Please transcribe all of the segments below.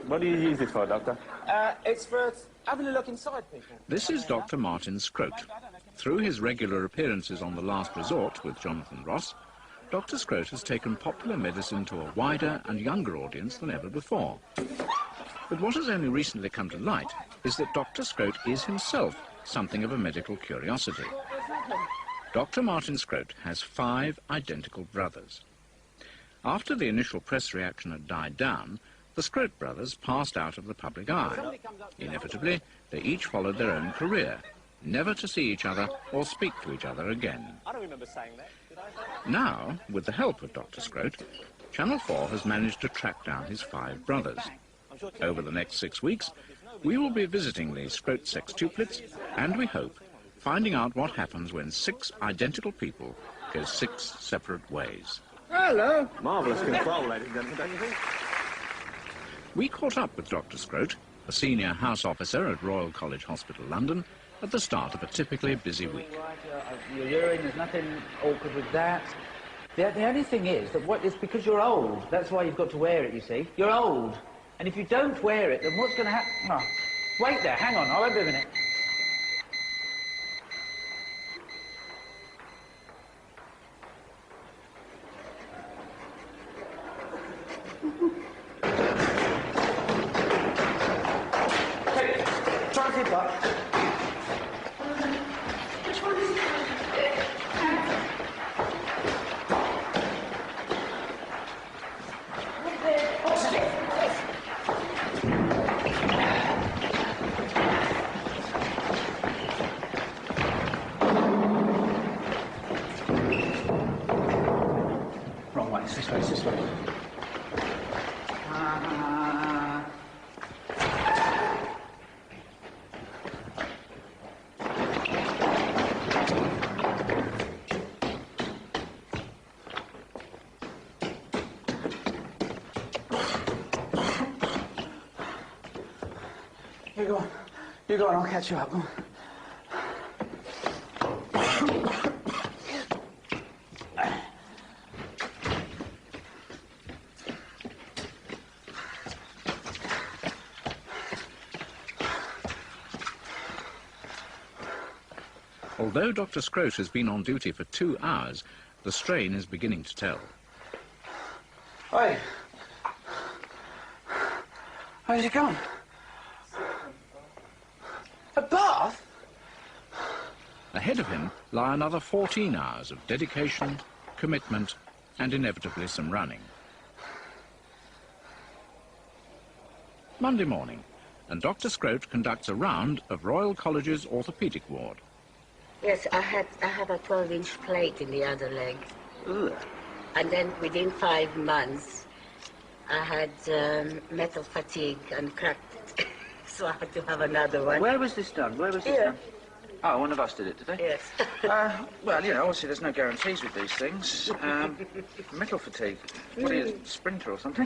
What do you use it for, Doctor? It's for having a look inside people. This is Dr. Martin Scrote. Through his regular appearances on The Last Resort with Jonathan Ross, Dr. Scrote has taken popular medicine to a wider and younger audience than ever before. But what has only recently come to light is that Dr. Scrote is himself something of a medical curiosity. Dr. Martin Scrote has 5 identical brothers. After the initial press reaction had died down, the Scrote brothers passed out of the public eye. Inevitably, they each followed their own career, never to see each other or speak to each other again. I don't remember saying that, did I? Now, with the help of Dr. Scrote, Channel 4 has managed to track down his 5 brothers. Over the next 6 weeks, we will be visiting the Scrote sextuplets and, we hope, finding out what happens when 6 identical people go 6 separate ways. Hello. Marvellous control, ladies and gentlemen, don't you think? We caught up with Dr. Scrote, a senior house officer at Royal College Hospital, London, at the start of a typically busy week. Your urine, there's nothing awkward with that. The only thing is that it's because you're old. That's why you've got to wear it, you see. You're old. And if you don't wear it, then what's going to happen? Oh, wait there, hang on, I won't be a minute. This way. You go on. You go on, I'll catch you up. Go on. Although Dr. Scrote has been on duty for 2 hours, the strain is beginning to tell. Oi! Where's he gone? A bath? Ahead of him lie another 14 hours of dedication, commitment, and inevitably some running. Monday morning, and Dr. Scrote conducts a round of Royal College's orthopaedic ward. Yes, I have a 12-inch plate in the other leg. Ugh. And then within 5 months, I had metal fatigue and cracked it. So I had to have another one. Where was this done? Where was this done? Oh, one of us did it, did they? Yes. Well, you know, obviously there's no guarantees with these things. Metal fatigue. What are you, a sprinter or something?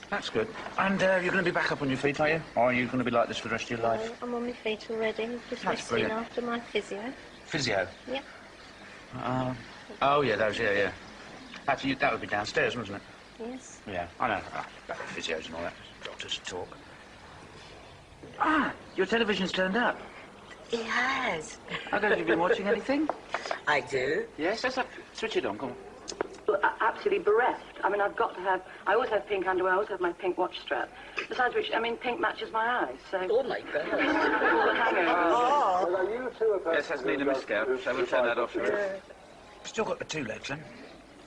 That's good. And you're going to be back up on your feet, are you? Or are you going to be like this for the rest of your life? I'm on my feet already. Just That's resting brilliant. after my physio. Physio? Yeah. Oh, yeah, those, yeah. Actually, that would be downstairs, wasn't it? Yes. Yeah, I know. About the physios and all that. Doctors talk. Ah, your television's turned up. It has. I don't know if you've been watching anything. I do. Yes, let's switch it on, come on. Well, absolutely bereft. I mean, I've got to have... I always have pink underwear, I always have my pink watch strap. Besides which, I mean, pink matches my eyes, so... Oh, my God. Yes, that's need a miscount, so we'll turn that off. Still got the 2 legs, then?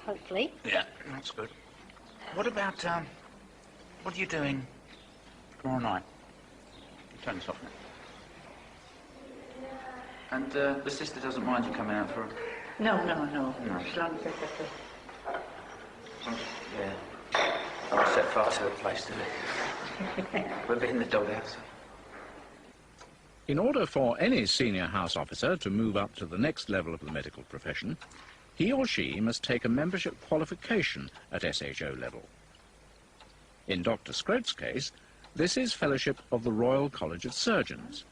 Hopefully. Yeah, that's good. What about, what are you doing tomorrow night? Turn this off now. And the sister doesn't mind you coming out for her? No. Yeah. I set fire to the place today. We're in the doghouse. In order for any senior house officer to move up to the next level of the medical profession, he or she must take a membership qualification at SHO level. In Dr. Scrote's case, this is Fellowship of the Royal College of Surgeons.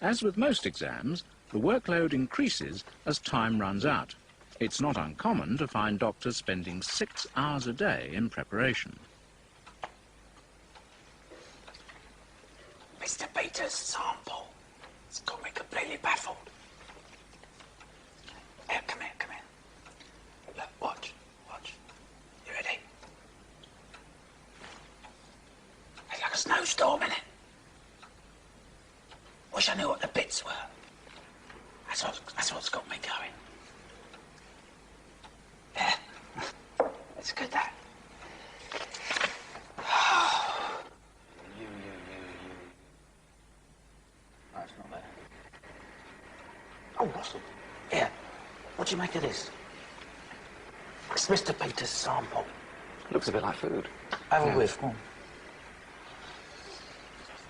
As with most exams, the workload increases as time runs out. It's not uncommon to find doctors spending 6 hours a day in preparation. Peter's sample. It's got me completely baffled. Here, come here, come here. Look, watch. You ready? It's like a snowstorm, innit? Wish I knew what the bits were. That's what's got me going. Yeah. It's good, that. You. No, it's not there. Oh, Russell. Here. What do you make of this? It's Mr. Peter's sample. Looks a bit like food. Have a whiff, come on.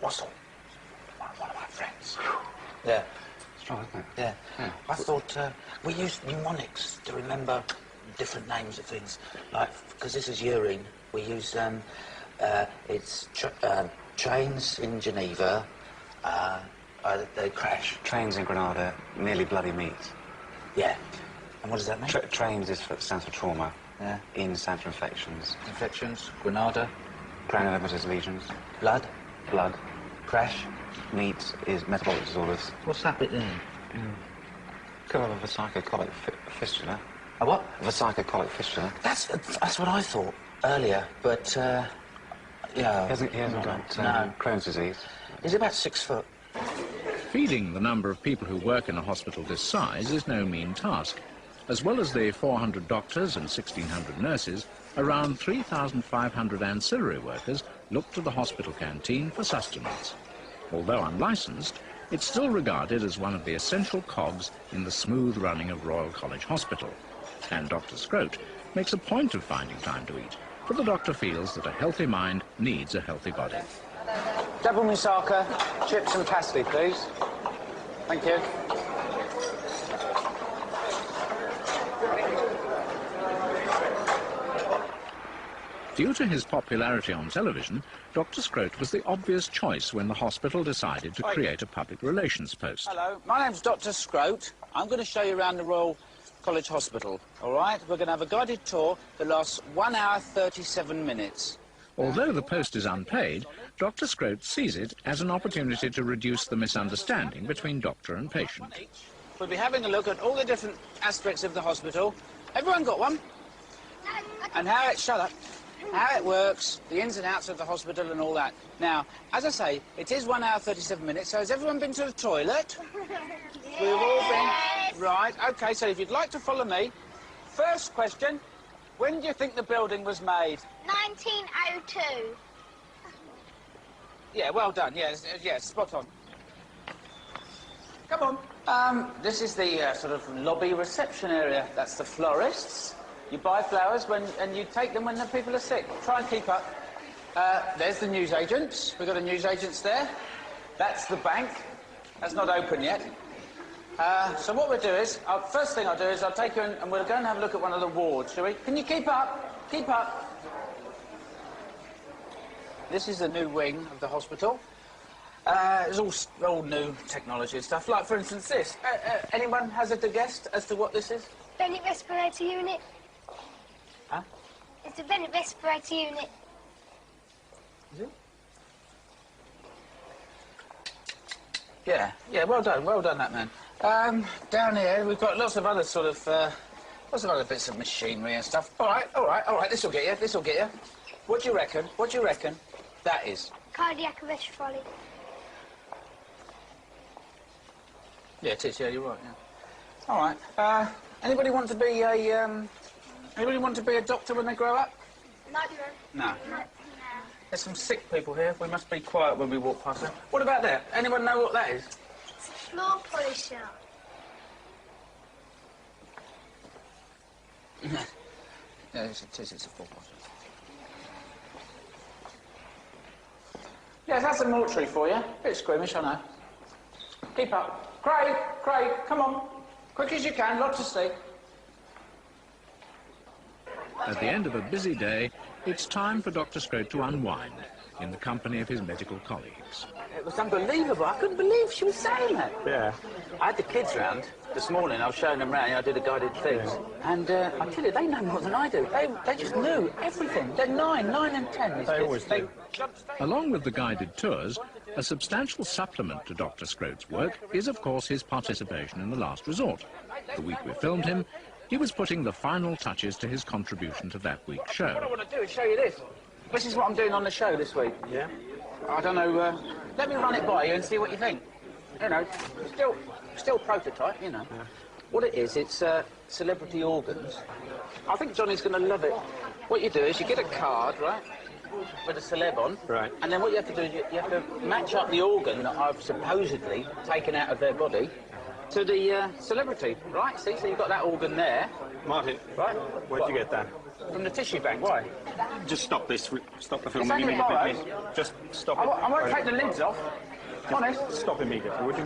Russell. One of my friends. Yeah. Strong, isn't it? Yeah. I thought we used mnemonics to remember different names of things. Like, because this is urine, we use, it's trains in Geneva, they crash. Trains in Granada, nearly bloody meat. Yeah. And what does that mean? Trains stands for trauma. Yeah. In stands for infections. Infections, Granada. Gram-negative lesions. Blood. Blood. Crash. Meat is metabolic disorders. What's that bit there? Could have a vesicocolic fistula. A what? A vesicocolic fistula. That's what I thought earlier, but, yeah. He hasn't got no. Crohn's disease. He's about 6 foot. Feeding the number of people who work in a hospital this size is no mean task. As well as the 400 doctors and 1,600 nurses, around 3,500 ancillary workers look to the hospital canteen for sustenance. Although unlicensed, it's still regarded as one of the essential cogs in the smooth running of Royal College Hospital. And Dr. Scroat makes a point of finding time to eat, for the doctor feels that a healthy mind needs a healthy body. Double moussaka, chips and pasty, please. Thank you. Due to his popularity on television, Dr. Scroat was the obvious choice when the hospital decided to create a public relations post. Hello, my name's Dr. Scroat. I'm going to show you around the Royal College Hospital, all right? We're going to have a guided tour that lasts 1 hour, 37 minutes. Although the post is unpaid, Dr. Scroat sees it as an opportunity to reduce the misunderstanding between doctor and patient. We'll be having a look at all the different aspects of the hospital. Everyone got one? And how it... Shut up. How it works, the ins and outs of the hospital and all that. Now, as I say, it is 1 hour, 37 minutes, so has everyone been to the toilet? Yes. We've all been... Right, OK, so if you'd like to follow me, first question, when do you think the building was made? 1902. Yeah, well done, yes, spot on. Come on. This is the sort of lobby reception area. That's the florists. You buy flowers and you take them when the people are sick. Try and keep up. There's the newsagents. We've got a newsagents there. That's the bank. That's not open yet. So what we'll do is, first thing I'll do is I'll take you and we'll go and have a look at one of the wards, shall we? Can you keep up? Keep up. This is the new wing of the hospital. It's all new technology and stuff. Like, for instance, this. Anyone hazard a guess as to what this is? Vent respirator unit. Huh? It's a vent respirator unit. Is it? Yeah, well done, that man. Down here we've got lots of other sort of, lots of other bits of machinery and stuff. All right, this'll get you. What do you reckon that is? Cardiac arrest trolley. Yeah, it is, yeah, you're right, yeah. All right, anybody want to be a doctor when they grow up? No. There's some sick people here. We must be quiet when we walk past them. What about that? Anyone know what that is? It's a floor polisher. Yes, it is. It's a floor polisher. Yes, that's a mortuary for you. Bit squeamish, I know. Keep up. Craig, come on. Quick as you can, lot to see. At the end of a busy day, it's time for Dr. Scroat to unwind in the company of his medical colleagues. It was unbelievable. I couldn't believe she was saying that. Yeah. I had the kids round, This morning I was showing them around, I did a guided things, and I tell you, they know more than I do. They just knew everything. They're 9 and 10, these kids. always do. Along with the guided tours, a substantial supplement to Dr. Scrote's work is, of course, his participation in The Last Resort. The week we filmed him, he was putting the final touches to his contribution to that week's show. What I want to do is show you this. This is what I'm doing on the show this week. Yeah? I don't know, let me run it by you and see what you think. You know, still prototype, you know. Yeah. What it is, it's celebrity organs. I think Johnny's going to love it. What you do is you get a card, right, with a celeb on. Right. And then what you have to do is you have to match up the organ that I've supposedly taken out of their body to the celebrity, right? See, so you've got that organ there. Martin, right? Where'd you get that? From the tissue bank. Why? Just stop this. Stop the film It's only immediately. borrowed. Just stop it. I won't take the lids off. Honest. Stop immediately, would you?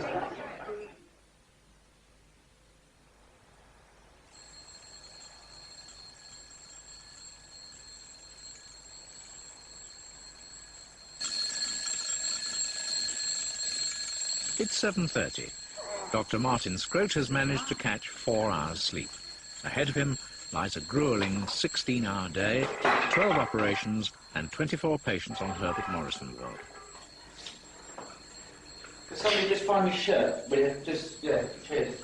It's 7:30. Dr. Martin Scrote has managed to catch 4 hours sleep. Ahead of him lies a gruelling 16-hour day, 12 operations and 24 patients on Herbert Morrison ward. Could somebody just find me a shirt? Will you? Just, yeah, cheers.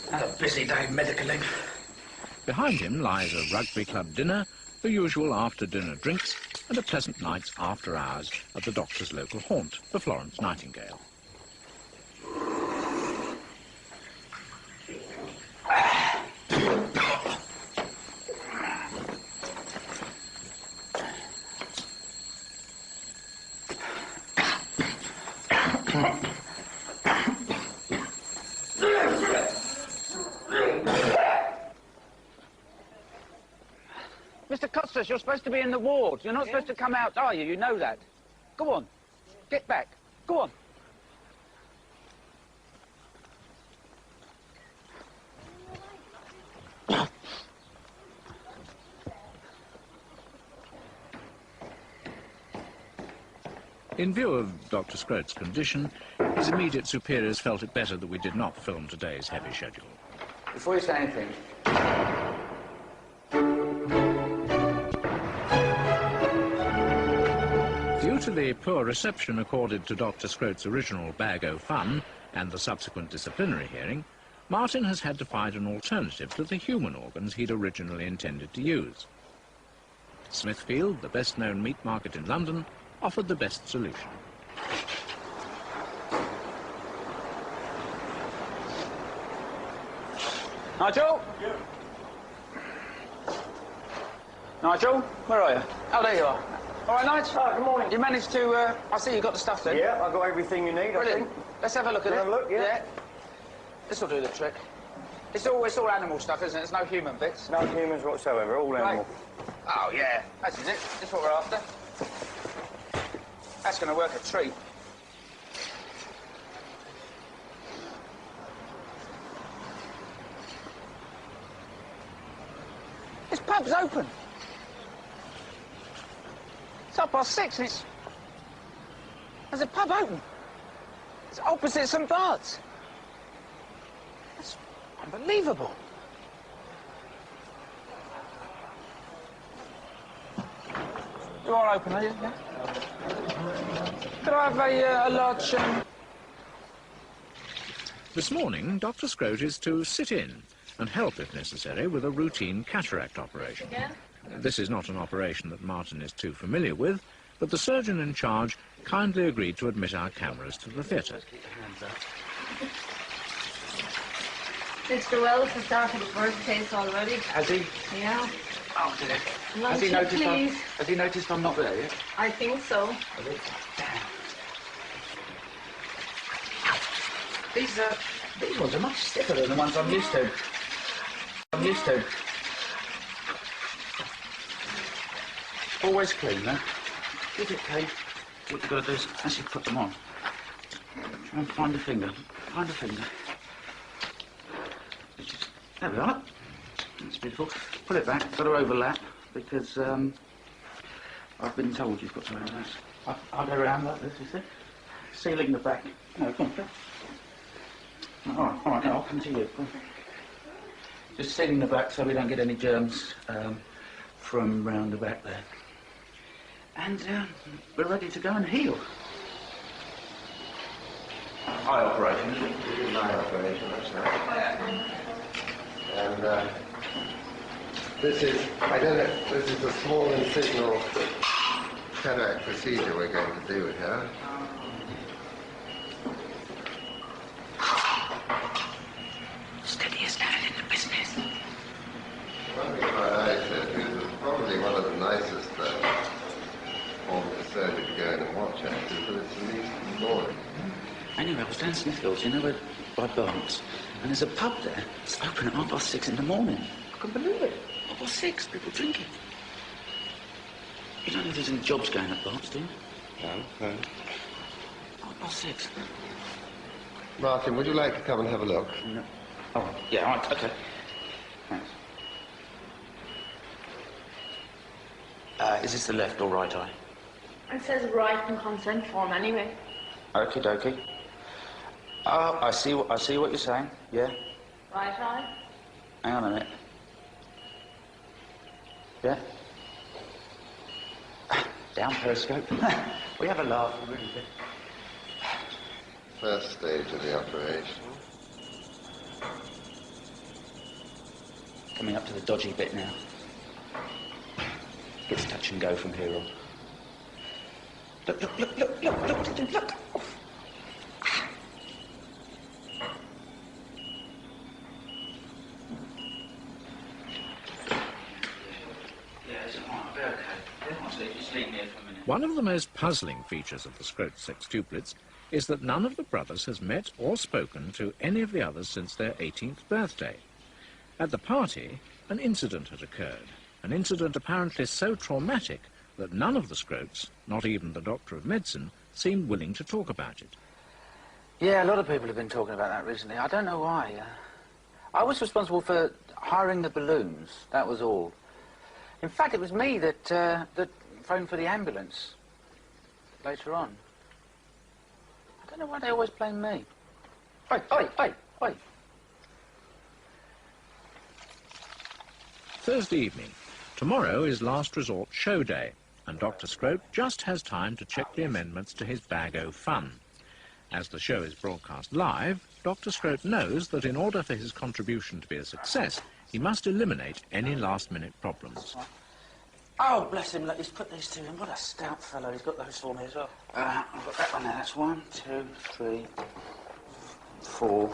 Had a busy day medically. Behind him lies a rugby club dinner, the usual after-dinner drinks, and a pleasant night's after hours at the doctor's local haunt, the Florence Nightingale. Mr. Costas, you're supposed to be in the ward. You're not supposed to come out, are you? You know that. Go on. Get back. Go on. In view of Dr. Scrote's condition, his immediate superiors felt it better that we did not film today's heavy schedule. Before you say anything, due to the poor reception accorded to Dr. Scrote's original Bag O' Fun and the subsequent disciplinary hearing, Martin has had to find an alternative to the human organs he'd originally intended to use. Smithfield, the best-known meat market in London, offered the best solution. Nigel? Yeah. Nigel, where are you? Oh, there you are. All right, Nigel. Oh, good morning. You managed to... I see you got the stuff then. Yeah, I've got everything you need, Brilliant. I think. Let's have a look at it. Have a look, yeah. This will do the trick. It's all animal stuff, isn't it? There's no human bits. No humans whatsoever, all animal. Right. Oh, yeah. That's it. That's what we're after. That's going to work a treat. This pub's open. It's 6:30 and it's... There's a pub open. It's opposite St Bart's. That's unbelievable. You are open, are you? Yeah? Could I have a large... This morning, Dr. Scrote is to sit in and help, if necessary, with a routine cataract operation. This is not an operation that Martin is too familiar with, but the surgeon in charge kindly agreed to admit our cameras to the theatre. Mr. Wells has started the first case already. Has he? Yeah. Oh, dear. Lunch, please. Has he noticed I'm not there yet? I think so. These ones are much stiffer than the ones I'm used to. Always clean, huh? Keep it clean. What you've got to do is actually put them on. Try and find a finger. Find a finger. There we are. That's beautiful. Pull it back. Got to overlap because I've been told you've got to overlap. I'll go around like this, you see? Sealing the back. No, come on, All right, now I'll come to you. Just sit in the back so we don't get any germs from round the back there. And we're ready to go and heal. Eye operation, isn't it? It is an eye operation, that's right. And this is, I don't know, this is a small incisional cataract procedure we're going to do here. Steady as ever in the business. One thing about eye surgery is it's probably one of the nicest forms of surgery to go in and watch, actually, but it's the least boring. Anyway, I was down Smithfields, you know, where, by Barnes, and there's a pub there. It's open at 6:30 in the morning. I couldn't believe it. 6:30, people drinking. You don't know if there's any jobs going at Barnes, do you? No. 6:30. Martin, would you like to come and have a look? No. Oh, yeah, all right, OK. Thanks. Is this the left or right eye? It says right in consent form anyway. Okie dokie. I see what you're saying. Yeah. Right eye? Hang on a minute. Yeah. Down periscope. We have a laugh, we really do. First stage of the operation. Coming up to the dodgy bit now. It's touch and go from here on. Look. One of the most puzzling features of the Scroat sextuplets is that none of the brothers has met or spoken to any of the others since their 18th birthday. At the party, an incident had occurred, an incident apparently so traumatic that none of the Scroats, not even the Doctor of Medicine, seemed willing to talk about it. Yeah, a lot of people have been talking about that recently. I don't know why. I was responsible for hiring the balloons, that was all. In fact, it was me that phoned for the ambulance later on. I don't know why they always blame me. Oi. Thursday evening. Tomorrow is last resort show day, and Dr. Scroat just has time to check the amendments to his Bag O' Fun. As the show is broadcast live, Dr. Scroat knows that in order for his contribution to be a success, he must eliminate any last-minute problems. Oh, bless him, look, he's put these two in. What a stout fellow. He's got those for me as well. I've got that one there. That's 1, 2, 3, 4.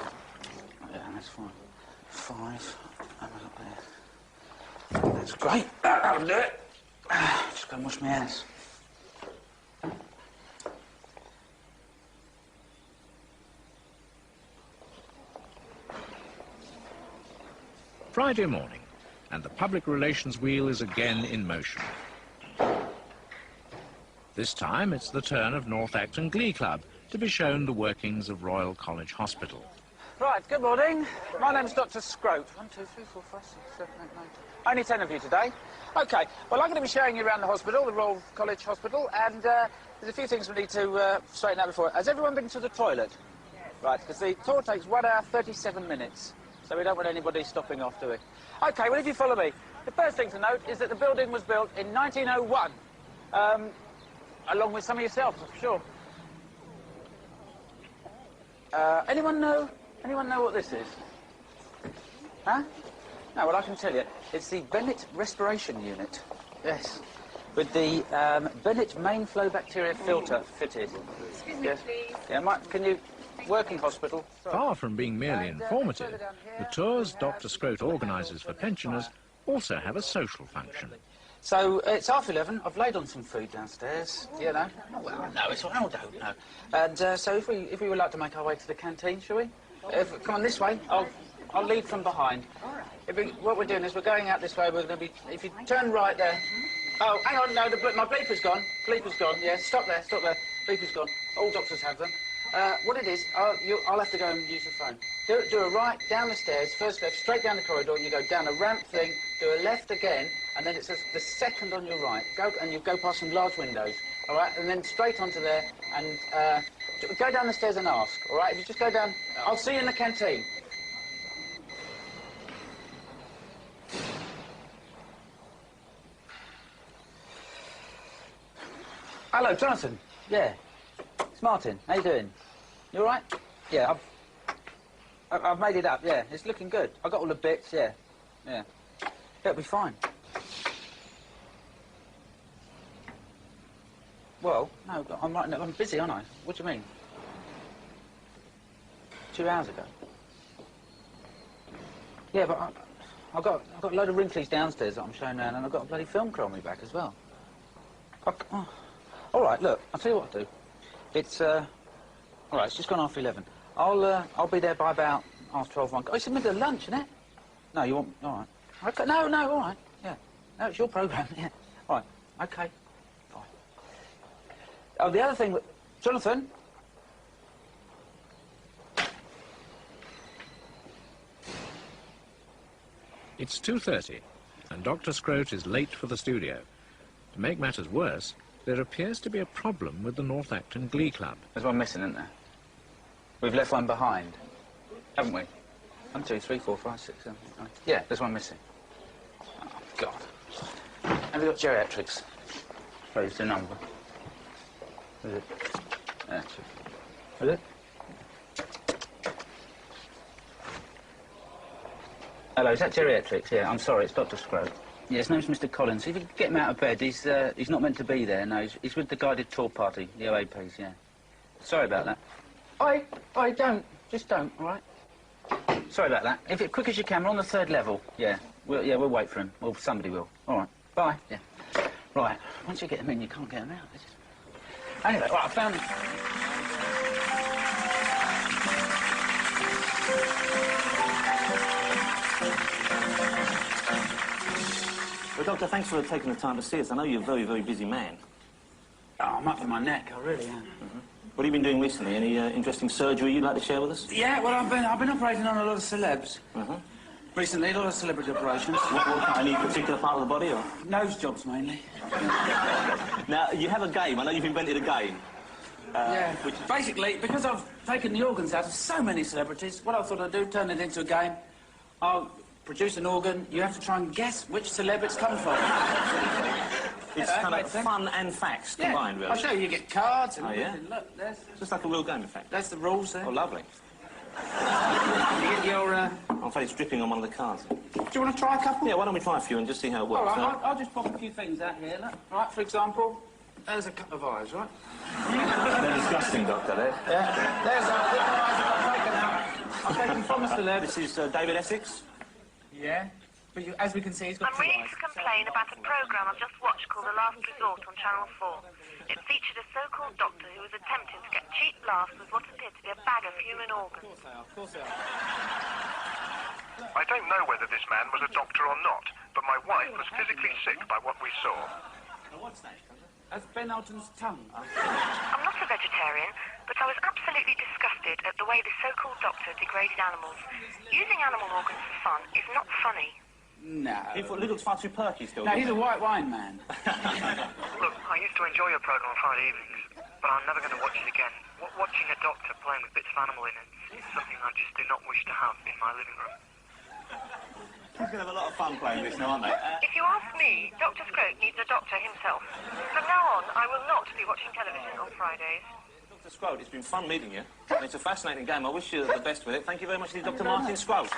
Yeah, that's 5. Have a look there. That's great. That'll do it. Just go and wash my hands. Friday morning, and the public relations wheel is again in motion. This time it's the turn of North Acton Glee Club to be shown the workings of Royal College Hospital. Right, good morning. My name's Dr. Scroat. 1, 2, 3, 4, 5, 6, 7, 8, 9, 10. Only 10 of you today. OK, well, I'm going to be showing you around the hospital, the Royal College Hospital, and there's a few things we need to straighten out before. Has everyone been to the toilet? Right, because the tour takes 1 hour, 37 minutes, so we don't want anybody stopping off, do we? OK, well, if you follow me, the first thing to note is that the building was built in 1901, along with some of yourselves, I'm sure. Anyone know what this is? Huh? No, well, I can tell you. It's the Bennett Respiration Unit. Yes. With the Bennett main flow bacteria filter fitted. Excuse me, please. Yeah, can you... Working hospital. Far from being merely informative, the tours Dr. Scroat organises for pensioners also have a social function. So, it's 11:30. I've laid on some food downstairs, you know. Oh, well, no, it's all right. I don't know. And so if we would like to make our way to the canteen, shall we? Come on, this way. I'll lead from behind. What we're doing is we're going out this way. We're going to be... If you turn right there... Oh, hang on, no, my bleeper's gone. Bleeper's gone, yeah. Stop there. Bleeper's gone. All doctors have them. What it is, I'll have to go and use the phone. Do a right, down the stairs, first left, straight down the corridor, you go down a ramp thing, do a left again, and then it says the second on your right. And you go past some large windows, all right? And then straight onto there, and Go down the stairs and ask, all right? If you just go down... I'll see you in the canteen. Hello, Jonathan. Yeah. It's Martin. How you doing? You all right? Yeah, I've made it up, yeah. It's looking good. I got all the bits, yeah. Yeah. It'll be fine. Well, no, I'm busy, aren't I? What do you mean? 2 hours ago. Yeah, but I've got a load of wrinklies downstairs that I'm showing around, and I've got a bloody film crew on me back as well. All right, look, I'll tell you what I'll do. It's, all right, it's just gone after 11. I'll be there by about half 12, 1. Oh, it's in the middle of lunch, isn't it? No, you want... All right. Okay, no, all right, yeah. No, it's your programme, yeah. All right, okay, fine. Oh, the other thing... Jonathan? It's 2:30, and Dr. Scroat is late for the studio. To make matters worse, there appears to be a problem with the North Acton Glee Club. There's one missing, isn't there? We've left one behind, haven't we? 1, 2, 3, 4, 5, 6, 7, 8, 9. Yeah, there's one missing. Oh, God. Have you got geriatrics? Where's the number? Is it? That's it. Is it? Hello, is that geriatrics? Yeah, I'm sorry, it's Dr. Scroat. Yeah, his name's Mr. Collins. If you could get him out of bed, he's not meant to be there, no. He's with the guided tour party, the OAPs, yeah. Sorry about that. I don't. Just don't, all right? Sorry about that. If it's quick as you can, we're on the 3rd level. Yeah, we'll wait for him. Well, somebody will. All right, bye. Yeah. Right, once you get them in, you can't get them out. Anyway, right, I found them. Well, Doctor, thanks for taking the time to see us. I know you're a very, very busy man. Oh, I'm up to my neck, I really am. What have you been doing recently? Any interesting surgery you'd like to share with us? Yeah, well, I've been operating on a lot of celebs. Recently, a lot of celebrity operations. Any particular part of the body, or...? Nose jobs, mainly. Now, you have a game. I know you've invented a game. Yeah, basically, because I've taken the organs out of so many celebrities, what I thought I'd do, turn it into a game. I'll produce an organ, you have to try and guess which celeb it's come from. It's kind of fun and facts combined, really. I'll show you. You get cards and... Oh, yeah? Look, there's... Just like a real game, in fact. That's the rules there. Oh, lovely. You get your... I'm afraid it's dripping on one of the cards. Do you want to try a couple? Yeah, why don't we try a few and just see how it works? All right, I'll just pop a few things out here, look. Right, for example, there's a couple of eyes, right? They're disgusting, Doctor, there. Yeah. There's the eyes that I've taken out. I've taken from a celeb. This is David Essex. Yeah. But as we can see, he's got I'm ringing to complain about a programme I've just watched called The Last Resort on Channel 4. It featured a so-called doctor who was attempting to get cheap laughs with what appeared to be a bag of human organs. Of course they are. I don't know whether this man was a doctor or not, but my wife was physically sick by what we saw. What's that? That's Ben Alton's tongue. I'm not a vegetarian, but I was absolutely disgusted at the way the so-called doctor degraded animals. Using animal organs for fun is not funny. No. He looks far too perky still. No, he's a white wine man. Look, I used to enjoy your programme on Friday evenings, but I'm never going to watch it again. Watching a doctor playing with bits of animal in it is something I just do not wish to have in my living room. He's going to have a lot of fun playing this now, aren't they? If you ask me, Dr. Scroat needs a doctor himself. From now on, I will not be watching television on Fridays. Dr. Scroat, it's been fun meeting you. And it's a fascinating game. I wish you the best with it. Thank you very much, Dr. Martin Scroat.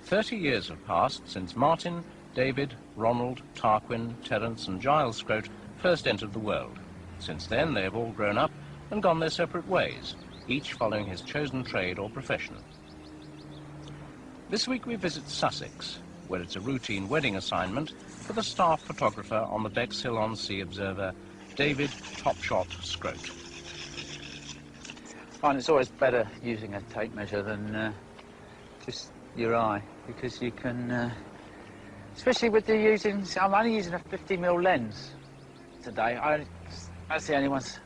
30 years have passed since Martin, David, Ronald, Tarquin, Terence and Giles Scrote first entered the world. Since then, they have all grown up and gone their separate ways, each following his chosen trade or profession. This week we visit Sussex, where it's a routine wedding assignment for the staff photographer on the Bexhill-on-Sea Observer, David Topshot Scrote. I find it's always better using a tape measure than just your eye, because you can, especially with the using, I'm only using a 50mm lens today. That's the only ones.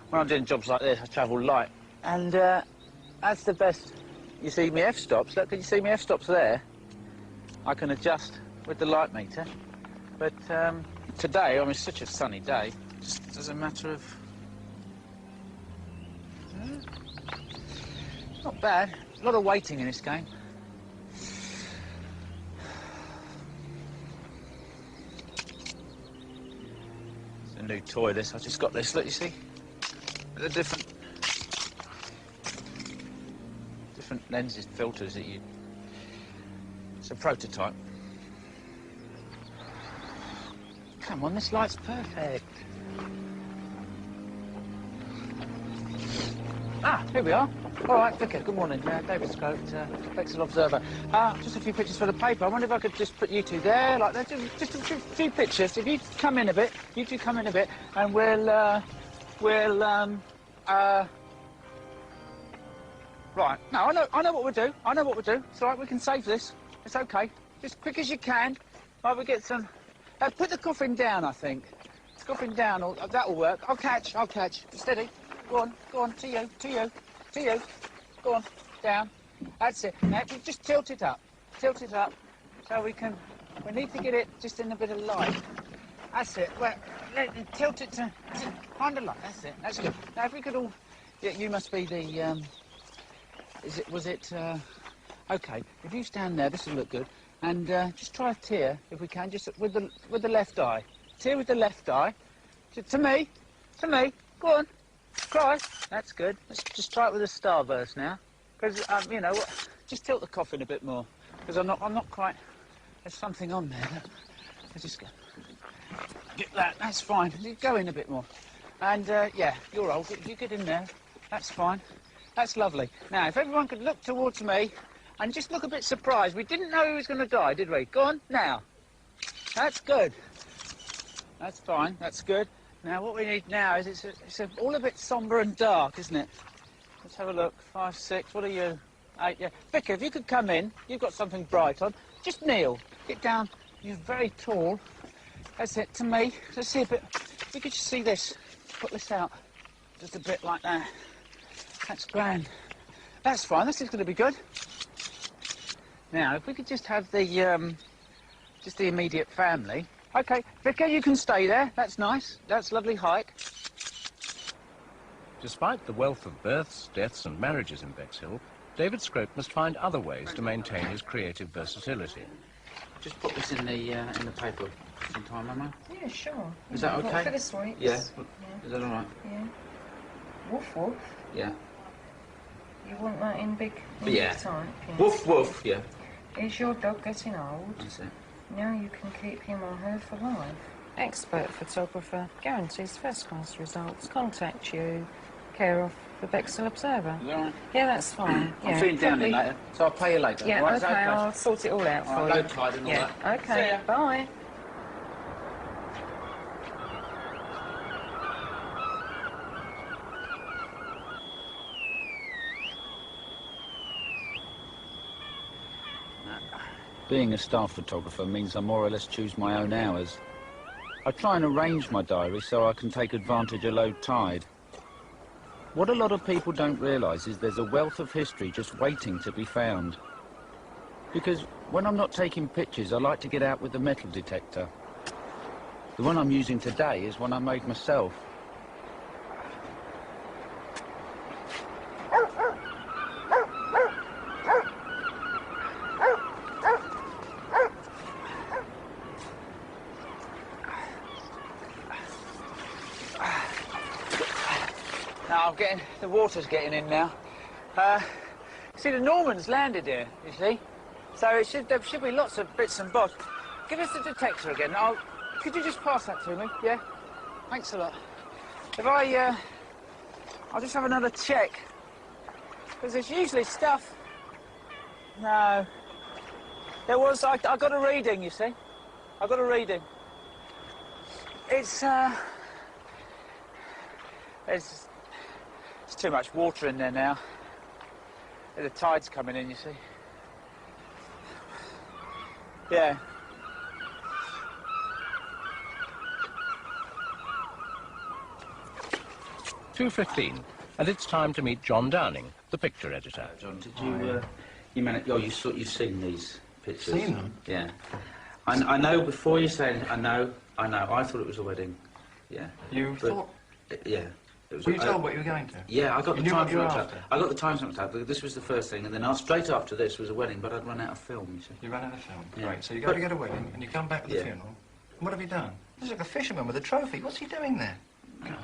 When I'm doing jobs like this, I travel light, and that's the best. You see me f-stops, look, can you see me f-stops there? I can adjust with the light meter, but today, I mean, it's such a sunny day, just as a matter of... Not bad. A lot of waiting in this game. It's a new toy, this. I just got this, look, you see? The different lenses, filters that you... It's a prototype. Come on, this light's perfect. Ah, here we are. All right, Vicar, good morning. David Scrote, Bexhill Observer. Just a few pictures for the paper. I wonder if I could just put you two there, like that. Just a few pictures. If you come in a bit, you two come in a bit, and we'll right. No, I know what we'll do. I know what we'll do. It's all right, we can save this. It's okay. Just quick as you can. Right, we'll get some... put the coffin down, I think. Coffin down, that'll work. I'll catch. Steady. Go on, to you. Go on, down. That's it. Now, just tilt it up, so we need to get it just in a bit of light. That's it. Well, tilt it to kind of light. That's it. That's good. Now, if we could all, yeah, you must be the. Okay. If you stand there, this will look good, and just try a tear if we can, just with the left eye. Tear with the left eye. To me. Go on. Cry. That's good. Let's just try it with a starburst now, because you know what? Just tilt the coffin a bit more, because I'm not quite. There's something on there. I just get that. That's fine. Go in a bit more, and yeah, you're old. If you get in there, that's fine. That's lovely. Now, if everyone could look towards me, and just look a bit surprised. We didn't know who was going to die, did we? Go on now. That's good. That's fine. That's good. Now, what we need now is it's all a bit sombre and dark, isn't it? Let's have a look. 5, 6. What are you? 8. Yeah. Vicar, if you could come in, you've got something bright on. Just kneel. Get down. You're very tall. That's it. To me. Let's see a bit. If you could just see this. Put this out. Just a bit like that. That's grand. That's fine. This is going to be good. Now, if we could just have the immediate family. OK, Vicar, you can stay there. That's nice. That's lovely height. Despite the wealth of births, deaths and marriages in Bexhill, David Scrote must find other ways to maintain his creative versatility. Just put this in the paper sometime, Mama. Yeah, sure. Is that OK? What, for this week? Yeah. Yeah. Is that all right? Yeah. Woof woof. Yeah. You want that in big type? Yeah. Woof woof. Yeah. Is your dog getting old? That's it. Now you can keep him or her for life. Expert photographer, guarantees first-class results. Contact you. Care of the Bexhill Observer. Is that all right? Yeah, that's fine. I'm feeling down in later, so I'll pay you later. Yeah, right, OK, I'll sort it all out for you. Low tide and all that. OK, See ya. bye. Being a staff photographer means I more or less choose my own hours. I try and arrange my diary so I can take advantage of low tide. What a lot of people don't realise is there's a wealth of history just waiting to be found. Because when I'm not taking pictures, I like to get out with the metal detector. The one I'm using today is one I made myself. Now the water's getting in now. See, the Normans landed here, you see? So there should be lots of bits and bobs. Give us the detector again. Could you just pass that to me? Yeah? Thanks a lot. If I'll just have another check. Because there's usually stuff... No. There was... I got a reading, you see. I got a reading. It's too much water in there now. The tide's coming in, you see. Yeah. (2:15), and it's time to meet John Downing, the picture editor. John, did you've seen these pictures? Seen them? Yeah. I know. Before you say, I know. I thought it was a wedding. Yeah. You thought? Yeah. It was. Were you told what you were going to? Yeah, I got you the knew times what you were worked after? out. I got the times worked out. This was the first thing, and then straight after this was a wedding, but I'd run out of film. You see. You ran out of film. Yeah. Right. So you go to get a wedding, and you come back with the funeral. What have you done? This is like a fisherman with a trophy. What's he doing there? Oh,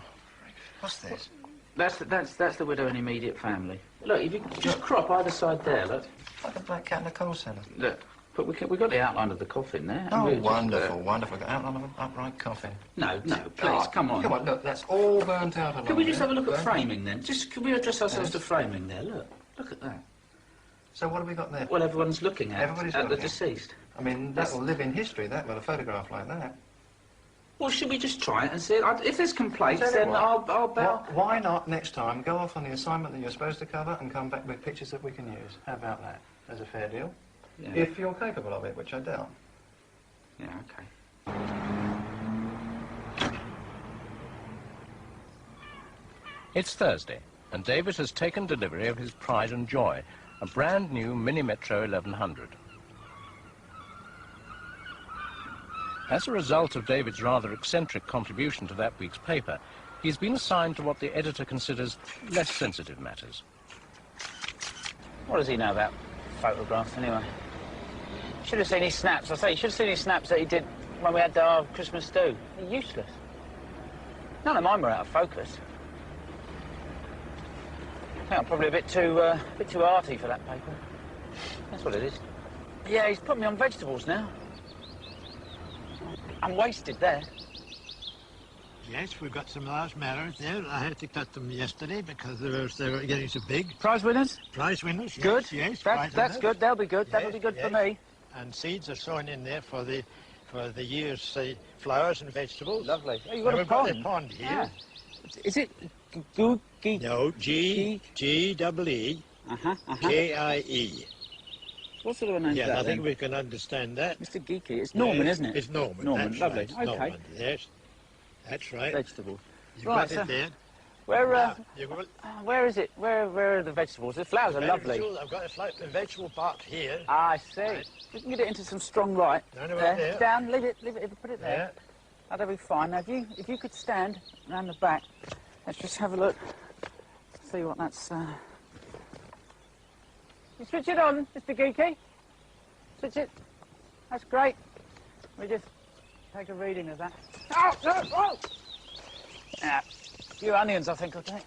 what's this? That's the widow and immediate family. Look, if you just crop either side there, look. Like a black cat in a coal cellar. Look, but we got the outline of the coffin there. Oh, wonderful, wonderful. The outline of an upright coffin. No, please, come on. Come on, look, that's all burnt out along. Can we just have a look at burnt framing then? Can we address ourselves to framing there? Look at that. So what have we got there? Well, everyone's looking at the looking. deceased. I mean, that will live in history, that, with a photograph like that. Well, should we just try it and see it? If there's complaints, then I'll bow. Why not next time go off on the assignment that you're supposed to cover and come back with pictures that we can use? How about that? As a fair deal? Yeah. If you're capable of it, which I doubt. Yeah, okay. It's Thursday, and David has taken delivery of his pride and joy, a brand new Mini Metro 1100. As a result of David's rather eccentric contribution to that week's paper, he's been assigned to what the editor considers less sensitive matters. What does he know about photographs, anyway? Should have seen his snaps. I say, you should have seen his snaps that he did when we had our Christmas do. They're useless. None of mine were out of focus. I think I'm probably a bit too arty for that paper. That's what it is. Yeah, he's put me on vegetables now. I'm wasted there. Yes, we've got some large melons there. I had to cut them yesterday because they were getting so big. Prize winners? Prize winners, good. Yes, that's good. They'll be good. Yes, That'll be good for me. And seeds are sown in there for the year's flowers and vegetables. Lovely. Oh, you've got we've got a pond here. Yeah. Is it Googie? No, G-E-E-K-I-E. What sort of a name is that, I think we can understand that. Mr. Geeky. It's Norman, isn't it? It's Norman. Norman, that's lovely. Right. Okay. Norman, yes, that's right. Vegetables. You've got it there. Where is it? Where are the vegetables? The flowers are lovely. I've got the vegetable part here. Ah, I see. Right. We can get it into some strong light. There. Down, leave it, put it there. That'll be fine. Now, if you could stand round the back, let's just have a look. See what that's... You switch it on, Mr. Geeky. Switch it. That's great. We just take a reading of that. Oh! Yeah. A few onions, I think I'll take.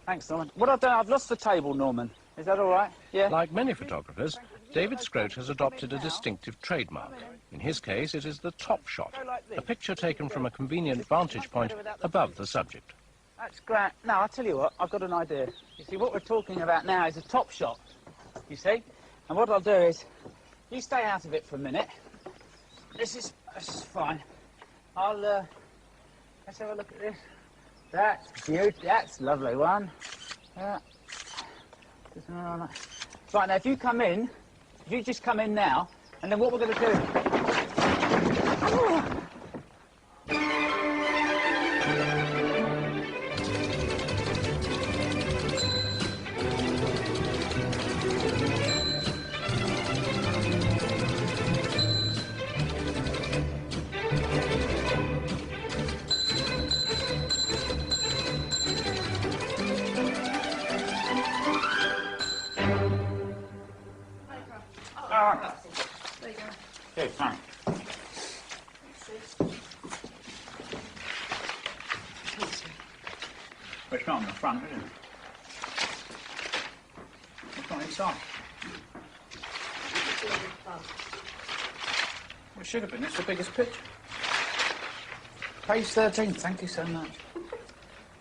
Thanks, Norman. What I've done, I've lost the table, Norman. Is that all right? Yeah. Like many photographers, David Scrote has adopted a distinctive trademark. In his case, it is the top shot, a picture taken from a convenient vantage point above the subject. That's great. Now, I'll tell you what, I've got an idea. You see, what we're talking about now is a top shot, you see? And what I'll do is, you stay out of it for a minute. This is fine. Let's have a look at this. That's cute. That's a lovely one. Yeah. Right, now, if you come in, if you just come in now, and then what we're going to do... Oh. There you go. Okay, fine. But it's not on the front, is it? It's not inside. It should have been. It's the biggest picture. Page 13. Thank you so much.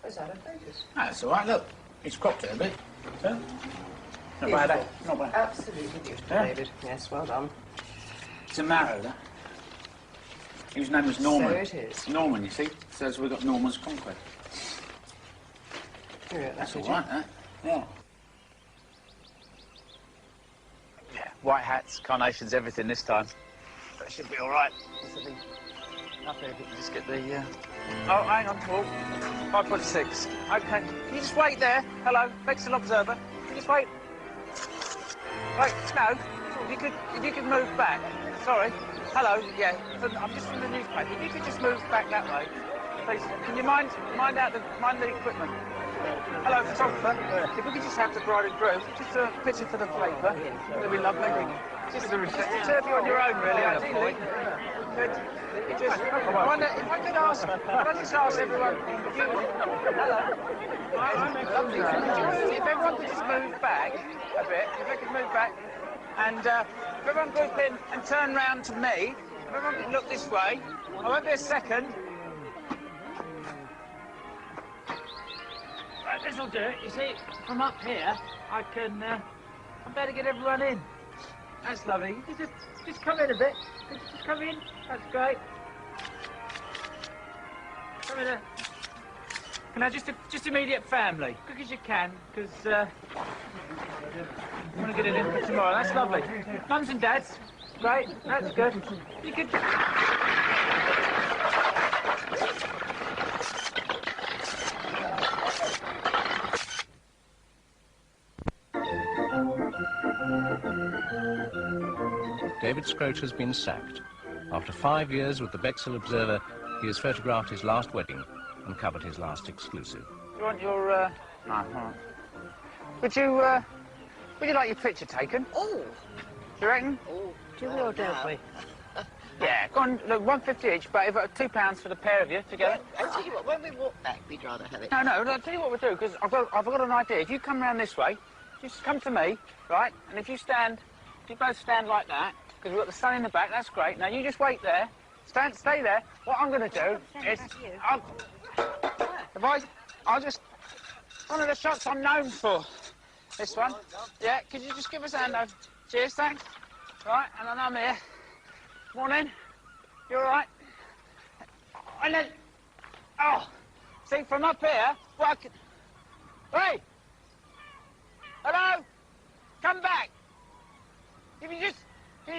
Where's that? Pages? That's all right. Look, it's cropped it a bit. So, not bad, eh? Not bad. Absolutely beautiful, Yeah? David. Yes, well done. It's a marrow, that. His name was Norman. So it is. Norman, you see. Says we've got Norman's Conquest. Yeah, That's all right, that. Yeah. Yeah, white hats, carnations, everything this time. That should be all right. This will be lovely if we can just get the... Oh, hang on, Paul. 5.6. OK. Can you just wait there? Hello, Bexel Observer. Can you just wait? Wait, no. If you could move back. Sorry. Hello, yeah. I'm just from the newspaper. If you could just move back that way, please. Can you mind the equipment? Hello, photographer. If we could just have the bride and groom, just a picture for the paper, that'd be lovely. Just a reception of you on your own, really, ideally. Just, I wonder if I could ask, could I just ask everyone, hello? Lovely. If everyone could just move back a bit, if they could move back, and if everyone group in and turn round to me, if everyone could look this way, I won't be a second. Right, this'll do it. You see, from up here, I can, I better get everyone in. That's lovely. You can just come in a bit. Could you just come in? That's great. Come in. Can I just immediate family, quick as you can, because I want to get it in for tomorrow. That's lovely. Mums and dads, great. That's good. You could. David Scroat has been sacked. After 5 years with the Bexel Observer, he has photographed his last wedding and covered his last exclusive. You want your, no, all right. Would you like your picture taken? Oh. Do you reckon? Oh. Do we or don't we? Yeah, go on, look, £1.50 each, but if £2 for the pair of you together. I'll tell you what, when we walk back, we'd rather have it. No, I'll tell you what we'll do, because I've got an idea. If you come round this way, just come to me, right? And if you both stand like that, because we've got the sun in the back, that's great. Now you just wait there. Stay there. What I'm going to do is, I'll just, one of the shots I'm known for. This one. Yeah, could you just give us a hand over? Cheers, thanks. Right, and then I'm here. Morning. You all right? And then, oh, see, from up here, well, I can... Hey! Hello? Come back. If you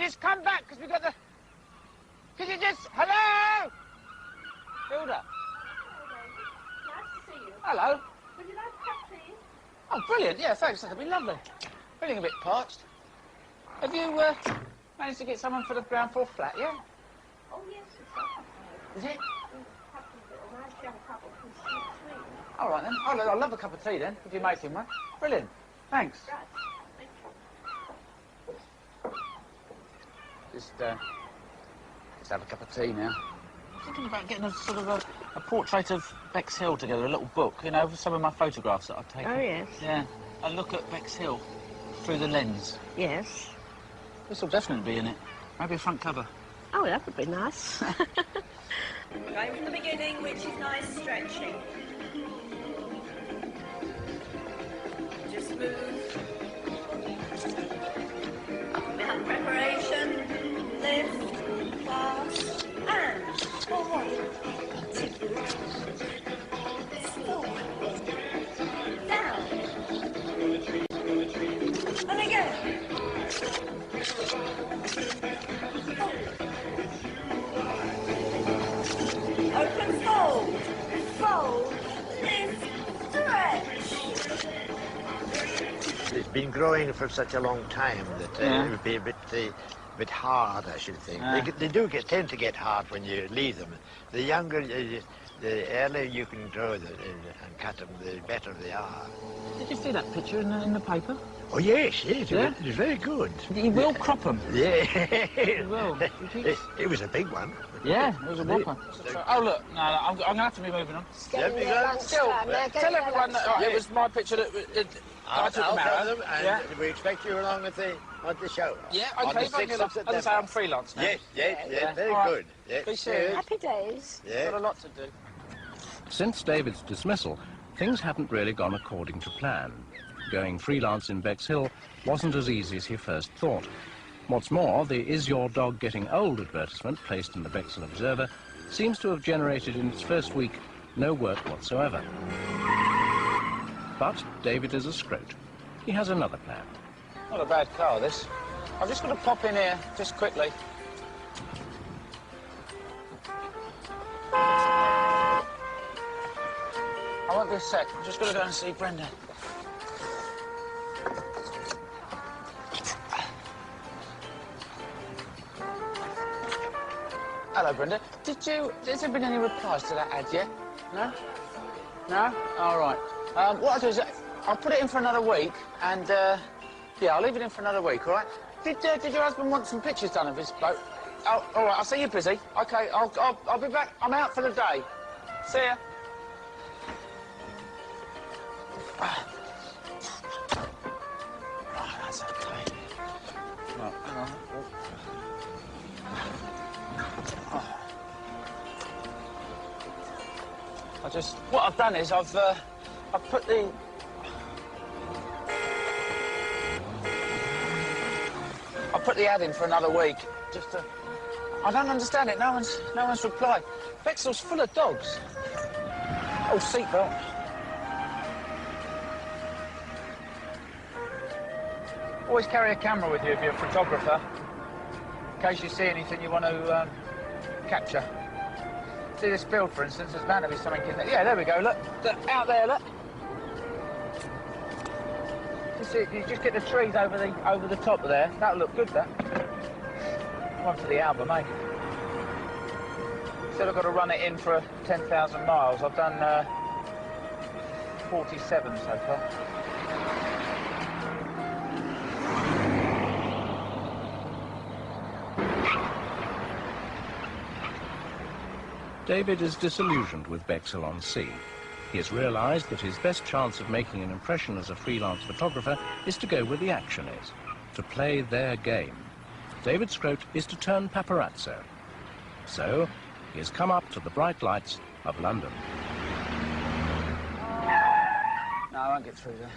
just come back, because we've got the... Could you just... Hello? Hilda. Nice to see you. Hello. Would you like a cup, please? Oh, brilliant. Yeah, thanks. That'll be lovely. Feeling a bit parched. Have you managed to get someone for the ground floor flat, yeah? Oh, yes, it's Is it? a couple from Street 3. All right, then. I'll love a cup of tea, then, if you're making one. Brilliant. Thanks. Just have a cup of tea now. I'm thinking about getting a sort of a portrait of Bex Hill together, a little book, you know, of some of my photographs that I've taken. Oh, yes. Yeah. A look at Bex Hill through the lens. Yes. This will definitely be in it. Maybe a front cover. Oh, that would be nice. Going from the beginning, which is nice stretching. Just move. Behind preparation, lift, class, and forward. Forward. Down. And again. Open, fold, fold, lift, stretch. It's been growing for such a long time that it would be a bit hard, I should think. They tend to get hard when you leave them. The younger, the earlier you can grow them and cut them, the better they are. Did you see that picture in the paper? Oh, yes, yes, Yeah? it was very good. He will crop them. Yeah. He will. It was a big one. Yeah, it was a whopper. Oh, look, no, I'm going to have to be moving on. Yeah, we go. Still, tell everyone that it was my picture that I took them out. Them, and we expect you along at the show. Yeah, On okay, the thank you. 6th of As I say, September. I'm freelance now. Yes, very All right. good. Yes. Be serious. Happy days. Yeah. Got a lot to do. Since David's dismissal, things haven't really gone according to plan. Going freelance in Bexhill wasn't as easy as he first thought. What's more, the Is Your Dog Getting Old advertisement placed in the Bexhill Observer seems to have generated in its first week no work whatsoever. But David is a scrote. He has another plan. Not a bad car, this. I've just got to pop in here, just quickly. I won't be a sec. I'm just going to go and see Brenda. Hello, Brenda. Has there been any replies to that ad yet? No? No? All right. What I'll do is I'll put it in for another week, and, yeah, I'll leave it in for another week, all right? Did your husband want some pictures done of his boat? Oh, all right, I'll see you're busy. OK, I'll be back. I'm out for the day. See ya. Right, that's OK. Right, hang on. What I've done is I've put the... I put the ad in for another week, just to... I don't understand it, no one's replied. Bexhill's full of dogs. Oh, seatbelt. Always carry a camera with you if you're a photographer, in case you see anything you want to capture. See this field, for instance, there's bound to be something in there. Yeah, there we go, look, out there, look. You just get the trees over the top of there. That'll look good, that. One for the album, eh? Said I've got to run it in for 10,000 miles. I've done 47 so far. David is disillusioned with Bexhill-on-Sea. He has realised that his best chance of making an impression as a freelance photographer is to go where the action is, to play their game. David Scrote is to turn paparazzo. So, he has come up to the bright lights of London. No, I won't get through there.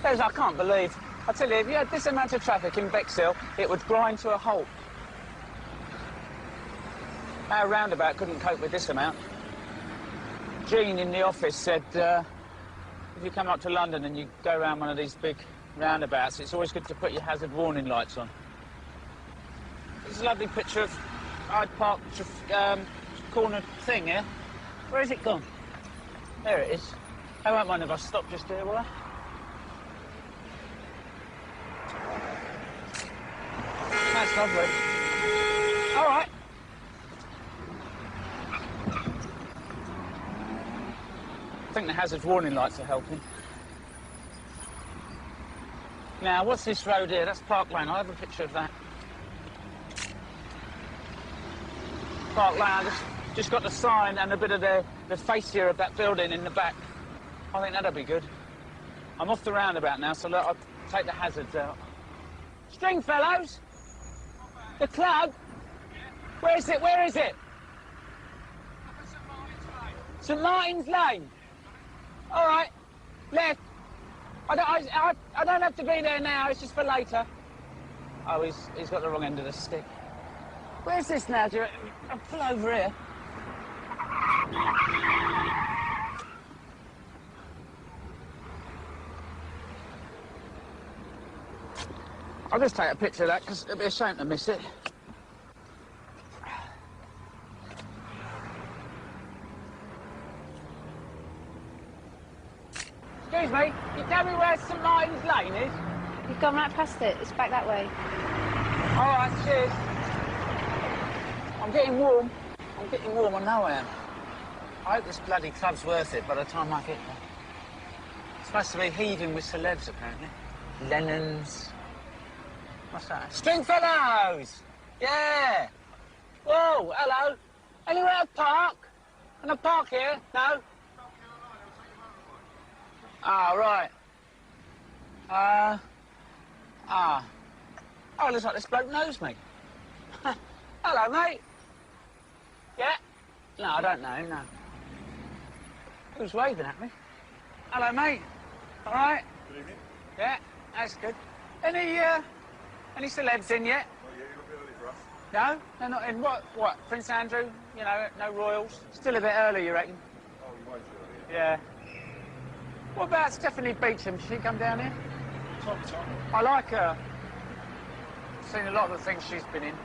I can't believe... I tell you, if you had this amount of traffic in Bexhill, it would grind to a halt. Our roundabout couldn't cope with this amount. Jean in the office said, if you come up to London and you go around one of these big roundabouts, it's always good to put your hazard warning lights on. There's a lovely picture of Hyde Park corner thing here. Where has it gone? There it is. I won't mind if I stop just here, will I? That's lovely. All right. I think the hazard warning lights are helping. Now, what's this road here? That's Park Lane. I'll have a picture of that. Park Lane, just got the sign and a bit of the fascia of that building in the back. I think that'll be good. I'm off the roundabout now, so look, I'll take the hazards out. Stringfellows? The club? Where is it? Where is it? St Martin's Lane. All right, left. I don't have to be there now. It's just for later. Oh, he's got the wrong end of the stick. Where's this now? I'll pull over here. I'll just take a picture of that because it'd be a shame to miss it. Excuse me, you tell me where St Martin's Lane is? You've gone right past it. It's back that way. All right, cheers. I'm getting warm. I know I am. I hope this bloody club's worth it by the time I get there. Supposed to be heaving with celebs, apparently. Lennons. What's that? Stringfellows! Yeah! Whoa, hello. Anywhere to park? Can I park here? No? Ah, right. Oh, looks like this bloke knows me. Hello, mate. Yeah? No, I don't know him, no. Who's waving at me? Hello, mate. All right? Good evening. Yeah, that's good. Any celebs in yet? Oh, yeah, you're a bit early for us. No? They're not in. What? Prince Andrew? You know, no royals? Still a bit early, you reckon? Oh, you wait till Yeah. What about Stephanie Beecham? Should she come down here? Tom. I like her. Seen a lot of the things she's been in.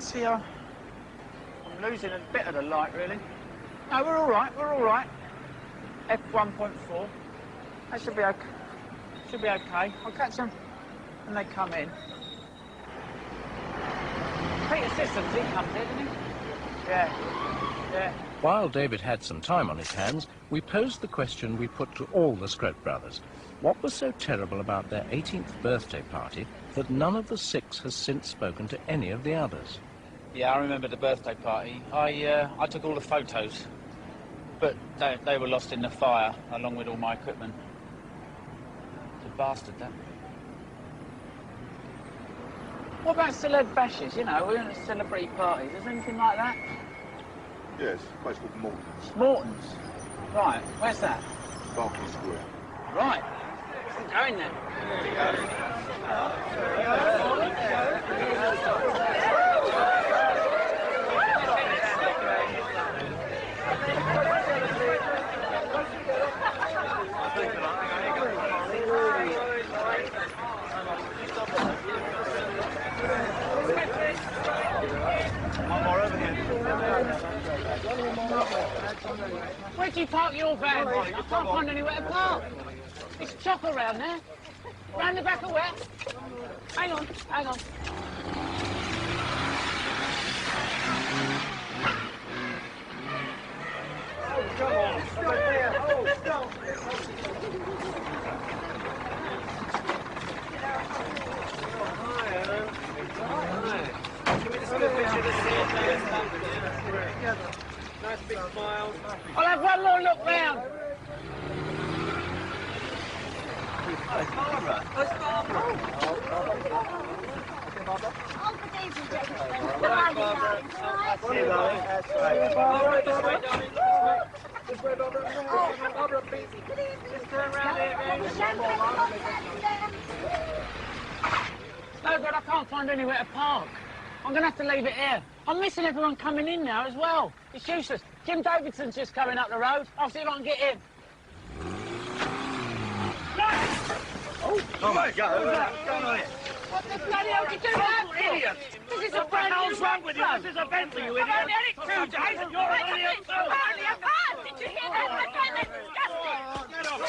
See, I'm losing a bit of the light, really. No, we're all right. F1.4. That should be okay. Should be okay. I'll catch them when they come in. Peter Systems, he comes in, doesn't he? Yeah. While David had some time on his hands, we posed the question we put to all the Scrope brothers. What was so terrible about their 18th birthday party that none of the 6 has since spoken to any of the others? Yeah, I remember the birthday party. I took all the photos, but they were lost in the fire, along with all my equipment. It's a bastard, that. What about celeb bashes, you know, we're in a celebrity parties, is there anything like that? Yes, a place called Morton's. Morton's? Right, where's that? Berkeley Square. Right, I'm going there. Where do you park your van, Mike? I can't find anywhere to park. It's chock around there. Round the back of where? Hang on. Oh, come on. Stop there. Oh, stop. Can we just get a picture of the scene? Nice big smile. I'll have one more look round. Oh, Barbara. Where's Barbara? Oh, good evening, gentlemen. All right, Barbara. Barbara, this way, darling. This way, Barbara. Barbara, please. Just turn around here. No, but I can't find anywhere to park. I'm going to have to leave it here. I'm missing everyone coming in now as well. It's useless. Jim Davidson's just coming up the road. I'll see if I can get him. Oh, my God. What's going on here? What the bloody hell did you do that for? Idiot! This is a brand new wrong with you? This is a Bentley, you idiot! I've only had it 2 days and you're an idiot too! Only a man! Did you hear that? I find that disgusting! Get off!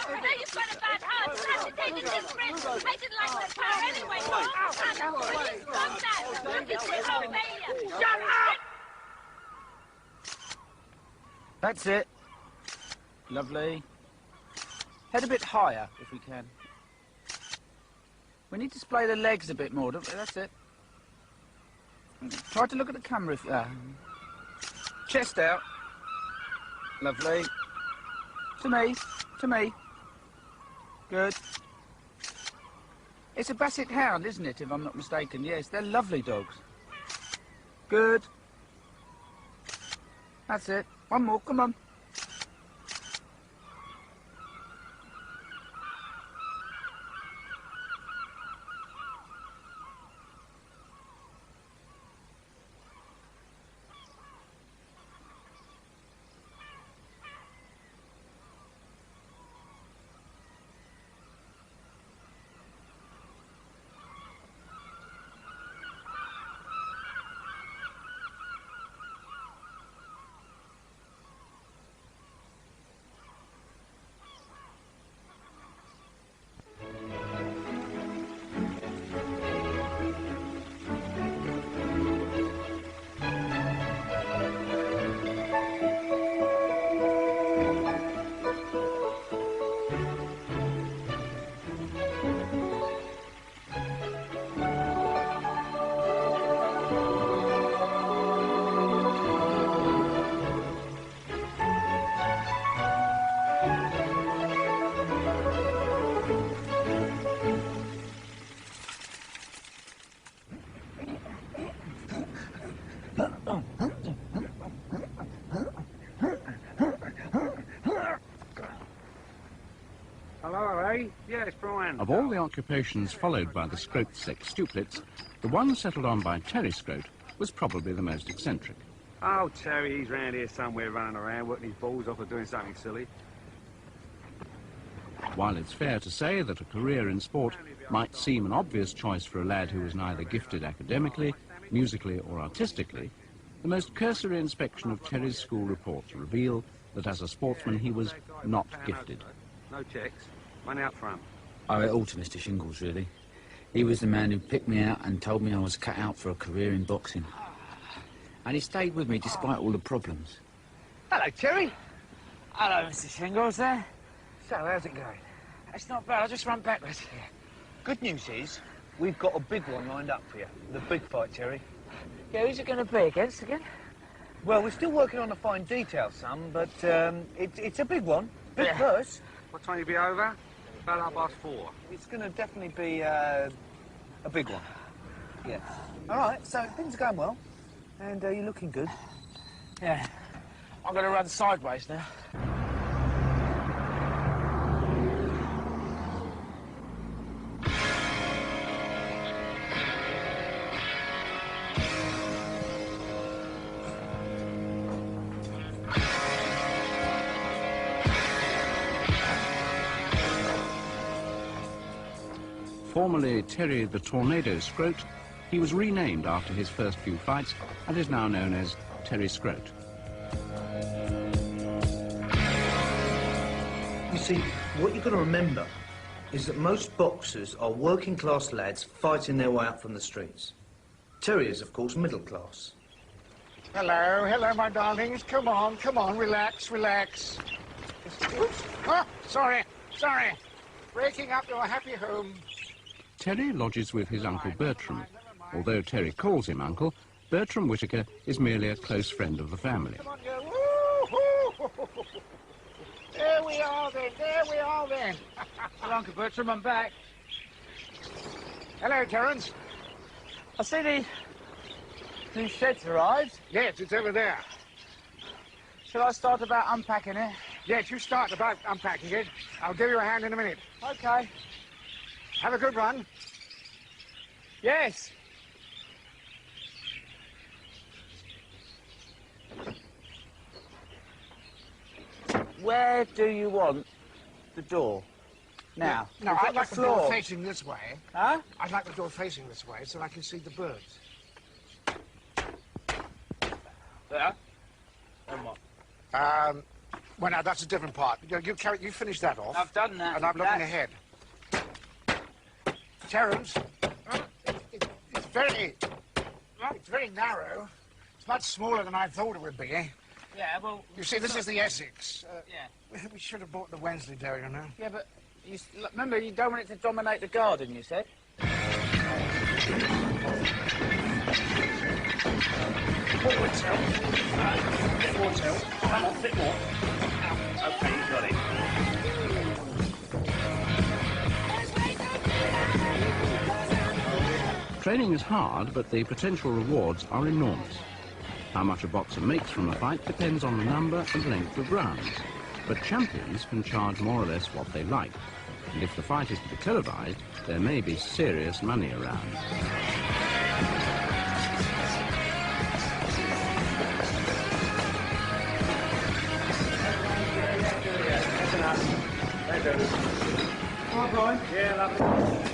I know you've got a bad heart, but that's the thing, it's different. I didn't like my car anyway. Will you stop that? Look at this old failure! Shut up! That's it. Lovely. Head a bit higher, if we can. We need to display the legs a bit more, don't we? That's it. Try to look at the camera. Chest out. Lovely. To me. Good. It's a Basset Hound, isn't it, if I'm not mistaken? Yes, they're lovely dogs. Good. That's it. One more, come on. it's Brian. Of all the occupations followed by the Scroat sextuplets, the one settled on by Terry Scroat was probably the most eccentric. Oh, Terry, he's round here somewhere running around, working his balls off or doing something silly. While it's fair to say that a career in sport might seem an obvious choice for a lad who was neither gifted academically, musically or artistically, the most cursory inspection of Terry's school reports reveal that as a sportsman he was not gifted. No checks, money up front. I owe it all to Mr. Shingles, really. He was the man who picked me out and told me I was cut out for a career in boxing. And he stayed with me despite all the problems. Hello, Terry. Hello, Mr. Shingles, there. So, how's it going? It's not bad, I'll just run backwards. Yeah. Good news is, we've got a big one lined up for you. The big fight, Terry. Yeah, who's it going to be against again? Well, we're still working on the fine details, son, but it's a big one. Big purse. What time you be over? About 4:30. It's going to definitely be a big one. Yeah. All right, so things are going well, and you're looking good. Yeah. I'm going to run sideways now. Formerly Terry the Tornado Scroat, he was renamed after his first few fights and is now known as Terry Scroat. You see, what you've got to remember is that most boxers are working-class lads fighting their way up from the streets. Terry is, of course, middle class. Hello, hello, my darlings. Come on, relax, relax. Oops. Oh, sorry. Breaking up your happy home. Terry lodges with his Uncle Bertram. Although Terry calls him Uncle, Bertram Whittaker is merely a close friend of the family. Come on, girl. Woo-hoo. There we are then. Hello, Uncle Bertram, I'm back. Hello, Terence. I see the new shed's arrived. Yes, it's over there. Shall I start about unpacking it? Yes, you start about unpacking it. I'll give you a hand in a minute. Okay. Have a good run. Yes. Where do you want the door? Now. No, I'd like the door facing this way. Huh? I'd like the door facing this way so I can see the birds. There? And what? Well, now, that's a different part. You finish that off. I've done that. And I'm looking ahead. Terence, it's very narrow. It's much smaller than I thought it would be, eh? Yeah, well... You see, this is the Essex. Yeah. We should have bought the Wensleydale, you know. Yeah, but remember, you don't want it to dominate the garden, you said? Forward tilt. Bit more tilt. Come on, bit more. Okay, you got it. Training is hard, but the potential rewards are enormous. How much a boxer makes from a fight depends on the number and length of rounds. But champions can charge more or less what they like. And if the fight is to be televised, there may be serious money around. Hi, Brian. Yeah, lovely.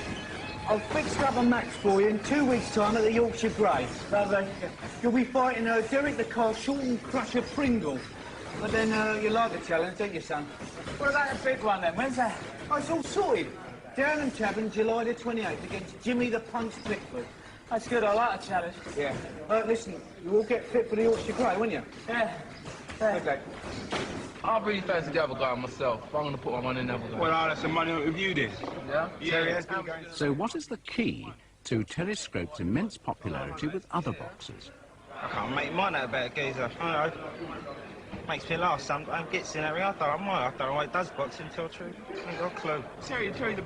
I've fixed up a match for you in 2 weeks' time at the Yorkshire Greys. Lovely. You'll be fighting Derek the Car Shorten Crusher Pringle. But then you like the challenge, don't you, son? What about a big one, then? When's that? Oh, it's all sorted. Down Tavern, July the 28th, against Jimmy the Punch Pickford. That's good, I like a challenge. Yeah. Listen, you all get fit for the Yorkshire Grey, won't you? Yeah. Okay. I really fancy the other guy myself. I'm going to put my money in the other guy. Well, I'll have some money on review then. Yeah? Terry has been going... So what is the key to Terry Scroat's immense popularity with other boxers? I can't make mine out about a geezer. I know. Makes me laugh. Some gets in every. I don't know why it does boxing, to tell the truth. I ain't got a clue. Terry's a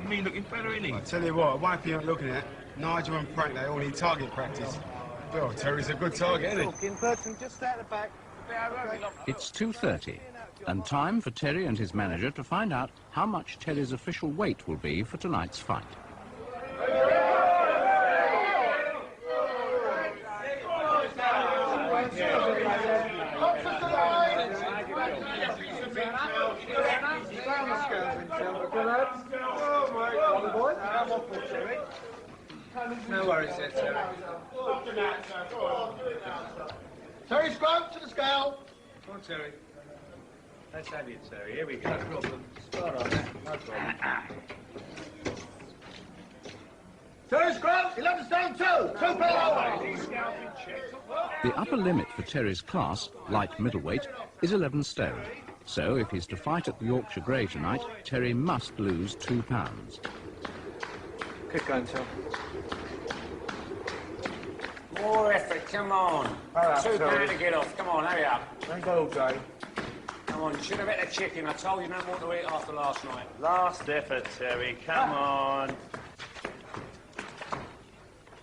mean-looking fella, isn't he? I tell you what, wife you ain't looking at. Nigel and Frank, they all need target practice. Well, Terry's a good target, isn't he? Talking, Bertram, just out the back. It's 2:30. And time for Terry and his manager to find out how much Terry's official weight will be for tonight's fight. No worries there, Terry. Terry Scrump to the scale. Come on, Terry. Let's have you, Terry. Here we go. No problem. Start on that. No problem. Terry Scrump, 11 stone 2. 2 pound. The upper limit for Terry's class, light middleweight, is 11 stone. So if he's to fight at the Yorkshire Grey tonight, Terry must lose 2 pounds. Good going, Tom. More effort, come on. £2 to get off. Come on, hurry up. Don't go all day. Come on, you should have ate the chicken. I told you no more to eat after last night. Last effort, Terry. Come on.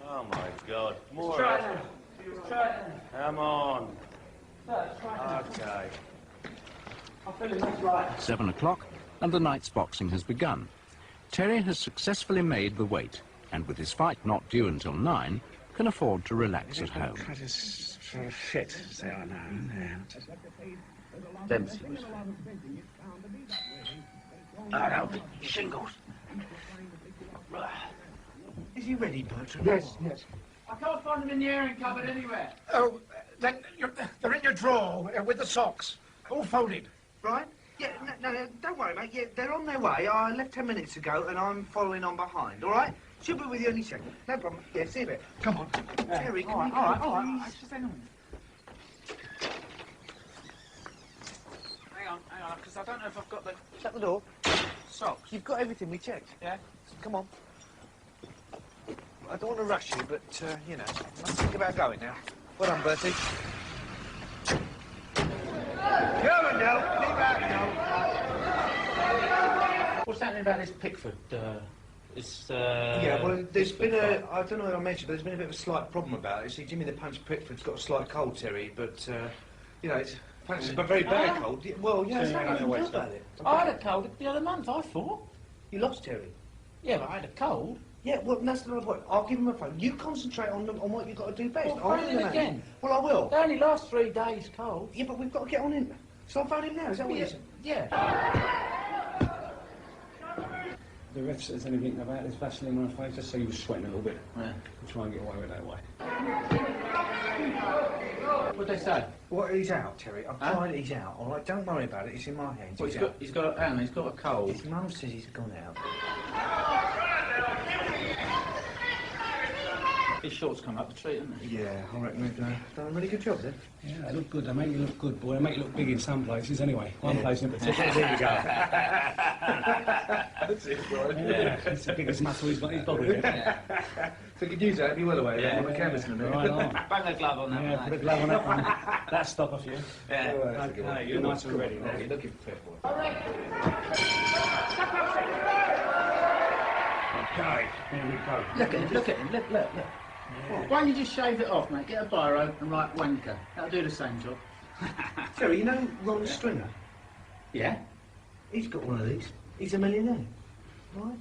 Oh my God. More effort. Come on. Okay. 7 o'clock, and the night's boxing has begun. Terry has successfully made the weight, and with his fight not due until 9, can afford to relax at home. Just for a fit, say I know. Dempsey. That'll be shingles. Is he ready, Bertram? Yes, yes. I can't find them in the airing cupboard anywhere. Oh, then they're in your drawer with the socks, all folded. Right? Yeah, no, don't worry, mate. Yeah, they're on their way. I left 10 minutes ago, and I'm following on behind, all right? She'll be with you any second. No problem. Yeah, see you a bit. Come on. Terry, can All you right. please? Just hang on. Hang on, because I don't know if I've got the Shut the door. socks. You've got everything we checked. Yeah? Come on. I don't want to rush you, but, you know, let's think about going now. Well done, Bertie. Come on, now. Keep back now. What's happening about this Pickford? Yeah, well, there's been a... I don't know if I mentioned, but there's been a bit of a slight problem about it. See, Jimmy the Punch Pickford's got a slight cold, Terry, but, you know, it's a very bad cold. Well, yeah, there's nothing you can do about it. I had a cold the other month, I thought. You lost Terry? Yeah, but I had a cold. Yeah, well, that's another point. I'll give him a phone. You concentrate on what you've got to do best. Well, I'll phone ring him the man. again. Well, I will. They only last 3 days cold. Yeah, but we've got to get on him. So I'll phone him now, is that what you're saying? Yeah. The ref says anything about this Vaseline on my face, just say you were sweating a little bit. Yeah. We'll try and get away with it that way. What'd they say? Well, he's out, Terry. I've tried it, he's out. All right, don't worry about it. It's in my hands. Well, he's got a cold. His mum says he's gone out. His shorts come up the tree, haven't they? Yeah, I reckon we've done a really good job then. Yeah, they look good. They make you look good, boy. They make you look big in some places anyway. One place in particular. There you go. That's it, boy. Yeah, it's the biggest muscle he's got in his body. Yeah. So you could use that, be well away. Yeah. On the canvas in a minute. Right on. Bang a glove on that Yeah, one. put a glove on that one. That'll stop a few. Yeah. Okay, you're nice and ready now. You're looking fit, boy. Okay, here we go. Look at him, look. Why don't you just shave it off, mate? Get a biro and write wanker. That'll do the same job. Terry, you know Ron Stringer? Yeah? He's got one of these. He's a millionaire. Right?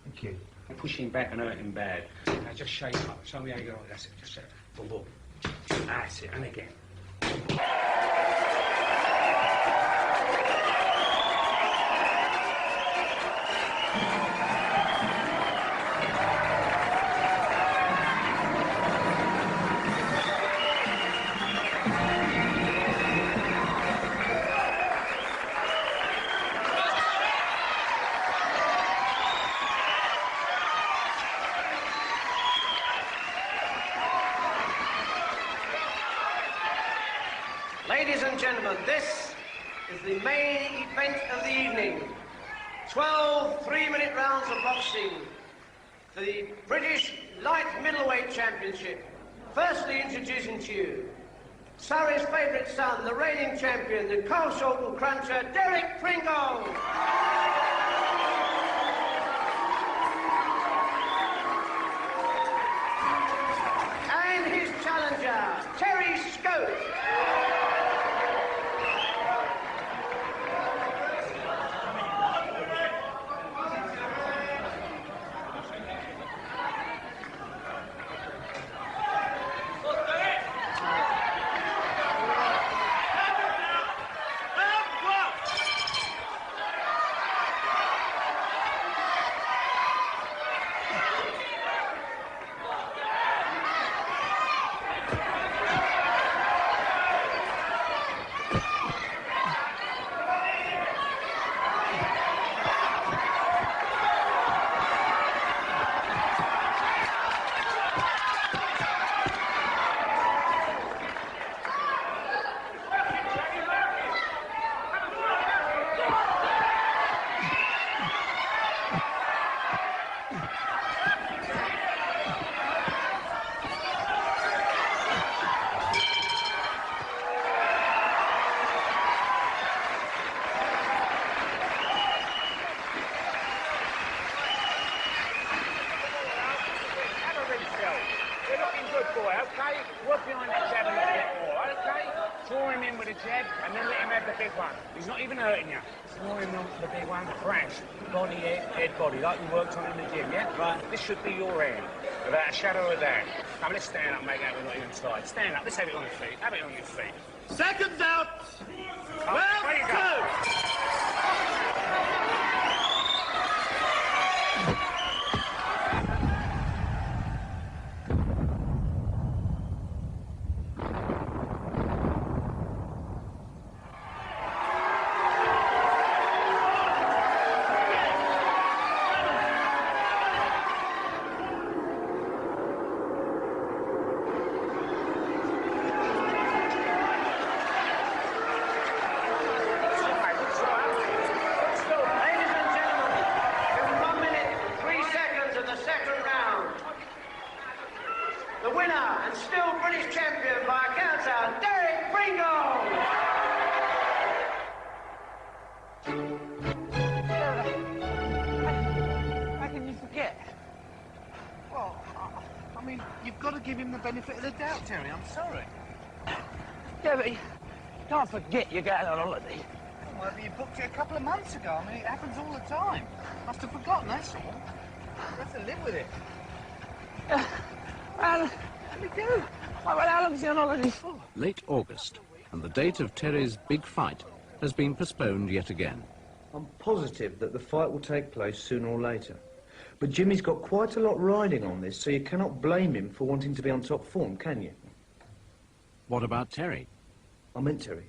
Thank you. I'm pushing back and hurting bad. Now just shake up. Show me how you go. That's it. Just shake up. Boom, boom. That's it. And again. Ladies and gentlemen, this is the main event of the evening. 12 3-minute rounds of boxing for the British Light Middleweight Championship. Firstly, introducing to you Surrey's favourite son, the reigning champion, the cold shoulder cruncher, Derek Pringle. And his challenger, Terry Scope. jab, and then let him have the big one. He's not even hurting you. Ignore him on the big one. Crash. Body, head, body, like we worked on in the gym, yeah? Right. This should be your hand, without a shadow of a doubt. Come, let's stand up, make out we're not even tired. Stand up. Let's have it on your feet. Have it on your feet. Seconds out. Round two. Terry, I'm sorry. Yeah, but you can't forget you're going on holiday. Well, you booked it a couple of months ago. I mean, it happens all the time. Must have forgotten, that's all. You have to live with it. Well, let me go. Well, how long is he on holiday for? Late August, and the date of Terry's big fight has been postponed yet again. I'm positive that the fight will take place sooner or later. But Jimmy's got quite a lot riding on this, so you cannot blame him for wanting to be on top form, can you? What about Terry? I meant Terry.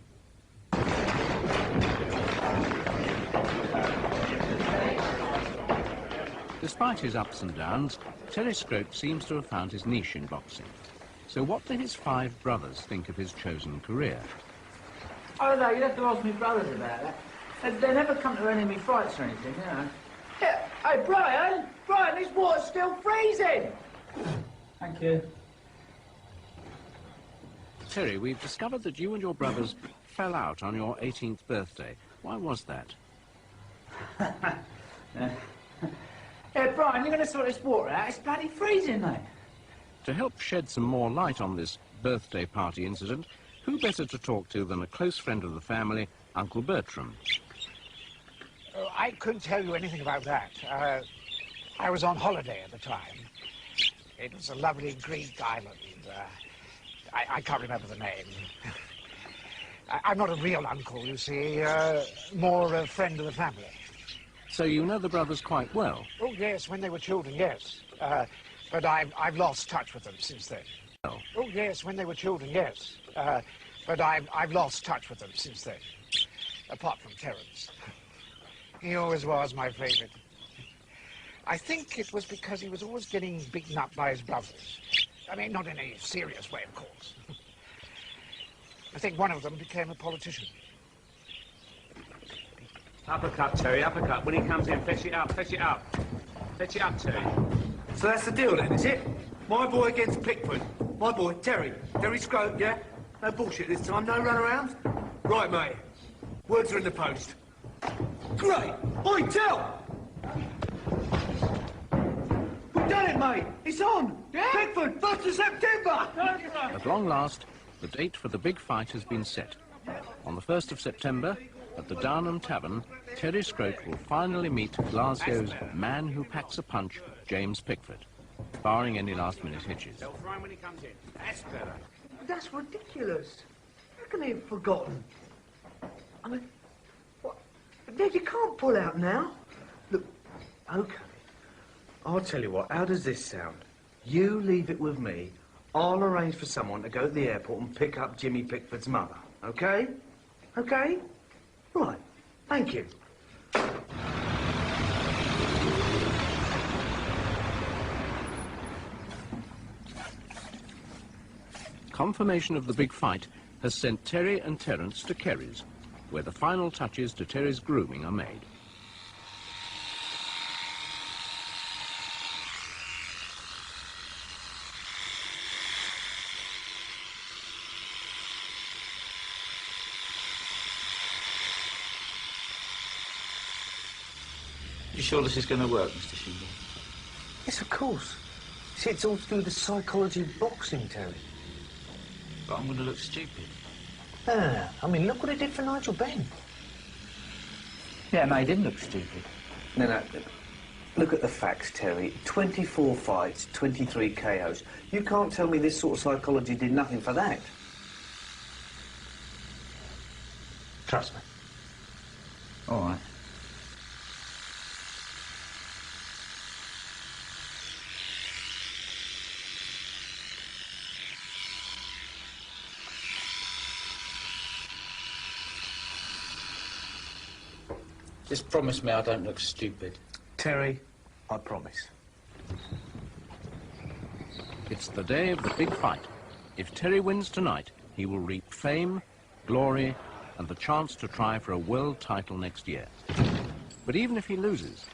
Despite his ups and downs, Terry Scrope seems to have found his niche in boxing. So what do his 5 brothers think of his chosen career? Oh, no, you'd have to ask me brothers about that. They never come to any of me fights or anything, you know. Yeah. Hey, Brian! Brian, this water's still freezing! Thank you. Terry, we've discovered that you and your brothers fell out on your 18th birthday. Why was that? Yeah, Brian, you're going to sort this water out? It's bloody freezing, mate. To help shed some more light on this birthday party incident, who better to talk to than a close friend of the family, Uncle Bertram? Oh, I couldn't tell you anything about that. I was on holiday at the time. It was a lovely Greek island. I can't remember the name. I'm not a real uncle, you see. More a friend of the family. So you know the brothers quite well? Oh, yes, when they were children, yes. But I've lost touch with them since then. Oh, yes, when they were children, yes. But I've lost touch with them since then. Apart from Terence. He always was my favourite. I think it was because he was always getting beaten up by his brothers. I mean, not in a serious way, of course. I think one of them became a politician. Uppercut, Terry, uppercut. When he comes in, fetch it up, fetch it up. Fetch it up, Terry. So that's the deal then, is it? My boy against Pickford. My boy, Terry. Terry Scrope, yeah? No bullshit this time, no runaround? Right, mate. Words are in the post. Great! Oi, tell! We've done it, mate! It's on! Yeah? Pickford, 1st of September! At long last, the date for the big fight has been set. On the 1st of September, at the Downham Tavern, Terry Scrope will finally meet Glasgow's man who packs a punch, James Pickford, barring any last-minute hitches. They'll throw him when he comes in. That's better. That's ridiculous. How can he have forgotten? I mean, what? Dad, you can't pull out now. Look, okay. I'll tell you what, how does this sound? You leave it with me. I'll arrange for someone to go to the airport and pick up Jimmy Pickford's mother, okay? Okay? Right. Thank you. Confirmation of the big fight has sent Terry and Terence to Kerry's, where the final touches to Terry's grooming are made. You sure this is going to work, Mr. Shingle? Yes, of course. See, it's all to do with the psychology of boxing, Terry. But I'm going to look stupid. Ah, I mean, look what it did for Nigel Benn. Yeah, it made him look stupid. No. Look at the facts, Terry. 24 fights, 23 KOs. You can't tell me this sort of psychology did nothing for that. Trust me. All right. Just promise me I don't look stupid. Terry, I promise. It's the day of the big fight. If Terry wins tonight, he will reap fame, glory, and the chance to try for a world title next year. But even if he loses,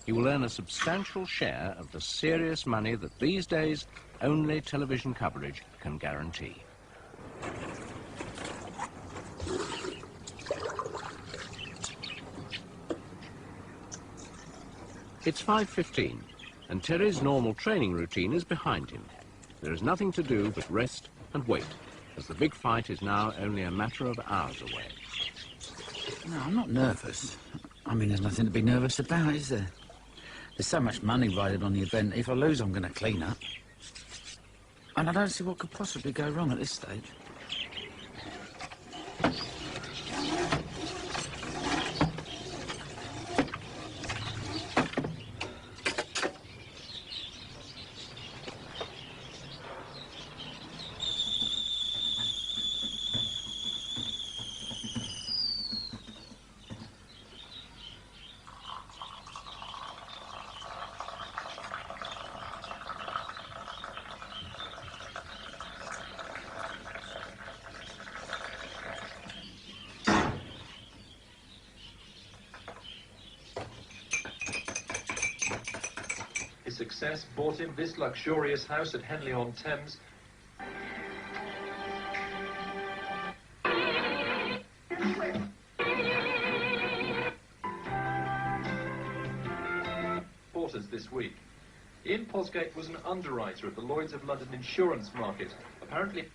he will earn a substantial share of the serious money that these days only television coverage can guarantee. It's 5:15, and Terry's normal training routine is behind him. There is nothing to do but rest and wait, as the big fight is now only a matter of hours away. No, I'm not nervous. I mean, there's nothing to be nervous about, is there? There's so much money riding on the event. If I lose, I'm going to clean up. And I don't see what could possibly go wrong at this stage. His success bought him this luxurious house at Henley-on-Thames. Porters this week. Ian Posgate was an underwriter at the Lloyd's of London insurance market. Apparently...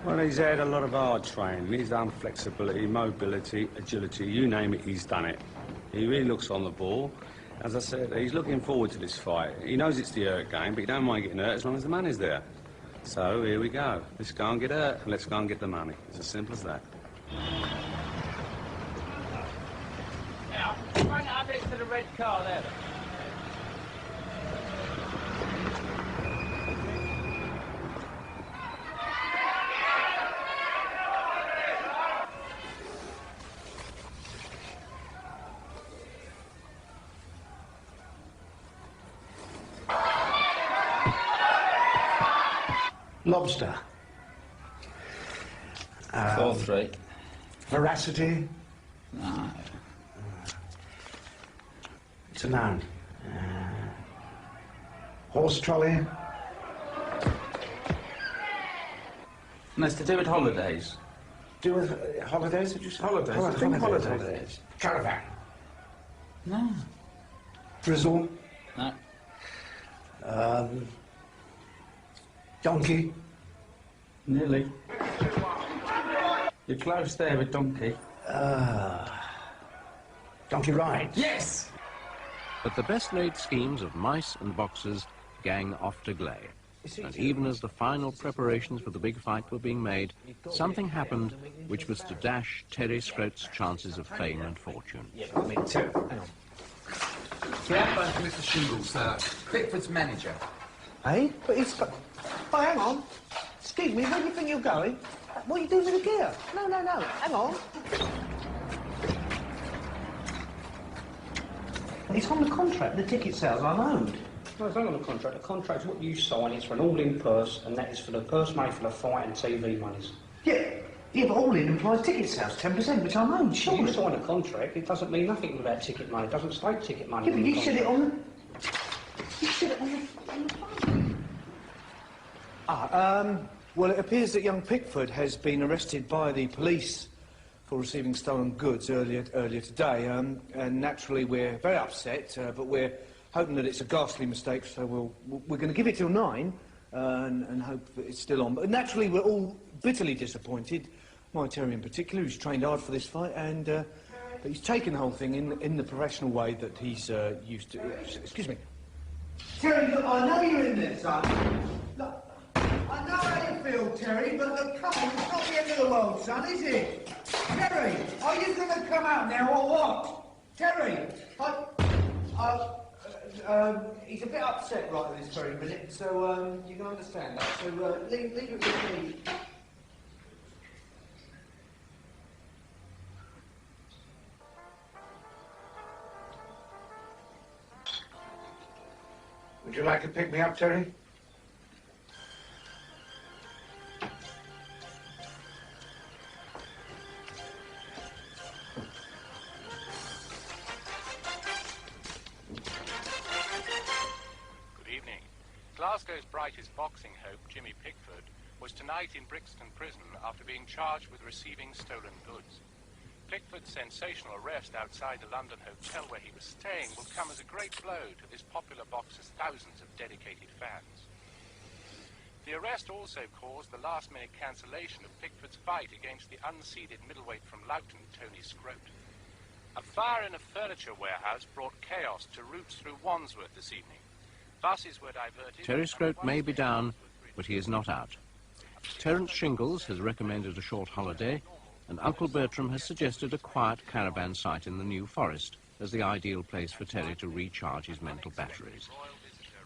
Well, he's had a lot of hard training. He's done flexibility, mobility, agility, you name it, he's done it. He really looks on the ball. As I said, he's looking forward to this fight. He knows it's the hurt game, but he don't mind getting hurt as long as the money's there. So, here we go. Let's go and get hurt, and let's go and get the money. It's as simple as that. Now, run it up next to the red car there. Lobster. 4-3. Veracity. No. It's a noun. Horse trolley. And it's to do with holidays. Do with holidays? Did you say? Holidays. Oh, I think holidays. Holidays. Caravan. No. Drizzle. No. Donkey. Nearly. You're close there with donkey. Donkey ride. Yes! But the best-laid schemes of mice and boxers gang off to glay. And even as the final preparations for the big fight were being made, something happened which was to dash Terry Scroat's chances of fame and fortune. Yeah, I mean, Terry, hang on. Yeah, Mr. Shingles, Pickford's manager. Eh? But it's... Oh, hang on. Excuse me, where do you think you're going? What are you doing with the gear? No. Hang on. It's on the contract. The ticket sales I'm owed. No, it's not on the contract. The contract's what you sign. It's for an all-in purse, and that is for the purse money for the fight and TV monies. Yeah, Yeah, but all in implies ticket sales, 10%, which I'm owed, surely. You sign a contract, it doesn't mean nothing without ticket money. It doesn't state ticket money. Yeah, but on the you said it contract. on the... You said it on the phone. Well, it appears that young Pickford has been arrested by the police for receiving stolen goods earlier today, and naturally we're very upset, but we're hoping that it's a ghastly mistake, so we're going to give it till 9 and hope that it's still on. But naturally we're all bitterly disappointed, my Terry in particular, who's trained hard for this fight, and but he's taken the whole thing in the professional way that he's used to. Excuse me. Terry, look, I know you're in there, son. Look, I know how you feel, Terry, but look, come on, it's not the end of the world, son, is it? Terry, are you going to come out now or what? Terry, he's a bit upset right at this very minute, so you can understand that. So leave it with me. Would you like to pick me up, Terry? Glasgow's brightest boxing hope, Jimmy Pickford, was tonight in Brixton Prison after being charged with receiving stolen goods. Pickford's sensational arrest outside the London hotel where he was staying will come as a great blow to this popular boxer's thousands of dedicated fans. The arrest also caused the last-minute cancellation of Pickford's fight against the unseeded middleweight from Loughton, Tony Scroat. A fire in a furniture warehouse brought chaos to routes through Wandsworth this evening. Buses were diverted. Terry Scroat may be down, but he is not out. Terence Shingles has recommended a short holiday, and Uncle Bertram has suggested a quiet caravan site in the New Forest as the ideal place for Terry to recharge his mental batteries.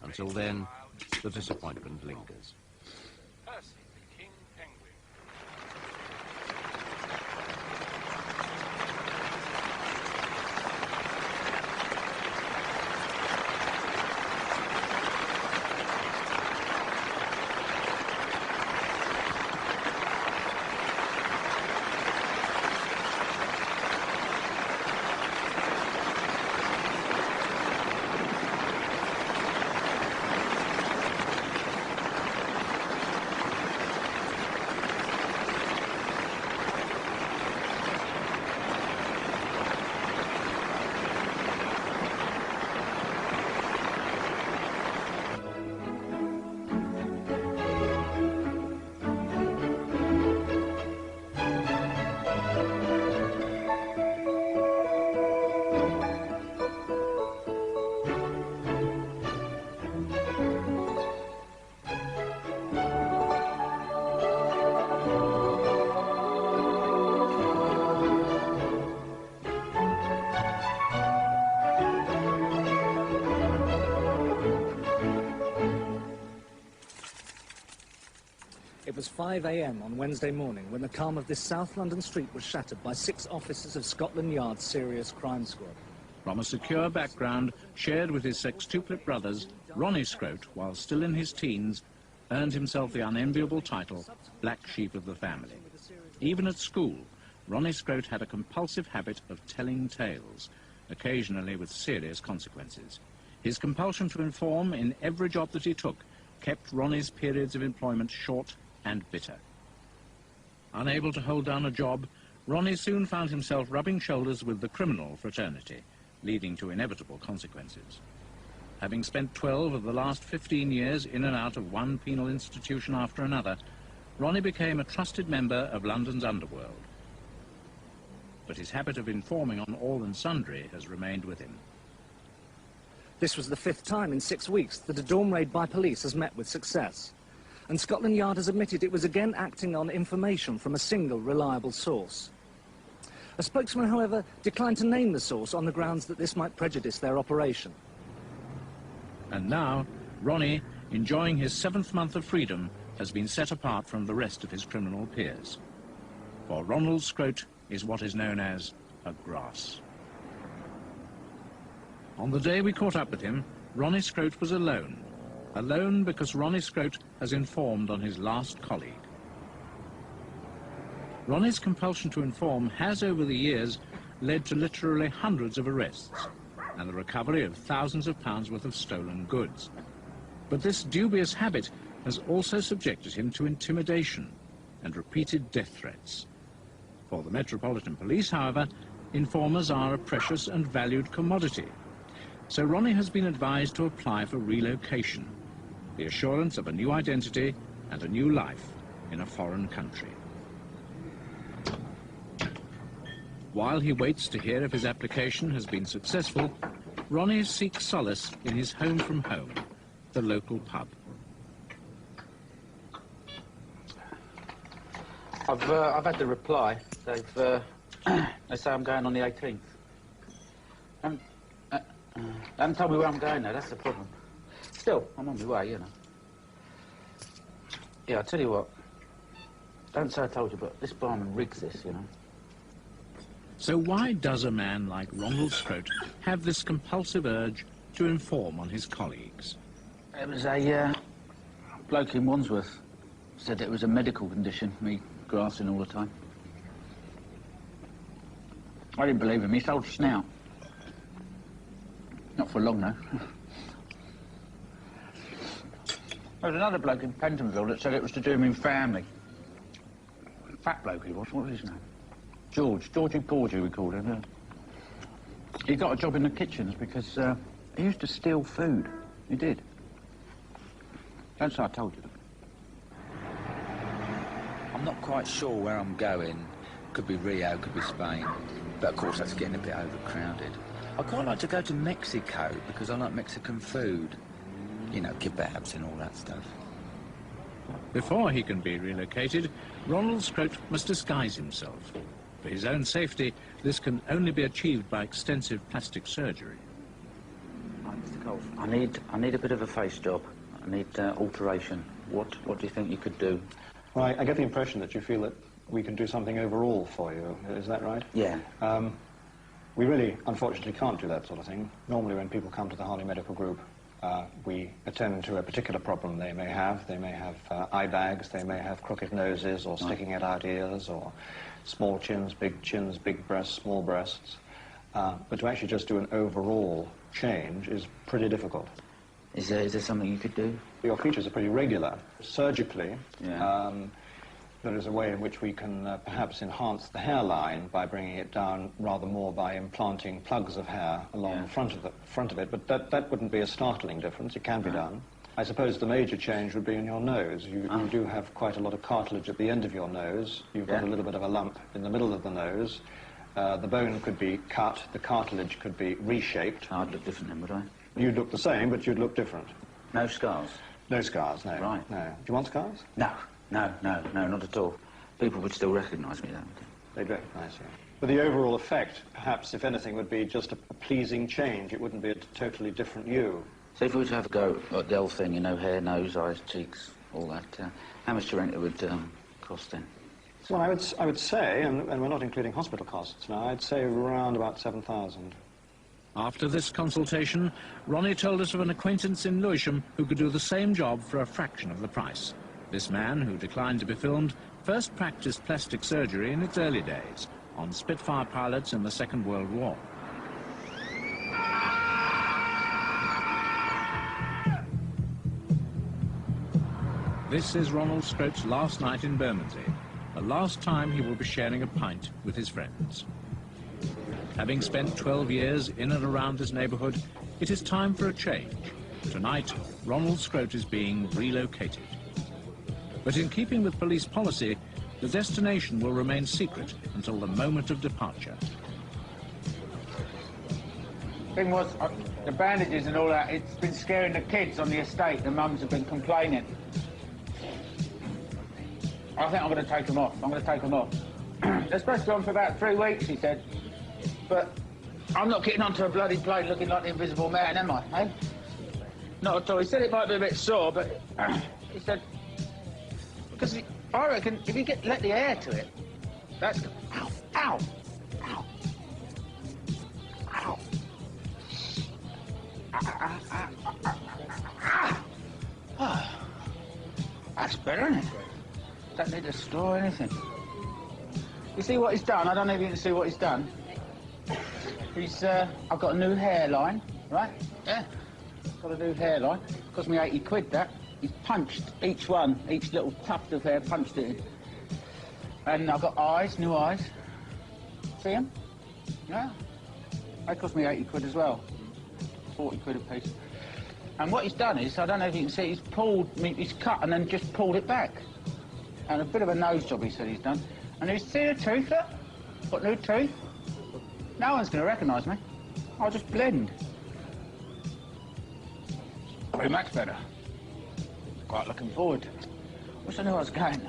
Until then, the disappointment lingers. It was 5 a.m. on Wednesday morning when the calm of this South London street was shattered by 6 officers of Scotland Yard's Serious Crime Squad. From a secure background shared with his sextuplet brothers, Ronnie Scroat, while still in his teens, earned himself the unenviable title Black Sheep of the family. Even at school, Ronnie Scroat had a compulsive habit of telling tales, occasionally with serious consequences. His compulsion to inform in every job that he took kept Ronnie's periods of employment short and bitter. Unable to hold down a job, Ronnie soon found himself rubbing shoulders with the criminal fraternity, leading to inevitable consequences. Having spent 12 of the last 15 years in and out of one penal institution after another, Ronnie became a trusted member of London's underworld. But his habit of informing on all and sundry has remained with him. This was the 5th time in 6 weeks that a dawn raid by police has met with success. And Scotland Yard has admitted it was again acting on information from a single reliable source. A spokesman, however, declined to name the source on the grounds that this might prejudice their operation. And now, Ronnie, enjoying his 7th month of freedom, has been set apart from the rest of his criminal peers. For Ronald Scroat is what is known as a grass. On the day we caught up with him, Ronnie Scroat was alone. Alone because Ronnie Scroat has informed on his last colleague. Ronnie's compulsion to inform has, over the years, led to literally hundreds of arrests and the recovery of thousands of pounds worth of stolen goods. But this dubious habit has also subjected him to intimidation and repeated death threats. For the Metropolitan Police, however, informers are a precious and valued commodity. So Ronnie has been advised to apply for relocation, the assurance of a new identity and a new life in a foreign country. While he waits to hear if his application has been successful, Ronnie seeks solace in his home from home, the local pub. I've had the reply. They say I'm going on the 18th. They haven't told me where I'm going though, that's the problem. Still, I'm on my way, you know. Yeah, I'll tell you what. Don't say I told you, but this barman rigs this, you know. So why does a man like Ronald Scroat have this compulsive urge to inform on his colleagues? It was a bloke in Wandsworth. Said it was a medical condition, me grassing all the time. I didn't believe him. He sold snout. Not for long, though. There was another bloke in Pentonville that said it was to do with his family. Fat bloke he was. What was his name? Georgie Porgy, we called him, yeah. He got a job in the kitchens because he used to steal food. He did. That's what I told you. I'm not quite sure where I'm going. Could be Rio, could be Spain. But of course that's getting a bit overcrowded. I'd quite like to go to Mexico because I like Mexican food. You know, kebabs and all that stuff. Before he can be relocated, Ronald Scroat must disguise himself. For his own safety, this can only be achieved by extensive plastic surgery. Mr. Coles, I need a bit of a face job. I need alteration. What do you think you could do? Well, I get the impression that you feel that we can do something overall for you. Is that right? Yeah. We really, unfortunately, can't do that sort of thing. Normally, when people come to the Harley Medical Group, we attend to a particular problem they may have. They may have eye bags, they may have crooked noses, or sticking out ears, or small chins, big breasts, small breasts. But to actually just do an overall change is pretty difficult. Is there something you could do? Your features are pretty regular. Surgically, there is a way in which we can perhaps enhance the hairline by bringing it down rather more by implanting plugs of hair along the front of it, but that wouldn't be a startling difference. It can be done. I suppose the major change would be in your nose. You do have quite a lot of cartilage at the end of your nose. You've got a little bit of a lump in the middle of the nose. The bone could be cut, the cartilage could be reshaped. I'd look different then, would I? You'd look the same, but you'd look different. No scars? No scars, no. Right. No. Do you want scars? No, not at all. People would still recognise me, though. They'd recognise you. But the overall effect, perhaps, if anything, would be just a pleasing change. It wouldn't be a totally different you. So if we were to have a go at the whole thing, you know, hair, nose, eyes, cheeks, all that, how much do you reckon it would cost then? Well, I would say, and we're not including hospital costs now, I'd say around about 7,000. After this consultation, Ronnie told us of an acquaintance in Lewisham who could do the same job for a fraction of the price. This man, who declined to be filmed, first practiced plastic surgery in its early days on Spitfire pilots in the Second World War. This is Ronald Scroat's last night in Bermondsey, the last time he will be sharing a pint with his friends. Having spent 12 years in and around this neighbourhood, it is time for a change. Tonight, Ronald Scroat is being relocated. But in keeping with police policy, the destination will remain secret until the moment of departure. Thing was, the bandages and all that, it's been scaring the kids on the estate. The mums have been complaining. I think I'm going to take them off. They're supposed to be on for about 3 weeks, he said. But I'm not getting onto a bloody plane looking like the Invisible Man, am I, eh? Not at all. He said it might be a bit sore, but he said... Because I reckon if you let the air to it, that's... Ow! Ow! Ow! Ow! Oh, that's better, isn't it? Don't need to store anything. You see what he's done? I don't know if you can see what he's done. I've got a new hairline, right? Yeah. Got a new hairline. Cost me 80 quid, that. He's punched each little tuft of hair, punched it in. And I've got eyes, new eyes. See them? Yeah. They cost me 80 quid as well. 40 quid a piece. And what he's done is, I don't know if you can see, he's cut and then just pulled it back. And a bit of a nose job, he said he's done. And he's seen a tooth, look. Got new teeth. No one's going to recognise me. I'll just blend. Very much better. Quite looking forward. Wish I knew I was going.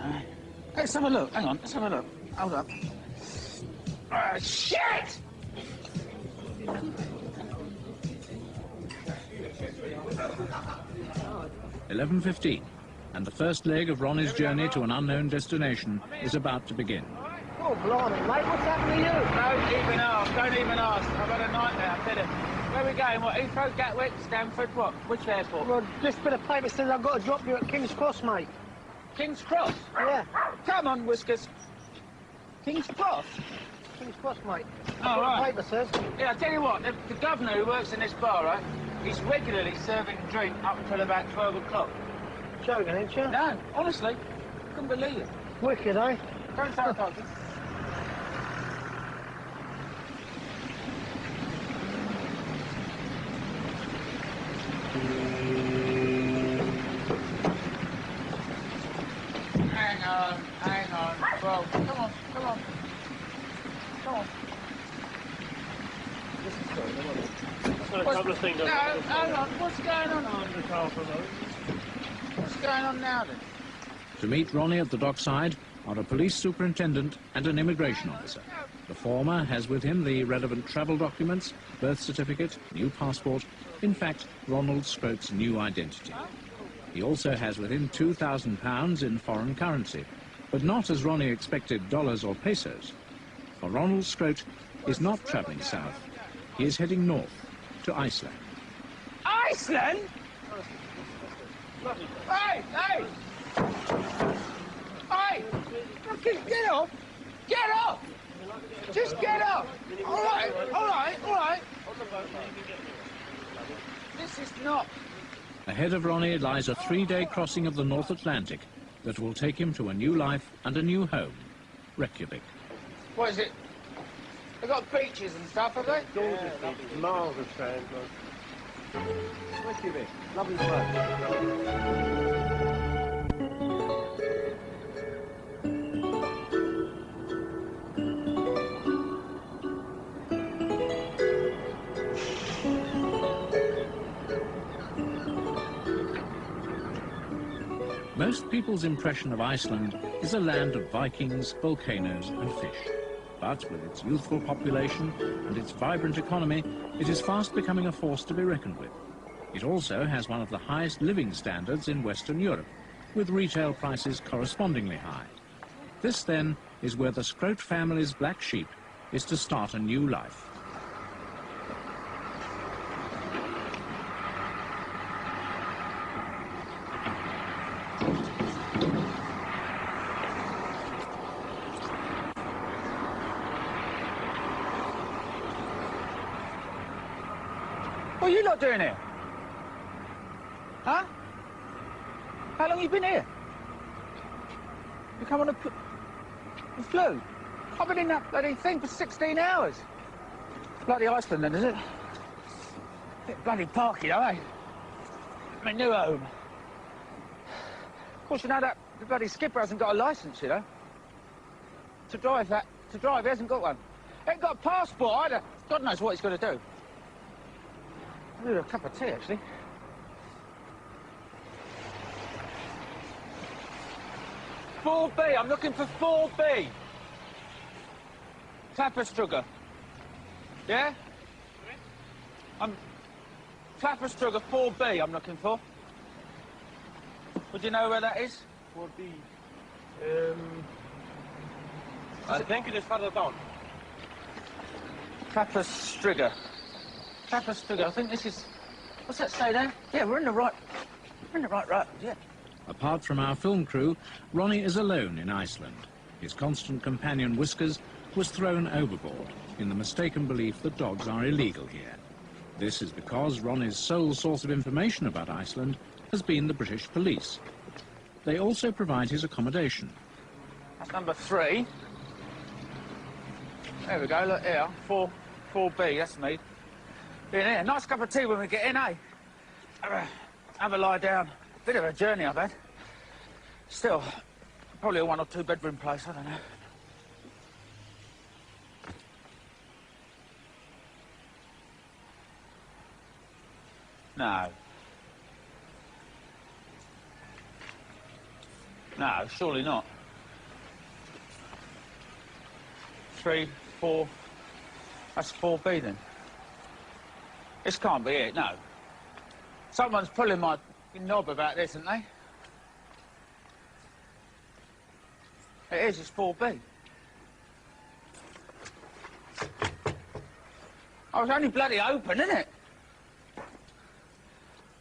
Let's have a look. Hang on, let's have a look. Hold up. Shit! "11:15, and the first leg of Ronnie's journey to an unknown destination is about to begin. Oh, blimey, mate, what's happened to you? Don't even ask. I've had a nightmare, I tell you. Where are we going? What, Heathrow, Gatwick, Stanford, what? Which airport? Well, this bit of paper says I've got to drop you at King's Cross, mate. King's Cross? Yeah. Come on, Whiskers. King's Cross? King's Cross, mate. Oh, right. The paper says. Yeah, I tell you what, the governor who works in this bar, right, he's regularly serving drink up until about 12 o'clock. Joking, ain't you? No, honestly. Couldn't believe it. Wicked, eh? Don't start talking. Hang on. Well, come on. Come on. Got a couple of things on. No, hang on. What's going on? What's going on now, then? To meet Ronnie at the dockside are a police superintendent and an immigration officer. The former has with him the relevant travel documents, birth certificate, new passport, in fact, Ronald Scrote's new identity. He also has with him £2,000 in foreign currency, but not as Ronnie expected dollars or pesos. For Ronald Scrote is not travelling south. He is heading north to Iceland. Iceland? Hey! Hey! Okay, get off! Get off! Just get off! All right. This is not... Ahead of Ronnie lies a 3-day crossing of the North Atlantic that will take him to a new life and a new home, Reykjavik. What is it? They've got beaches and stuff, have they? Gorgeous, miles of sand. Reykjavik, lovely place. Most people's impression of Iceland is a land of Vikings, volcanoes and fish. But with its youthful population and its vibrant economy, it is fast becoming a force to be reckoned with. It also has one of the highest living standards in Western Europe, with retail prices correspondingly high. This, then, is where the Scrote family's black sheep is to start a new life. What are you lot doing here? Huh? How long have you been here? You come on the flu? I've been in that bloody thing for 16 hours. Bloody Iceland then, is it? Bit bloody parky, though, eh? My new home. Of course, you know that the bloody skipper hasn't got a licence, you know? To drive, he hasn't got one. He ain't got a passport either. God knows what he's going to do. I'll do a cup of tea, actually. I'm looking for 4B. Klapperstruga. Yeah? I'm... Klapperstruga 4B I'm looking for. Would you know where that is? 4B. I think it is further down. Klapperstruga. I think this is... What's that say there? Yeah, we're in the right... yeah. Apart from our film crew, Ronnie is alone in Iceland. His constant companion, Whiskers, was thrown overboard in the mistaken belief that dogs are illegal here. This is because Ronnie's sole source of information about Iceland has been the British police. They also provide his accommodation. That's number 3. There we go, look here, 4B, that's me. In here, nice cup of tea when we get in, eh? Have a lie down. Bit of a journey I've had. Still, probably a 1 or 2 bedroom place, I don't know. No. No, surely not. 3, 4... That's 4B then. This can't be it, no. Someone's pulling my knob about this, isn't they? It is, it's 4B. Oh, it's only bloody open, isn't it?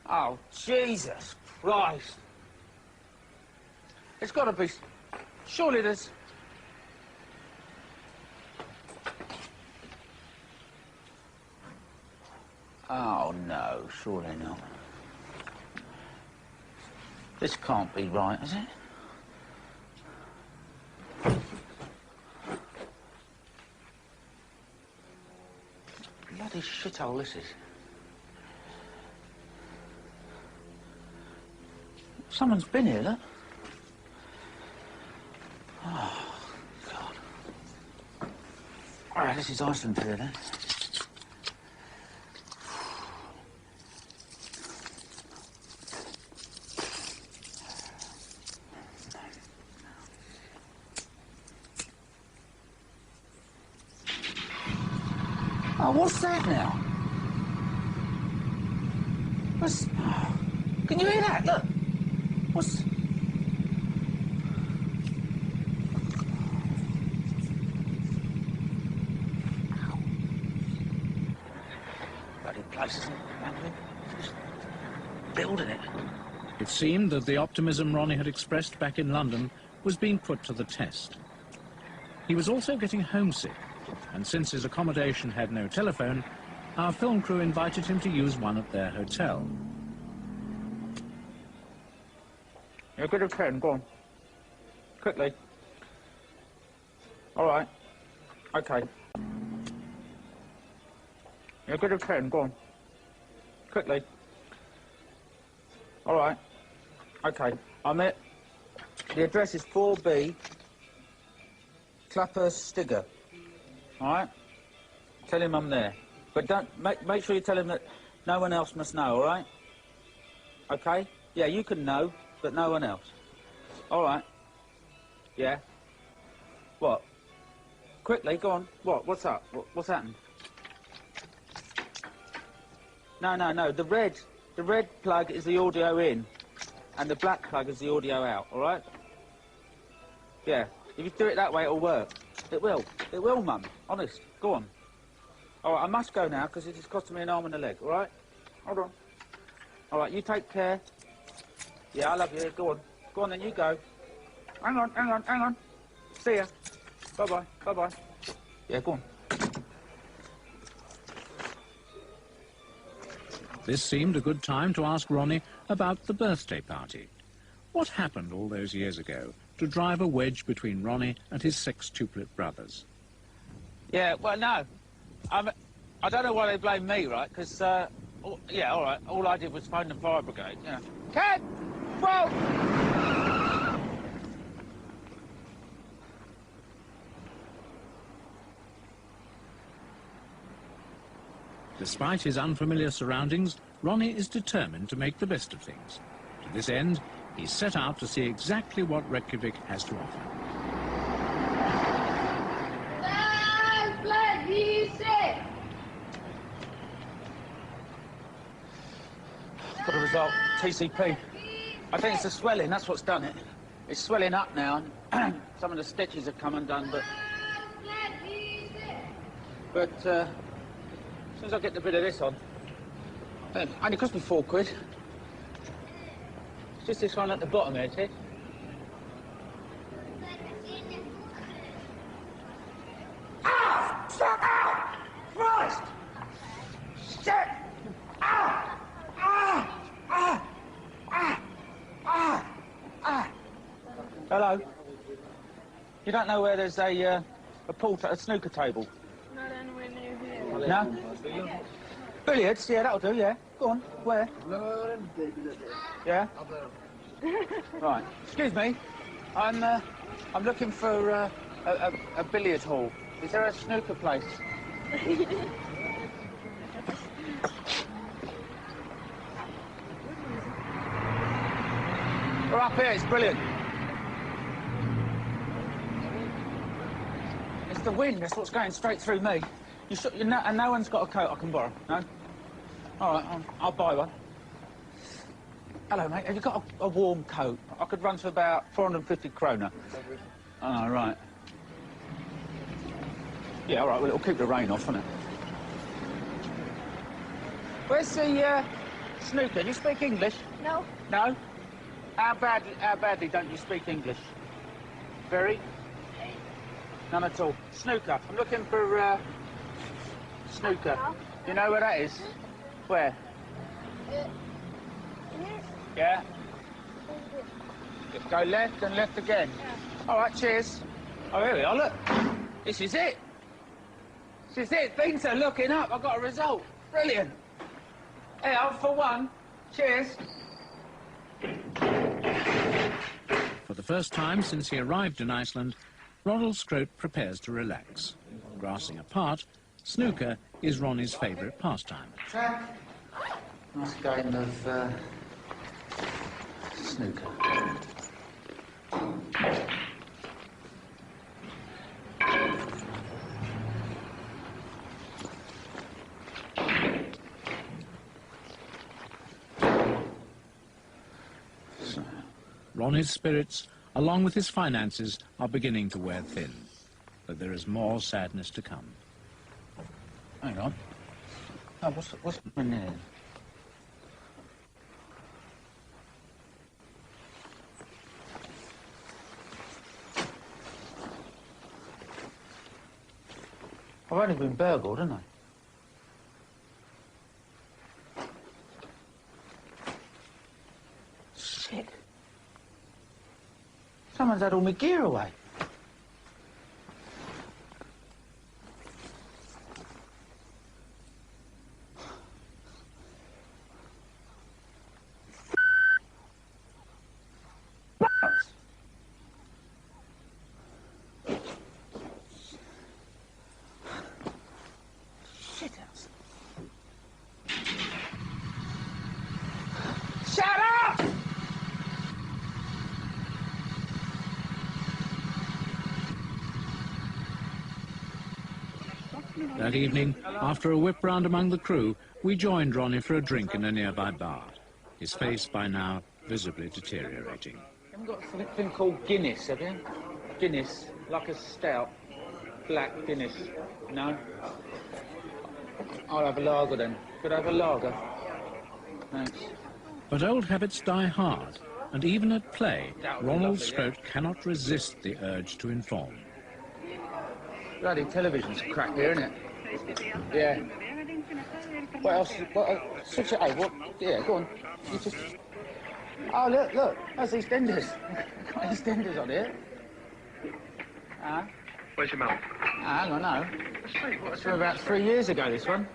Oh, Jesus Christ. It's got to be... Surely there's... Oh, no, surely not. This can't be right, is it? Bloody shithole this is. Someone's been here, look. Oh, God. All right, this is Iceland here, then. Oh, what's that now? What's... Oh, can you hear that? Look. What's... Ow. Bloody place, isn't it? Just building it. It seemed that the optimism Ronnie had expressed back in London was being put to the test. He was also getting homesick, and since his accommodation had no telephone, our film crew invited him to use one at their hotel. You're good at 10, go on. Quickly. All right. Okay. You're good at 10, go on. Quickly. All right. Okay. I'm it. The address is 4B, Clapper Stigger. All right? Tell him I'm there. But don't... Make sure you tell him that no one else must know, all right? Okay? Yeah, you can know, but no one else. All right. Yeah? What? Quickly, go on. What? What's up? What's happened? No. The red plug is the audio in, and the black plug is the audio out, all right? Yeah. If you do it that way, it'll work. It will. It will, Mum. Honest. Go on. All right, I must go now, because it is costing me an arm and a leg, all right? Hold on. All right, you take care. Yeah, I love you. Go on. Go on, then you go. Hang on. See ya. Bye-bye. Yeah, go on. This seemed a good time to ask Ronnie about the birthday party. What happened all those years ago to drive a wedge between Ronnie and his sextuplet brothers? Yeah, well, no. I don't know why they blame me, right? Because, yeah, all right, all I did was phone the fire brigade, you know. Ken! Whoa! Despite his unfamiliar surroundings, Ronnie is determined to make the best of things. To this end, he's set out to see exactly what Reykjavik has to offer. Got a result, TCP. I think it's the swelling, that's what's done it. It's swelling up now, and some of the stitches have come undone, but as soon as I get the bit of this on, it only cost me £4. It's just this one at the bottom here, see? Hello. You don't know where there's a snooker table? Not anywhere near here. No? Billiards? Yeah, that'll do, yeah. Go on. Where? Yeah? Right. Excuse me. I'm looking for a billiard hall. Is there a snooker place? We're up here, it's brilliant. It's the wind, that's what's going straight through me. And no one's got a coat I can borrow, no? All right, I'll buy one. Hello, mate, have you got a warm coat? I could run to about 450 kroner. Oh, right. Yeah, all right, well, it'll keep the rain off, won't it? Where's the snooker? Do you speak English? No. No? How badly don't you speak English? Very? None at all. Snooker. I'm looking for, snooker. You know where that is? Where? Here. Yeah? Just go left and left again. Yeah. All right, cheers. Oh, here we are, look. This is it. This is it. Things are looking up. I've got a result. Brilliant. Hey, for one. Cheers. For the first time since he arrived in Iceland, Ronald Scroat prepares to relax. Grassing apart, snooker is Ronnie's favourite pastime. Nice game of snooker. Ronnie's spirits, along with his finances, are beginning to wear thin. But there is more sadness to come. Hang on. Oh, what's in there? I've only been burgled, haven't I? Shit. Someone's had all my gear away. That evening, after a whip round among the crew, we joined Ronnie for a drink in a nearby bar, his face by now visibly deteriorating. You haven't got something called Guinness, have you? Guinness, like a stout, black Guinness. No? I'll have a lager then. Could I have a lager? Thanks. But old habits die hard, and even at play, Ronald Scroat cannot resist the urge to inform. Bloody television's crap here, isn't it? Yeah. What else? Switch it over. Yeah, go on. You just... Oh, look. That's EastEnders. Got EastEnders on here. Where's your mouth? Hang on, no. It's from about 3 years ago, this one.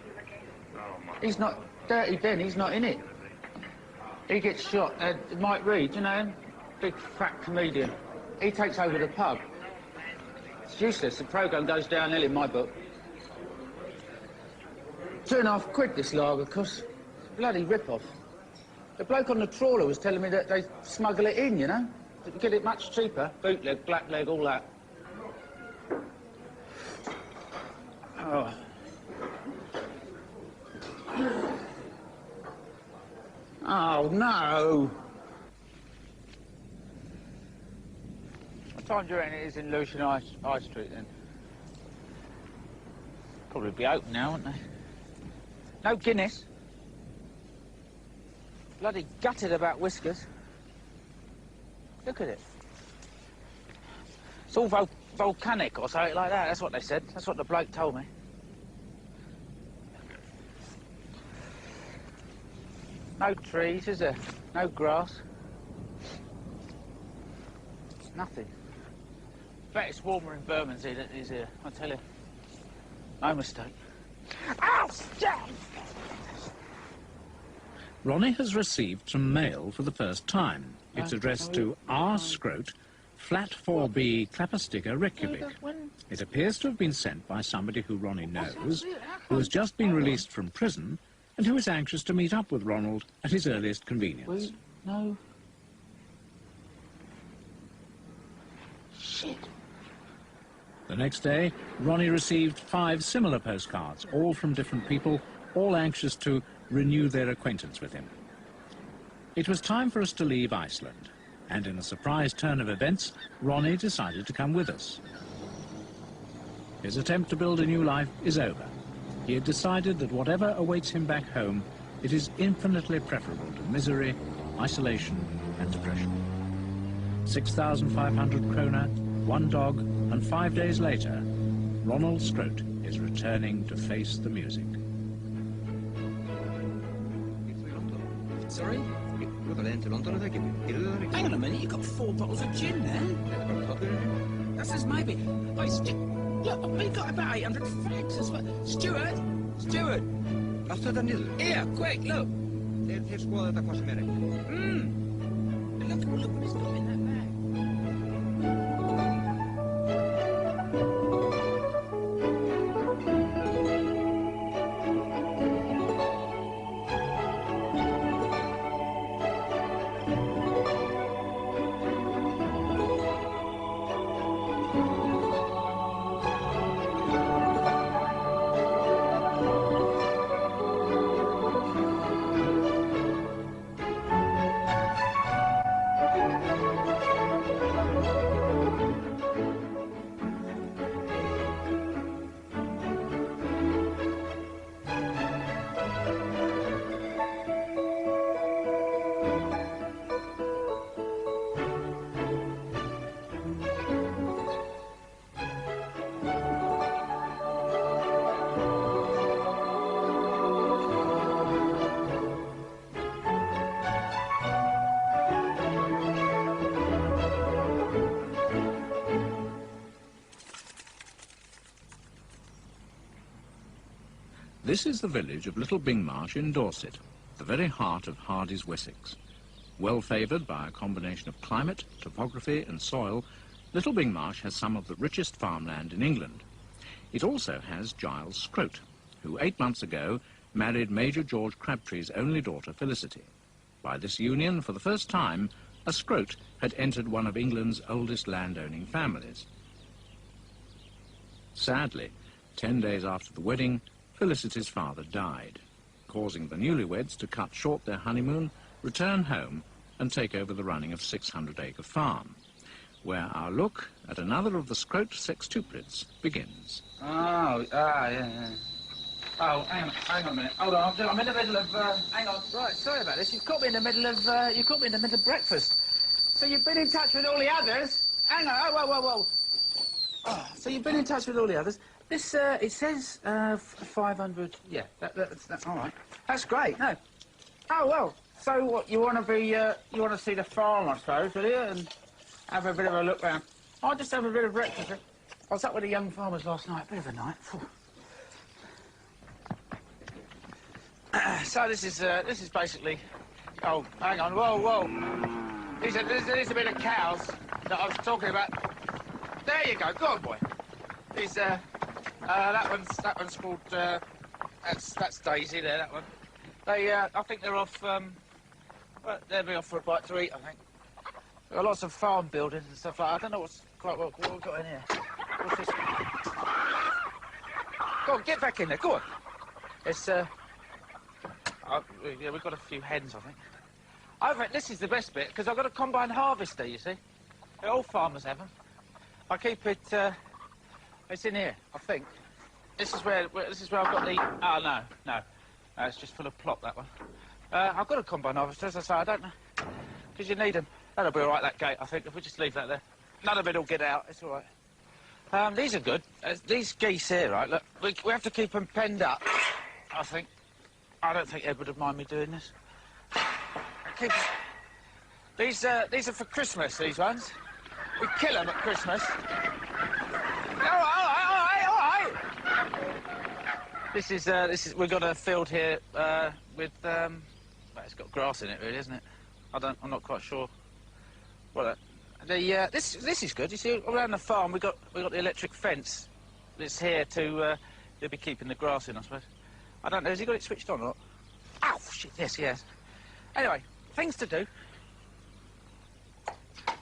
He's not... Dirty Ben, he's not in it. He gets shot. Mike Reed, you know him? Big fat comedian. He takes over the pub. It's useless. The programme goes downhill in my book. £2.50 this lager costs. Bloody rip-off. The bloke on the trawler was telling me that they smuggle it in, you know? You get it much cheaper. Bootleg, blackleg, all that. Oh. Oh, no! What time do you reckon it is in Lucian High Street, then? Probably be open now, wouldn't they? No Guinness. Bloody gutted about whiskers. Look at it. It's all volcanic or something like that. That's what they said. That's what the bloke told me. No trees, is there? No grass. Nothing. Bet it's warmer in Bermondsey than it is here, I tell you. No mistake. Ow! Ronnie has received some mail for the first time. It's addressed to R. Scrote, Flat 4B, Clappersticker, Reykjavik. It appears to have been sent by somebody who Ronnie knows, who has just been released from prison, and who is anxious to meet up with Ronald at his earliest convenience. No. Shit. The next day, Ronnie received 5 similar postcards, all from different people, all anxious to renew their acquaintance with him. It was time for us to leave Iceland, and in a surprise turn of events, Ronnie decided to come with us. His attempt to build a new life is over. He had decided that whatever awaits him back home, it is infinitely preferable to misery, isolation, and depression. 6,500 kroner, 1 dog, and 5 days later, Ronald Scrote is returning to face the music. Sorry? Hang on a minute, you've got 4 bottles of gin there. That's as maybe. Look, we've got about 800 fags as well. Steward! Here, quick, look! Look what he's got in that bag. This is the village of Little Bingmarsh in Dorset, the very heart of Hardy's Wessex. Well favoured by a combination of climate, topography and soil, Little Bingmarsh has some of the richest farmland in England. It also has Giles Scrote, who 8 months ago married Major George Crabtree's only daughter, Felicity. By this union, for the first time, a Scrote had entered one of England's oldest landowning families. Sadly, 10 days after the wedding, Felicity's father died, causing the newlyweds to cut short their honeymoon, return home and take over the running of 600-acre farm, where our look at another of the Scrote sextuplets begins. Yeah. Oh, hang on a minute. Hold on, I'm in the middle of, hang on. Right, sorry about this. You've caught me in the middle of, breakfast. So you've been in touch with all the others? Hang on, whoa. Oh, so you've been in touch with all the others? This, it says, 500, yeah, that's all right. That's great, no. Oh, well, so what, you want to see the farm, I suppose, will you, and have a bit of a look round? I'll just have a bit of breakfast. I was up with the young farmers last night, a bit of a night. So this is basically, oh, hang on, whoa. These are a bit of cows that I was talking about. There you go, go on, boy. These, that one's called, that's Daisy there, that one. They, I think they're off, they'll be off for a bite to eat, I think. There are lots of farm buildings and stuff like that. I don't know what we've got in here. What's this? Go on, get back in there, go on. It's, yeah, we've got a few hens, I think. I think this is the best bit, because I've got a combine harvester, you see. All farmers have them. I keep it, it's in here, I think. This is where I've got the, oh, no, it's just full of plop, that one. I've got a combine harvester, as I say, I don't know, because you need them. That'll be all right, that gate, I think, if we just leave that there. None of it will get out, it's all right. These are good. These geese here, right, look, we have to keep them penned up, I think. I don't think Edward would mind me doing this. These are for Christmas, these ones. We kill them at Christmas. All right. This is, we've got a field here with, well, it's got grass in it, really, isn't it? I'm not quite sure. Well, this is good. You see, around the farm we got the electric fence. It's here to, they'll be keeping the grass in, I suppose. I don't know, has he got it switched on or not? Ow, shit, yes, he has. Anyway, things to do.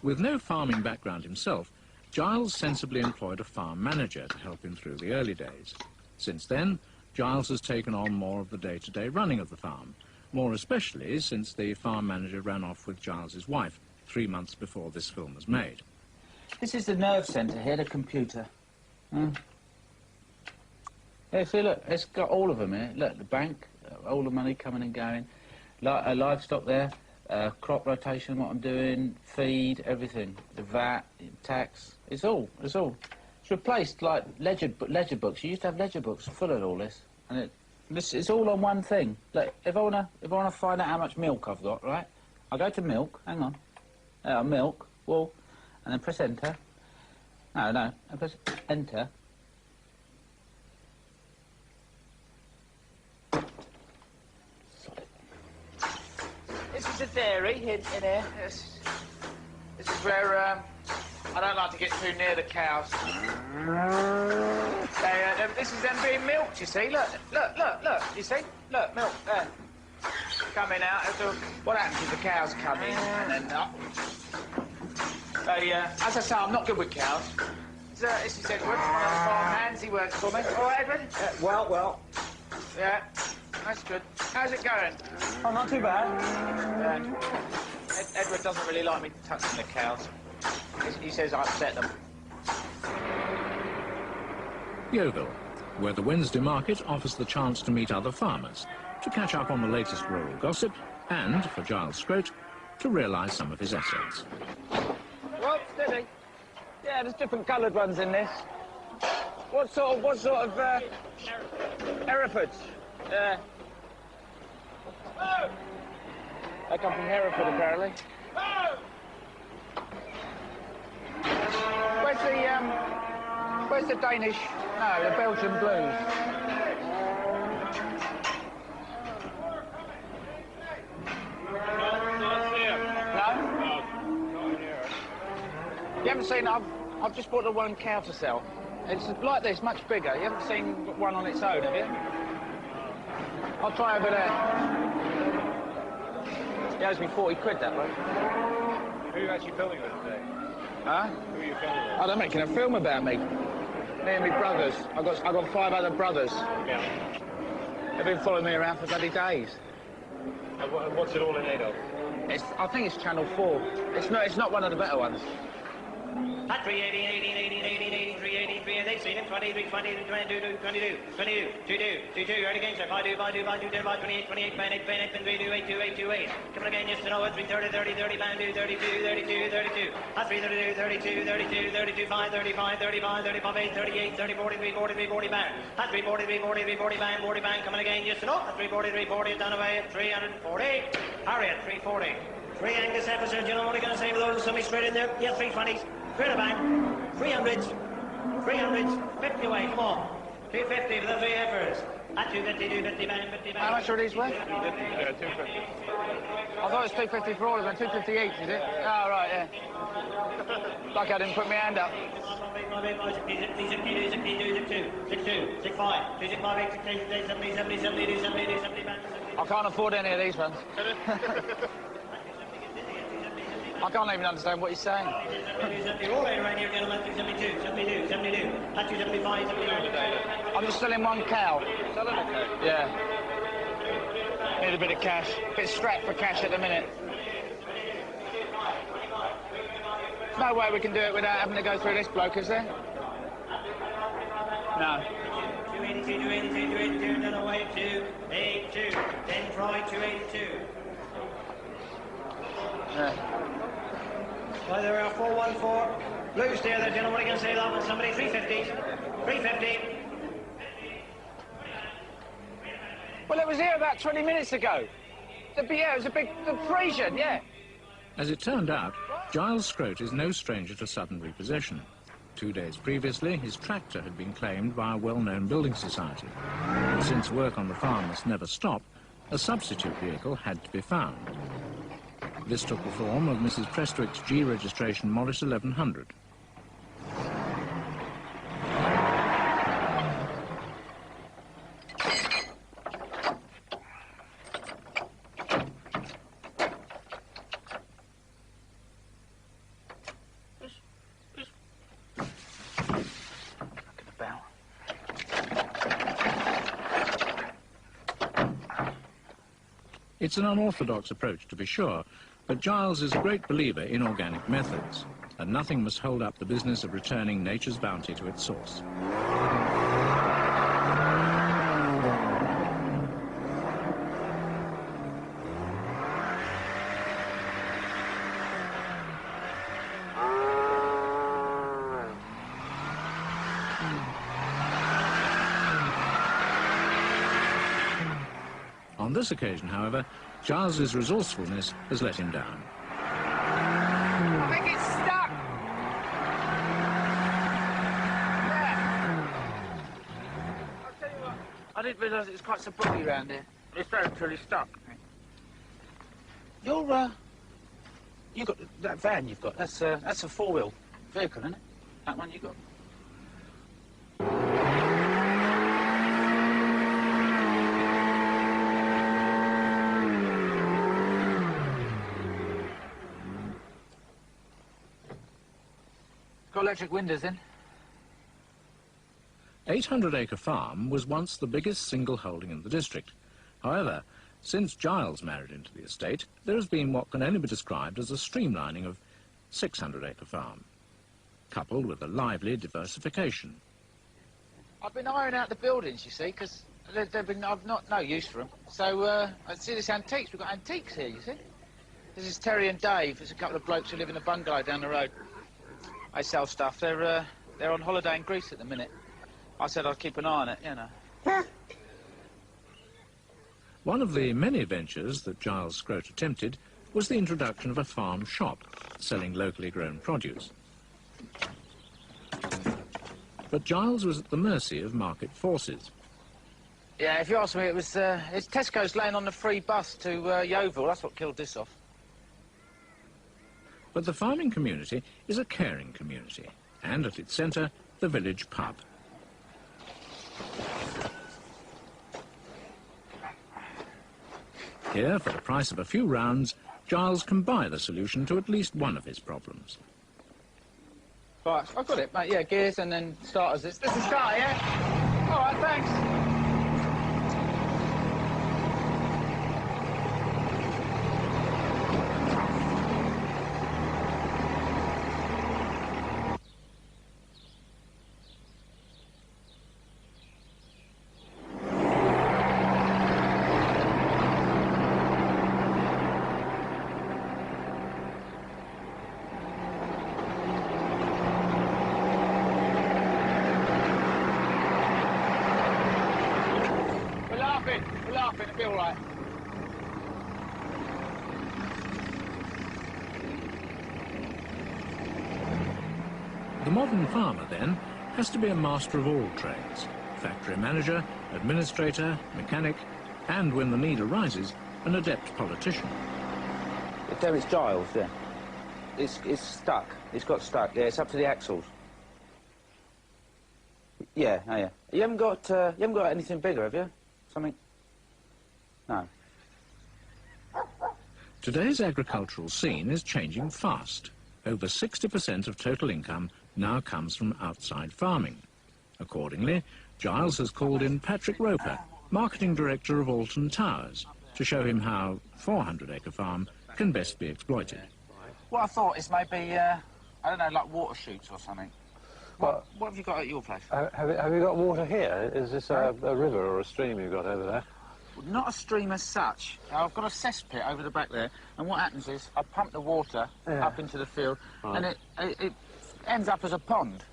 With no farming background himself, Giles sensibly employed a farm manager to help him through the early days. Since then, Giles has taken on more of the day-to-day running of the farm, more especially since the farm manager ran off with Giles's wife 3 months before this film was made. This is the nerve centre here, the computer. Yeah, see, look, it's got all of them here. Look, the bank, all the money coming and going. Livestock there, crop rotation, what I'm doing, feed, everything. The VAT, tax, it's all. It's replaced, like, ledger books. You used to have ledger books full of all this. And it's all on one thing. Look, if I wanna find out how much milk I've got, right? I go to milk, hang on. Milk, wool, and then press enter. No, I press enter. This is a dairy in here. This is where I don't like to get too near the cows. This is them being milked, you see. Look. You see? Look, milk there. Coming out. What happens is the cows come in and then as I say, I'm not good with cows. This is Edward, one of the farm hands. He works for me. All right, Edward? Well. Yeah, that's good. How's it going? Oh, not too bad. Edward doesn't really like me touching the cows. He says I upset them. Yeovil, where the Wednesday market offers the chance to meet other farmers, to catch up on the latest rural gossip, and, for Giles Scroat, to realise some of his assets. Well, steady. Yeah, there's different coloured ones in this. What sort of Herefords? They come from Hereford, apparently. Where's the Danish? No, the Belgian Blues. You haven't seen, I've just bought the one cow to sell. It's like this, much bigger. You haven't seen one on its own, have you? I'll try over there. He owes me 40 quid, that one. Who are you actually filming with today? Huh? Who are you filming with? Oh, they're making a film about me. Me and my brothers. I got 5 other brothers. Yeah. They've been following me around for bloody days. And what's it all in aid of? I think it's Channel 4. It's not one of the better ones. At 380, 18, 18, 18, 18, 383, and they've seen it, 23, 22, 22, 22, 22, 22, right again, sir, 5, 28, 28, band 8, 3, 2, 8, 2, 8. Coming again, yes, to know it, 3, 30, 30, 30, band 2, 32, 32, 32. At 3, 32, 32, 32, 32, 5, 35, 35, 35, 8, 38, 30, 43, 43, 40 band. At 3, 43, 43, 40 band, 40 band, coming again, yes, to know, at 3, 43, 40, down away, 340. Harriet, 340. 3 Angus episode, you know what are going to say with those, somebody straight in there? Yeah, 320s. 3 bang, 300s, 50 away, come on. 250 for the 3 heifers. At 250, 250 bang, 50 bang. How much are these worth? 250. Yeah, 250. I thought it was 250 for all of them, 250 each, is it? Oh, right, yeah. Like I didn't put my hand up. I can't afford any of these ones. I can't even understand what he's saying. I'm just selling one cow. Selling a cow? Yeah. Need a bit of cash. Bit strapped for cash at the minute. There's no way we can do it without having to go through this bloke, is there? No. 282, 282, 282, then away, 282, 10 try, 282. Yeah. Well, there are 414. Blues there, you know what I can say that one? Somebody, 350. 350. Well, it was here about 20 minutes ago. Yeah, it was a big, the Parisian, yeah. As it turned out, Giles Scrote is no stranger to sudden repossession. 2 days previously, his tractor had been claimed by a well-known building society. And since work on the farm must never stop, a substitute vehicle had to be found. This took the form of Mrs. Prestwick's G registration Morris 1100. It's an unorthodox approach, to be sure, but Giles is a great believer in organic methods, and nothing must hold up the business of returning nature's bounty to its source. On this occasion, however, Giles's resourcefulness has let him down. I think it's stuck. I'll tell you what, I didn't realise it was quite so boggy around here. It's very truly stuck. You got that van you've got. That's a four-wheel vehicle, isn't it? That one you got. Got electric windows in. 800-acre farm was once the biggest single holding in the district. However, since Giles married into the estate, there has been what can only be described as a streamlining of 600-acre farm, coupled with a lively diversification. I've been ironing out the buildings, you see, because I've not no use for them. So I see this antiques. We've got antiques here, you see. This is Terry and Dave. There's a couple of blokes who live in a bungalow down the road. They sell stuff. They're on holiday in Greece at the minute. I said I'd keep an eye on it, you know. One of the many ventures that Giles Scrote attempted was the introduction of a farm shop selling locally grown produce. But Giles was at the mercy of market forces. Yeah, if you ask me, it's Tesco's laying on the free bus to Yeovil. That's what killed this off. But the farming community is a caring community, and at its centre, the village pub. Here, for the price of a few rounds, Giles can buy the solution to at least one of his problems. Right, I've got it, mate. Yeah, gears and then starters. This is start, yeah? All right, thanks. We're laughing, it'll be all right. The modern farmer, then, has to be a master of all trades. Factory manager, administrator, mechanic, and, when the need arises, an adept politician. There it's Giles, yeah. It's stuck. It's got stuck, yeah, it's up to the axles. Yeah, oh yeah. You haven't got anything bigger, have you? Something? No. Today's agricultural scene is changing fast. Over 60% of total income now comes from outside farming. Accordingly, Giles has called in Patrick Roper, marketing director of Alton Towers, to show him how 400-acre farm can best be exploited. What I thought is maybe, I don't know, like water chutes or something. What have you got at your place? Have you got water here? Is this a river or a stream you've got over there? Not a stream as such. I've got a cesspit over the back there, and what happens is I pump the water up into the field, and it ends up as a pond.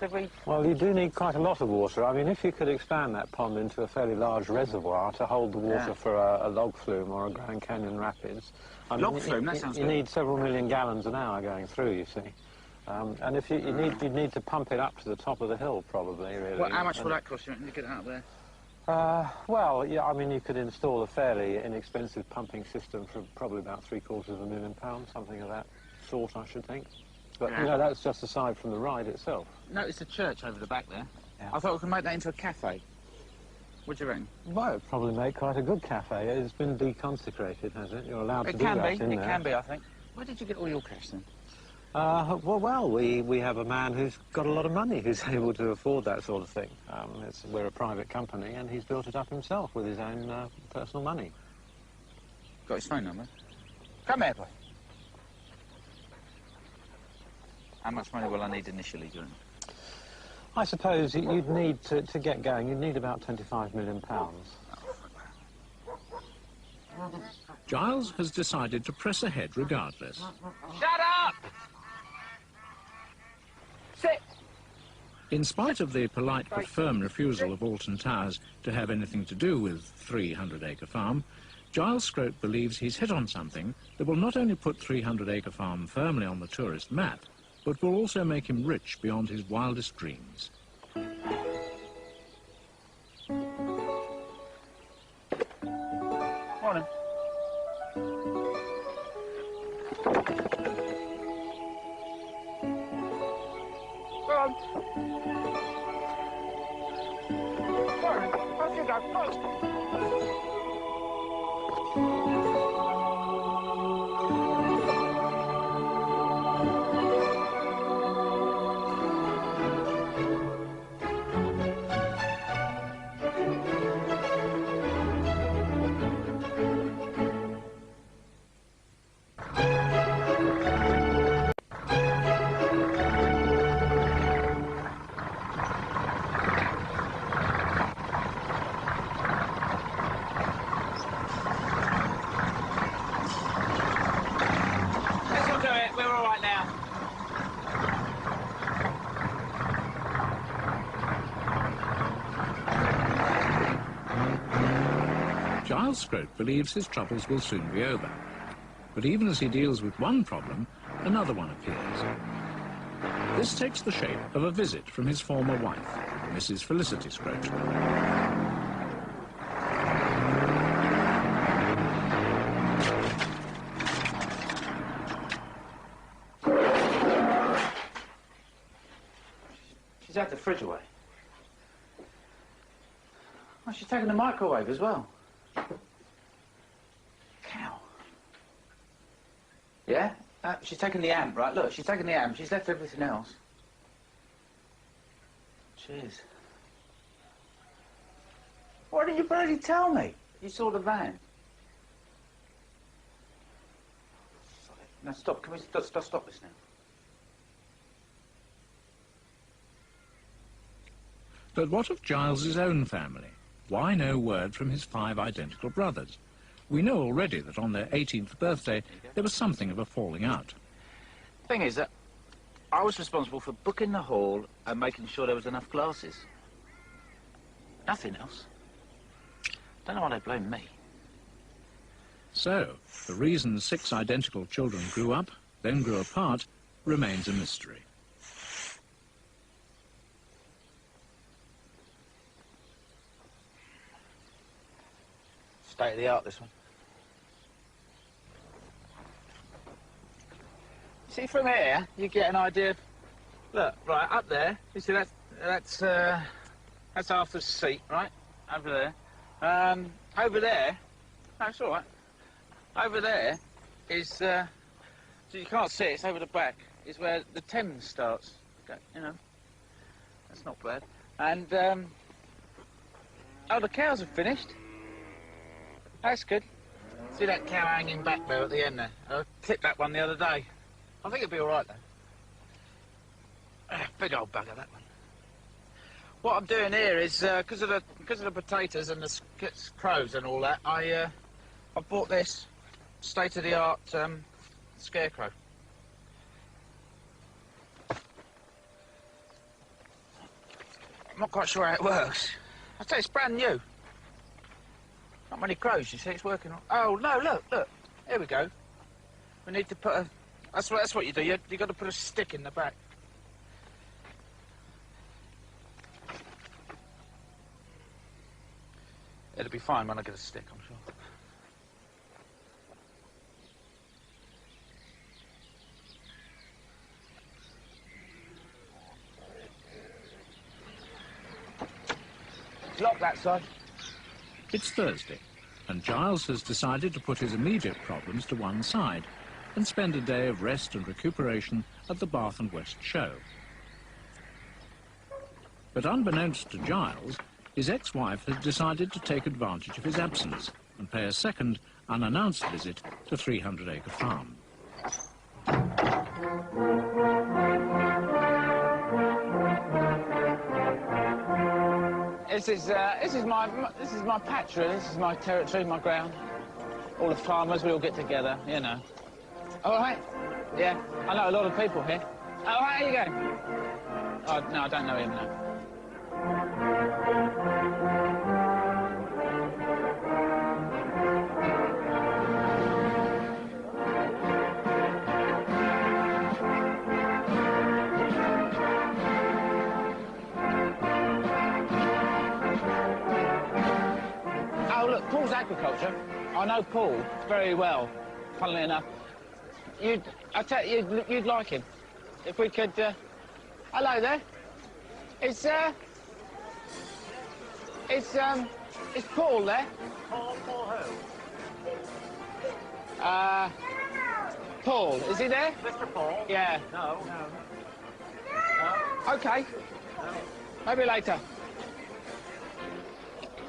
Have we? Well, you do need quite a lot of water. I mean, if you could expand that pond into a fairly large reservoir to hold the water for a log flume or a Grand Canyon rapids... I mean, log flume, that sounds you good. need several million gallons an hour going through, you see. And if you'd need to pump it up to the top of the hill, probably, really. Well, how much will that cost you to get it out there? Well, yeah, I mean, you could install a fairly inexpensive pumping system for probably about £750,000, something of that sort, I should think. But, you know, that's just aside from the ride itself. Notice the church over the back there. Yeah. I thought we could make that into a cafe. What do you reckon? Well, it'd probably make quite a good cafe. It's been deconsecrated, has it? You're allowed to do that in there. It can be, I think. Where did you get all your cash, then? Well, we have a man who's got a lot of money who's able to afford that sort of thing. We're a private company, and he's built it up himself with his own personal money. Got his phone number? Come here, boy. How much money will I need initially, do you know? I suppose you'd need, to get going, you'd need about £25 million. Giles has decided to press ahead regardless. Shut up! Sit! In spite of the polite but firm refusal of Alton Towers to have anything to do with 300-acre farm, Giles Scrope believes he's hit on something that will not only put 300-acre farm firmly on the tourist map, but will also make him rich beyond his wildest dreams. Morning. Go on. Sorry, off you go. Go. Giles Scrope believes his troubles will soon be over. But even as he deals with one problem, another one appears. This takes the shape of a visit from his former wife, Mrs. Felicity Scrope. She's had the fridge away. Oh, she's taken the microwave as well. Cow. Yeah? She's taken the amp, right? Look, she's taken the amp. She's left everything else. Cheers. Why didn't you bloody tell me? You saw the van. Now stop. Can we stop this now? But what of Giles's own family? Why no word from his 5 identical brothers? We know already that on their 18th birthday there was something of a falling out. Thing is that I was responsible for booking the hall and making sure there was enough glasses. Nothing else. Don't know why they blame me. So, the reason 6 identical children grew up, then grew apart, remains a mystery. State of the art, this one. See, from here, you get an idea. Look, right up there. You see that's half the seat, right? Over there. Over there. No, it's all right. Over there is. So you can't see it. It's over the back. Is where the Thames starts. Okay, you know. That's not bad. And oh, the cows have finished. That's good. See that cow hanging back there at the end there? I clipped that one the other day. I think it'll be all right, though. Big old bugger, that one. What I'm doing here is, because of the potatoes and the crows and all that, I bought this state-of-the-art scarecrow. I'm not quite sure how it works. I say it's brand new. Not many crows, you see, it's working on... Oh, no, look. Here we go. We need to put a... That's what you do. You got to put a stick in the back. It'll be fine when I get a stick, I'm sure. It's locked that side. It's Thursday, and Giles has decided to put his immediate problems to one side and spend a day of rest and recuperation at the Bath and West show. But unbeknownst to Giles, his ex-wife has decided to take advantage of his absence and pay a second, unannounced visit to 300 Acre Farm. This is my patch, really. This is my territory, my ground. All the farmers, we all get together, you know. All right? Yeah, I know a lot of people here. Oh, how you going? Oh, no, I don't know him, no. Oh, look, Paul's agriculture. I know Paul very well, funnily enough. I tell you, you'd like him. If we could, hello there. Is Paul there? Paul who? Paul, is he there? Mr. Paul? Yeah. No. Okay. Maybe later.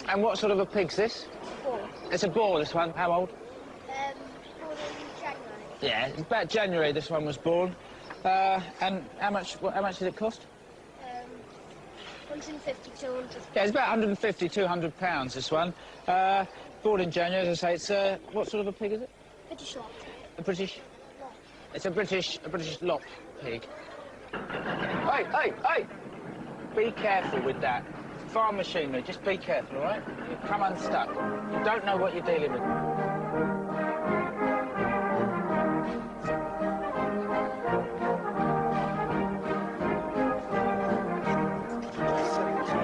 And what sort of a pig's this? Boar. It's a boar, this one. How old? Born in January. Yeah, it's about January this one was born. And how much did it cost? 150, 200. Yeah, it's about 150, 200 pounds, this one. Born in January, as I say. It's, what sort of a pig is it? British lot. A British? Lot. It's a British lop pig. Hey! Be careful with that. Farm machinery, just be careful, all right? You come unstuck. You don't know what you're dealing with.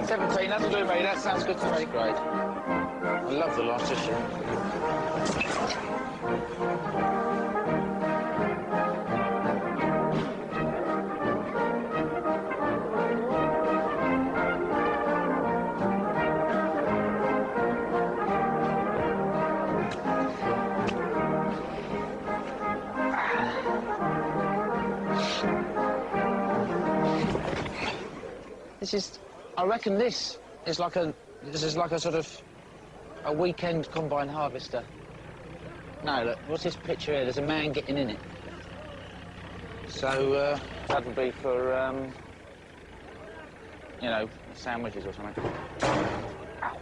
$17, that'll do me. That sounds good to me, great. I love the last issue. I reckon this is like a sort of a weekend combine harvester. No, look, what's this picture here? There's a man getting in it. So, that'll be for, you know, sandwiches or something. Ow.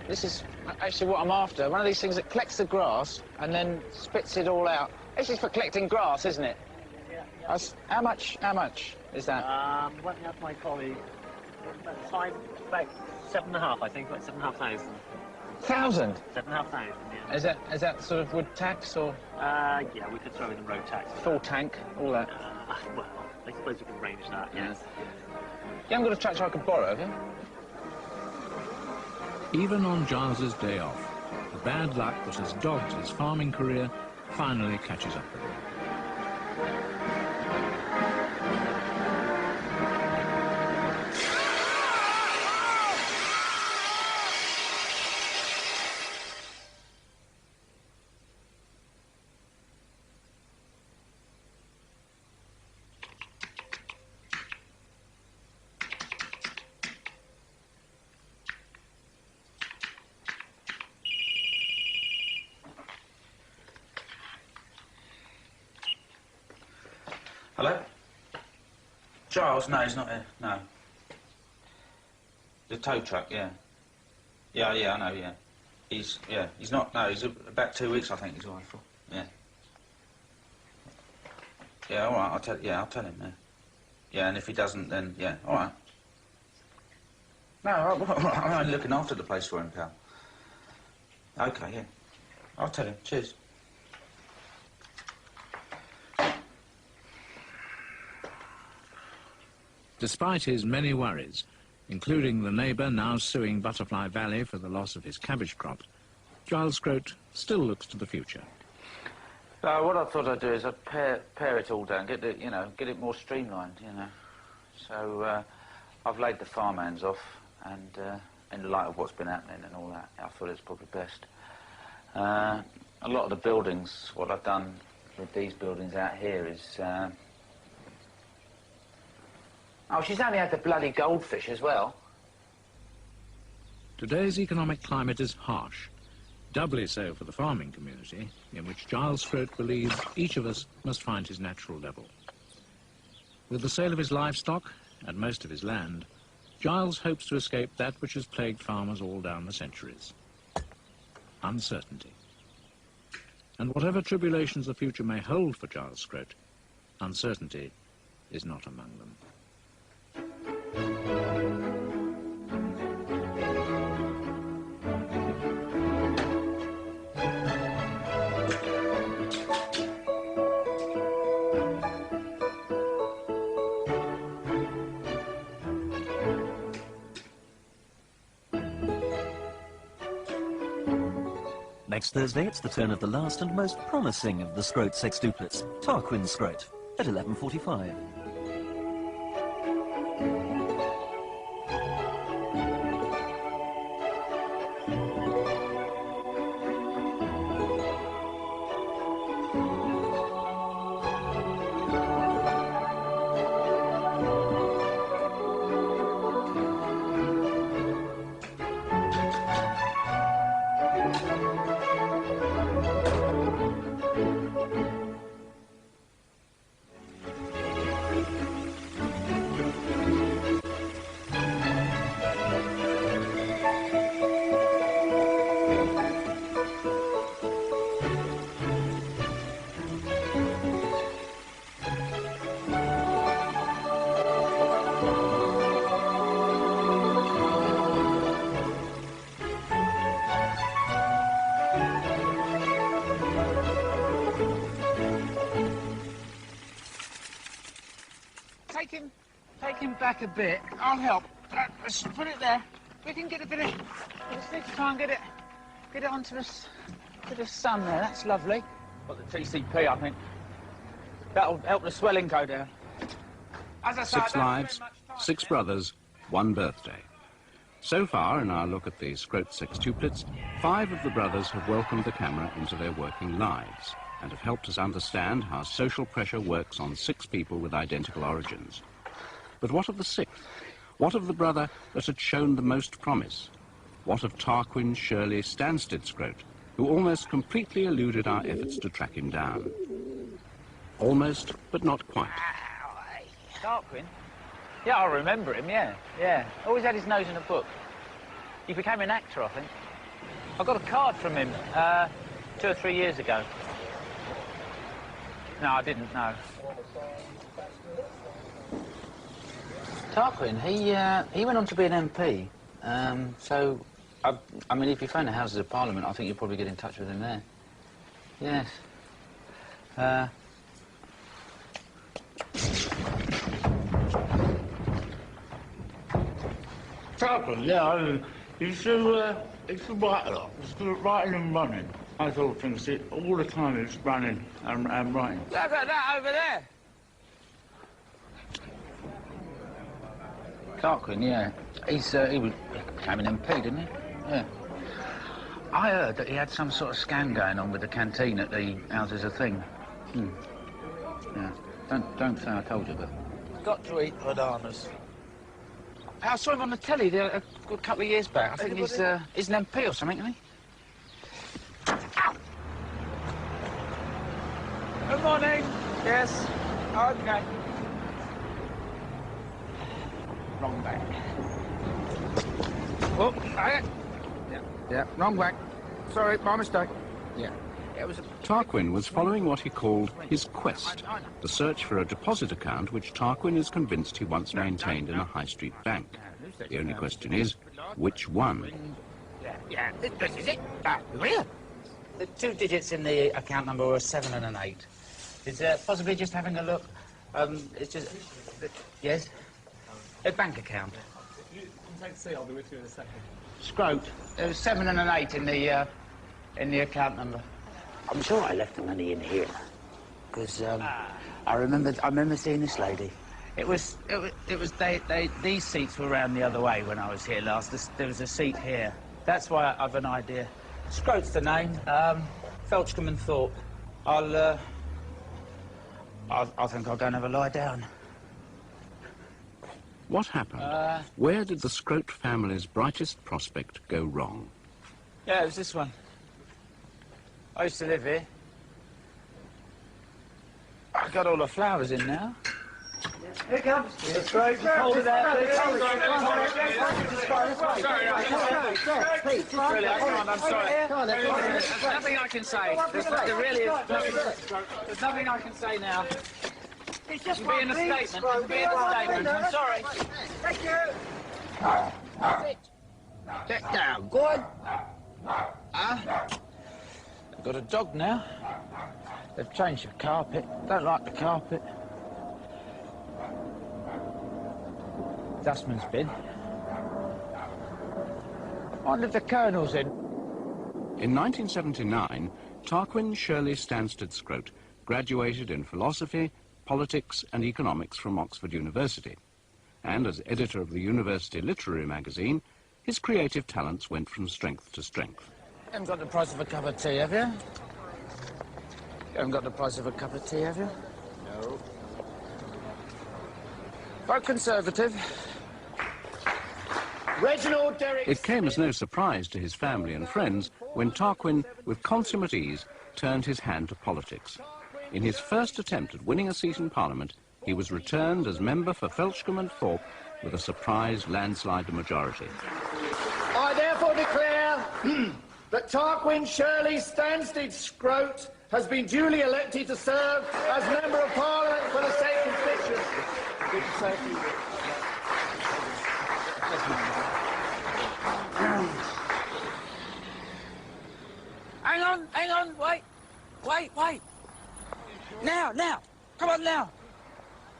This is actually what I'm after. One of these things that collects the grass and then spits it all out. This is for collecting grass, isn't it? Yeah. How much is that? Working out my colleague. About 7.5, I think, about 7,500. 1,000? 7,500, yeah. Is that sort of wood tax or? Yeah, we could throw in the road tax. Full tank, all that. Well, I suppose we can arrange that, yes. You haven't got a tractor I could borrow, have you? Even on Giles's day off, the bad luck that has dogged his farming career finally catches up with him. Hello? Giles? No, he's not here. No. The tow truck, yeah. Yeah, I know, yeah. He's not, no, he's about 2 weeks, I think, he's away for. Yeah. Yeah, all right, I'll tell him, yeah. Yeah, and if he doesn't, then, yeah, all right. No, I'm only looking after the place for him, pal. OK, yeah. I'll tell him. Cheers. Despite his many worries, including the neighbour now suing Butterfly Valley for the loss of his cabbage crop, Giles Scroat still looks to the future. What I thought I'd do is I'd pare it all down, get it more streamlined, you know. So I've laid the farmhands off, and in the light of what's been happening and all that, I thought it's probably best. A lot of the buildings, what I've done with these buildings out here is... Oh, she's only had the bloody goldfish as well. Today's economic climate is harsh, doubly so for the farming community, in which Giles Scroat believes each of us must find his natural level. With the sale of his livestock and most of his land, Giles hopes to escape that which has plagued farmers all down the centuries: uncertainty. And whatever tribulations the future may hold for Giles Scroat, uncertainty is not among them. Next Thursday, it's the turn of the last and most promising of the Scroat sextuplets, Tarquin Scroat, at 11:45. Take him back a bit. I'll help. Let's put it there. We can get a bit of... We just need to try and get it onto the sun there. That's lovely. Got the TCP, I think. That'll help the swelling go down. As I say, 6 lives, 6 brothers, 1 birthday. So far, in our look at the Scroat sextuplets, 5 of the brothers have welcomed the camera into their working lives and have helped us understand how social pressure works on 6 people with identical origins. But what of the 6th? What of the brother that had shown the most promise? What of Tarquin Shirley Stanstead Scroat, who almost completely eluded our efforts to track him down? Almost, but not quite. Tarquin? Yeah, I remember him, yeah. Always had his nose in a book. He became an actor, I think. I got a card from him 2 or 3 years ago. No, I didn't, no. Tarquin, he went on to be an MP. So, I mean, if you phone the Houses of Parliament, I think you'll probably get in touch with him there. Yes. Tarquin, yeah, he's still right a lot. He's still writing and running. I thought things all the time he's running and writing. Look at that over there. Tarquin, yeah. He became an MP, didn't he? Yeah. I heard that he had some sort of scam going on with the canteen at the Houses of Thing. Yeah. Don't say I told you, but... Got to eat bananas. I saw him on the telly there a good couple of years back. I think he's an MP or something, isn't he? Ow! Good morning. Yes. Okay. Wrong back. Oh, yeah, wrong back. Sorry, my mistake. Yeah. Tarquin was following what he called his quest, the search for a deposit account which Tarquin is convinced he once maintained in a high street bank. The only question is, which one? Yeah, this is it. Here. The two digits in the account number were 7 and an 8. Is possibly just having a look? It's just... yes? A bank account. You can take C, I'll be with you in a second. Scrote. There was 7 and an 8 in the account number. I'm sure I left the money in here, because I remember seeing this lady. These seats were round the other way when I was here last. There was a seat here. That's why I've an idea. Scrote's the name. Felchcombe and Thorpe. I think I'll go and have a lie down. What happened? Where did the Scrote family's brightest prospect go wrong? Yeah, it was this one. I used to live here. I've got all the flowers in now. Here it comes. It's great. Hold it out, please. Really, I'm sorry. There's nothing I can say. There really is nothing. There's nothing I can say now. It's just It'll be in a statement. It'll be in a statement. I'm sorry. Thank you. Get down. Good. I've got a dog now. They've changed the carpet. Don't like the carpet. Dustman's bin. I wonder if the Colonel's in. In 1979, Tarquin Shirley Stanstead Scrote graduated in philosophy, politics and economics from Oxford University. And as editor of the university literary magazine, his creative talents went from strength to strength. You haven't got the price of a cup of tea, have you? You haven't got the price of a cup of tea, have you? No. Vote Conservative. Reginald Derrick. It came as no surprise to his family and friends when Tarquin, with consummate ease, turned his hand to politics. In his first attempt at winning a seat in Parliament, he was returned as member for Felchcombe and Thorpe with a surprise landslide majority. I therefore declare that Tarquin Shirley Stanstead Scrote has been duly elected to serve as Member of Parliament for the said constituency. Good to say a few words. Hang on, wait. Now, come on now.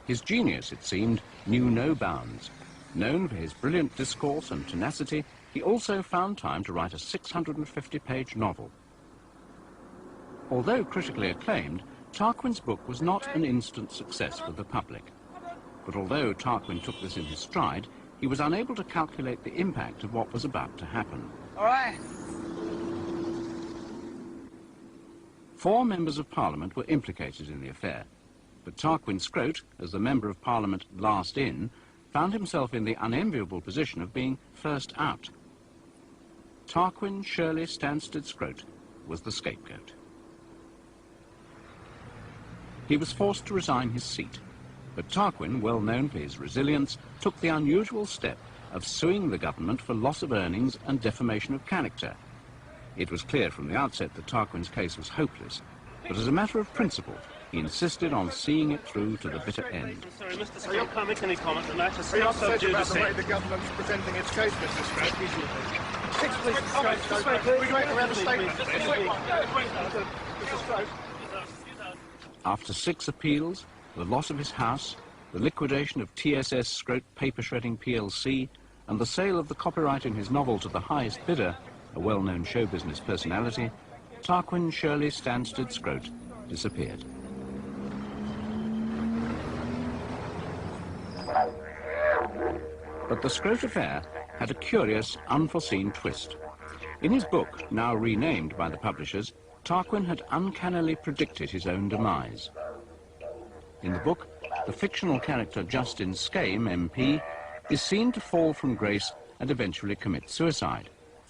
His genius, it seemed, knew no bounds. Known for his brilliant discourse and tenacity, he also found time to write a 650-page novel. Although critically acclaimed, Tarquin's book was not an instant success with the public. But although Tarquin took this in his stride, he was unable to calculate the impact of what was about to happen. All right. 4 members of Parliament were implicated in the affair, but Tarquin Scrote, as the Member of Parliament last in, found himself in the unenviable position of being first out. Tarquin Shirley Stanstead Scrote was the scapegoat. He was forced to resign his seat, but Tarquin, well known for his resilience, took the unusual step of suing the government for loss of earnings and defamation of character. It was clear from the outset that Tarquin's case was hopeless, but as a matter of principle, he insisted on seeing it through to the bitter end. Sorry, Mr. Scrote, you can't make any comment on that. Are you upset about the way the government's presenting its case, Mr. Scrote? 6, please, Mr. Scrote. Would you make a rather statement? Mr. Scrote. After 6 appeals, the loss of his house, the liquidation of TSS Scrote Paper Shredding plc, and the sale of the copyright in his novel to the highest bidder, a well-known show business personality, Tarquin Shirley Stanstead Scrote disappeared. But the Scrote affair had a curious, unforeseen twist. In his book, now renamed by the publishers, Tarquin had uncannily predicted his own demise. In the book, the fictional character Justin Skame, MP, is seen to fall from grace and eventually commit suicide.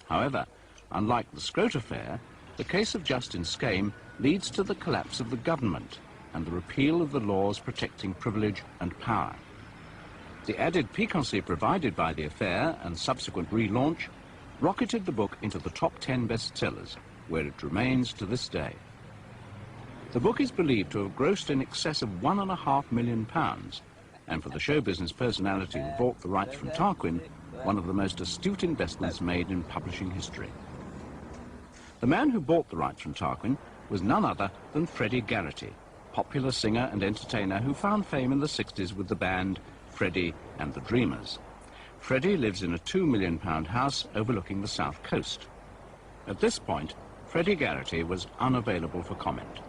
However, unlike the Scrote affair, the case of Justin Skame leads to the collapse of the government and the repeal of the laws protecting privilege and power. The added piquancy provided by the affair and subsequent relaunch rocketed the book into the top 10 bestsellers, where it remains to this day. The book is believed to have grossed in excess of £1.5 million, and for the show business personality who bought the rights from Tarquin, one of the most astute investments made in publishing history. The man who bought the rights from Tarquin was none other than Freddie Garrity, popular singer and entertainer who found fame in the 60s with the band Freddie and the Dreamers. Freddie lives in a £2 million house overlooking the south coast. At this point, Freddie Garrity was unavailable for comment.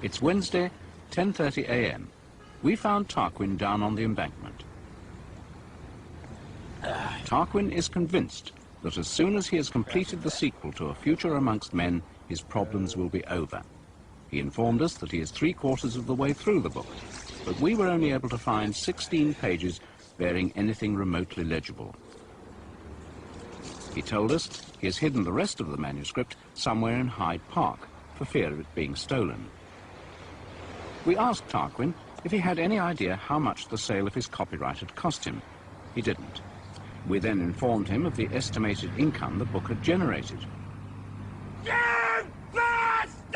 It's Wednesday, 10:30 a.m. We found Tarquin down on the embankment. Tarquin is convinced that as soon as he has completed the sequel to A Future Amongst Men, his problems will be over. He informed us that he is 3/4 of the way through the book, but we were only able to find 16 pages bearing anything remotely legible. He told us he has hidden the rest of the manuscript somewhere in Hyde Park for fear of it being stolen. We asked Tarquin if he had any idea how much the sale of his copyright had cost him. He didn't. We then informed him of the estimated income the book had generated. You bastard!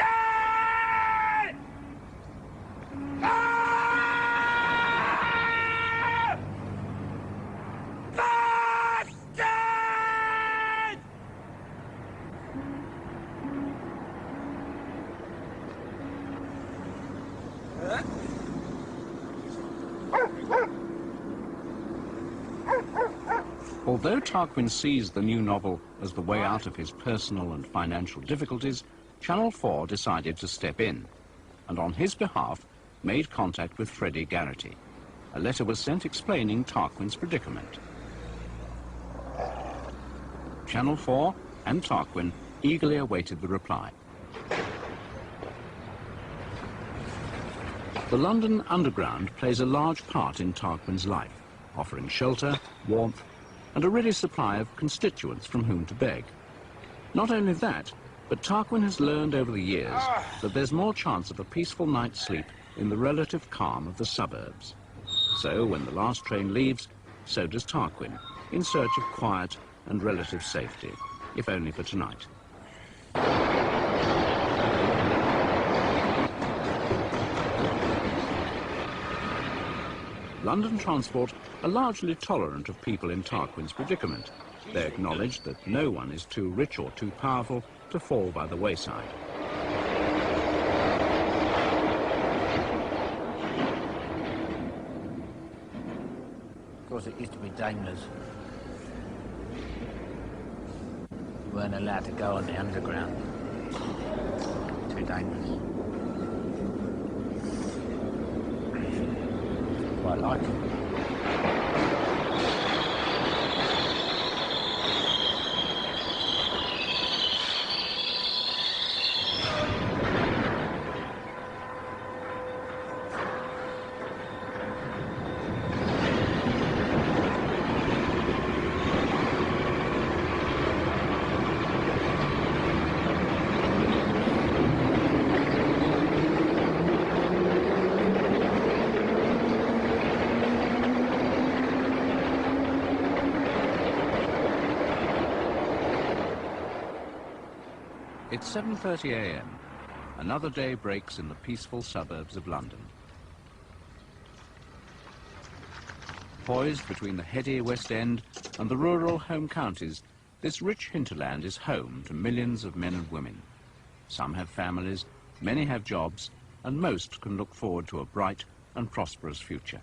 Ah! Bastard! Although Tarquin sees the new novel as the way out of his personal and financial difficulties, Channel 4 decided to step in, and on his behalf made contact with Freddie Garrity. A letter was sent explaining Tarquin's predicament. Channel 4 and Tarquin eagerly awaited the reply. The London Underground plays a large part in Tarquin's life, offering shelter, warmth, and a ready supply of constituents from whom to beg. Not only that, but Tarquin has learned over the years that there's more chance of a peaceful night's sleep in the relative calm of the suburbs. So when the last train leaves, so does Tarquin, in search of quiet and relative safety, if only for tonight. London Transport are largely tolerant of people in Tarquin's predicament. They acknowledge that no one is too rich or too powerful to fall by the wayside. Of course, it used to be Daimlers. You weren't allowed to go on the underground. Too dangerous. Quite like it. It's 7:30 a.m. Another day breaks in the peaceful suburbs of London. Poised between the heady West End and the rural home counties, this rich hinterland is home to millions of men and women. Some have families, many have jobs, and most can look forward to a bright and prosperous future.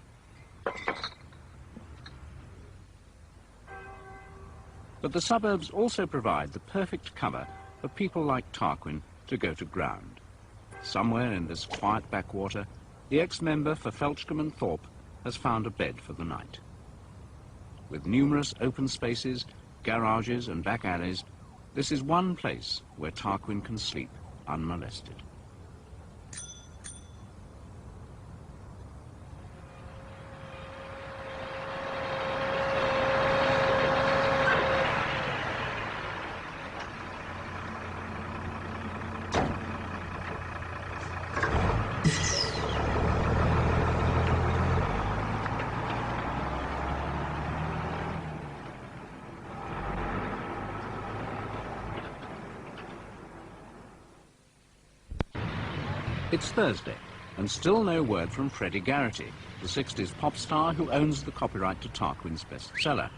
But the suburbs also provide the perfect cover for people like Tarquin to go to ground. Somewhere in this quiet backwater, the ex-member for Felchcombe and Thorpe has found a bed for the night. With numerous open spaces, garages and back alleys, this is one place where Tarquin can sleep unmolested. It's Thursday, and still no word from Freddie Garrity, the 60s pop star who owns the copyright to Tarquin's bestseller.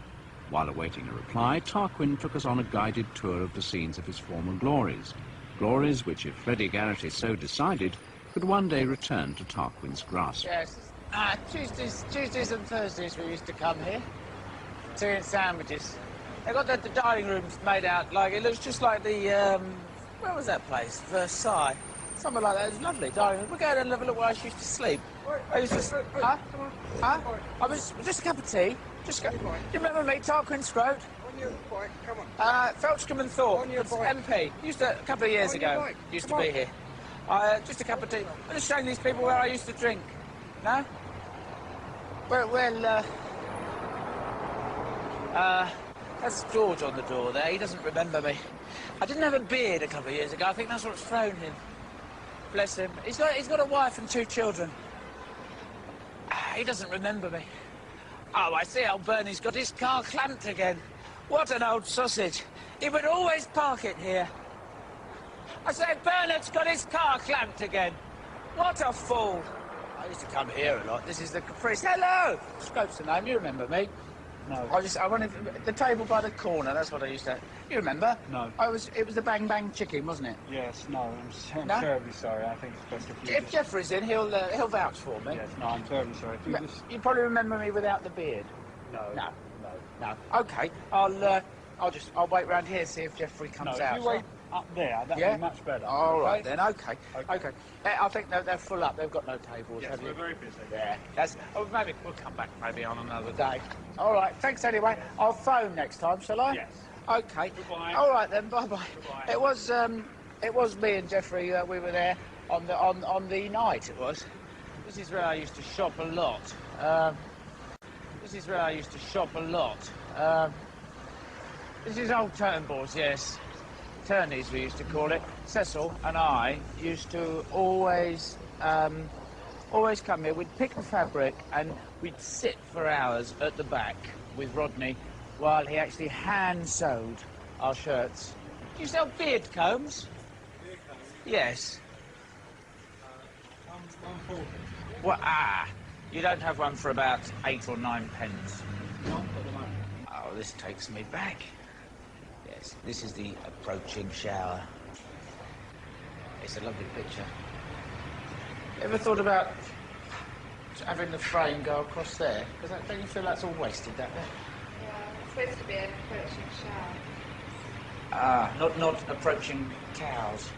While awaiting a reply, Tarquin took us on a guided tour of the scenes of his former glories. Glories which, if Freddie Garrity so decided, could one day return to Tarquin's grasp. Yes. Tuesdays and Thursdays we used to come here. Tea and sandwiches. They got the dining rooms made out like, it looks just like the, where was that place? Versailles. Something like that. It was lovely dining room. We'll go and have a look where I used to sleep. I used to... Huh? Huh? I was... Just a cup of tea. Just a... Do you remember me, Tarquin Scroat? On your bike, come on. Felchcombe and Thorpe. On your bike. MP. Used to... A couple of years ago. Used to be here. Just a cup of tea. I'm just showing these people where I used to drink. No? Well, that's George on the door there. He doesn't remember me. I didn't have a beard a couple of years ago. I think that's what's thrown him. Bless him. He's got a wife and 2 children. He doesn't remember me. Oh, I see old Bernie's got his car clamped again. What an old sausage. He would always park it here. I say, Bernard's got his car clamped again. What a fool. I used to come here a lot. This is the Caprice. Hello! Scrope's the name. You remember me? No. I wanted the table by the corner. That's what I used to... You remember? No. It was the Bang Bang Chicken, wasn't it? Yes, no, I'm No? terribly sorry. I think it's best if you If Jeffrey's in, he'll vouch for me. Yes, no, I'm terribly sorry. If you You probably remember me without the beard. No. No. No. Okay. I'll wait round here see if Jeffrey comes No, out. if you wait up there, that'd be much better. All right Okay? then. Okay. I think they're full up. They've got no tables. Yes, have we're you? very busy. Yeah. Maybe we'll come back maybe on another day. All right. Thanks anyway. I'll phone next time, shall I? Yes. Okay. Goodbye. All right then. Bye bye. Goodbye. It was me and Jeffrey. We were there on the night. It was. This is where I used to shop a lot. This is Old Turnbull's, yes. Turney's we used to call it. Cecil and I used to always come here. We'd pick the fabric and we'd sit for hours at the back with Rodney while he actually hand-sewed our shirts. Do you sell beard combs? Beard combs? Yes. 140. Well, you don't have one for about 8 or 9 pence. Not at the moment. Oh, this takes me back. Yes, this is the approaching shower. It's a lovely picture. Ever thought about having the frame go across there? Because don't you feel that's all wasted, that bit? Yeah, it's supposed to be an approaching shower. Not approaching cows.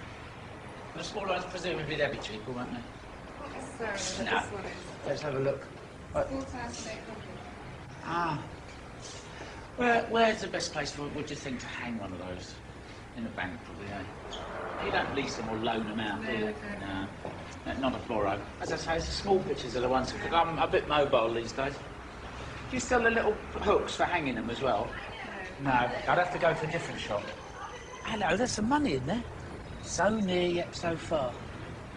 The small ones, presumably they'll be cheaper, won't they? Not necessarily, No. this one is. Let's have a look. 4,800. Where's the best place would you think, to hang one of those? In a bank, probably, eh? You don't lease them or loan them out, do you? No. Not a borrow. As I say, it's the small pictures are the ones, because I'm a bit mobile these days. Do you sell the little hooks for hanging them as well? No. I'd have to go to a different shop. Hello, there's some money in there. So near yet so far.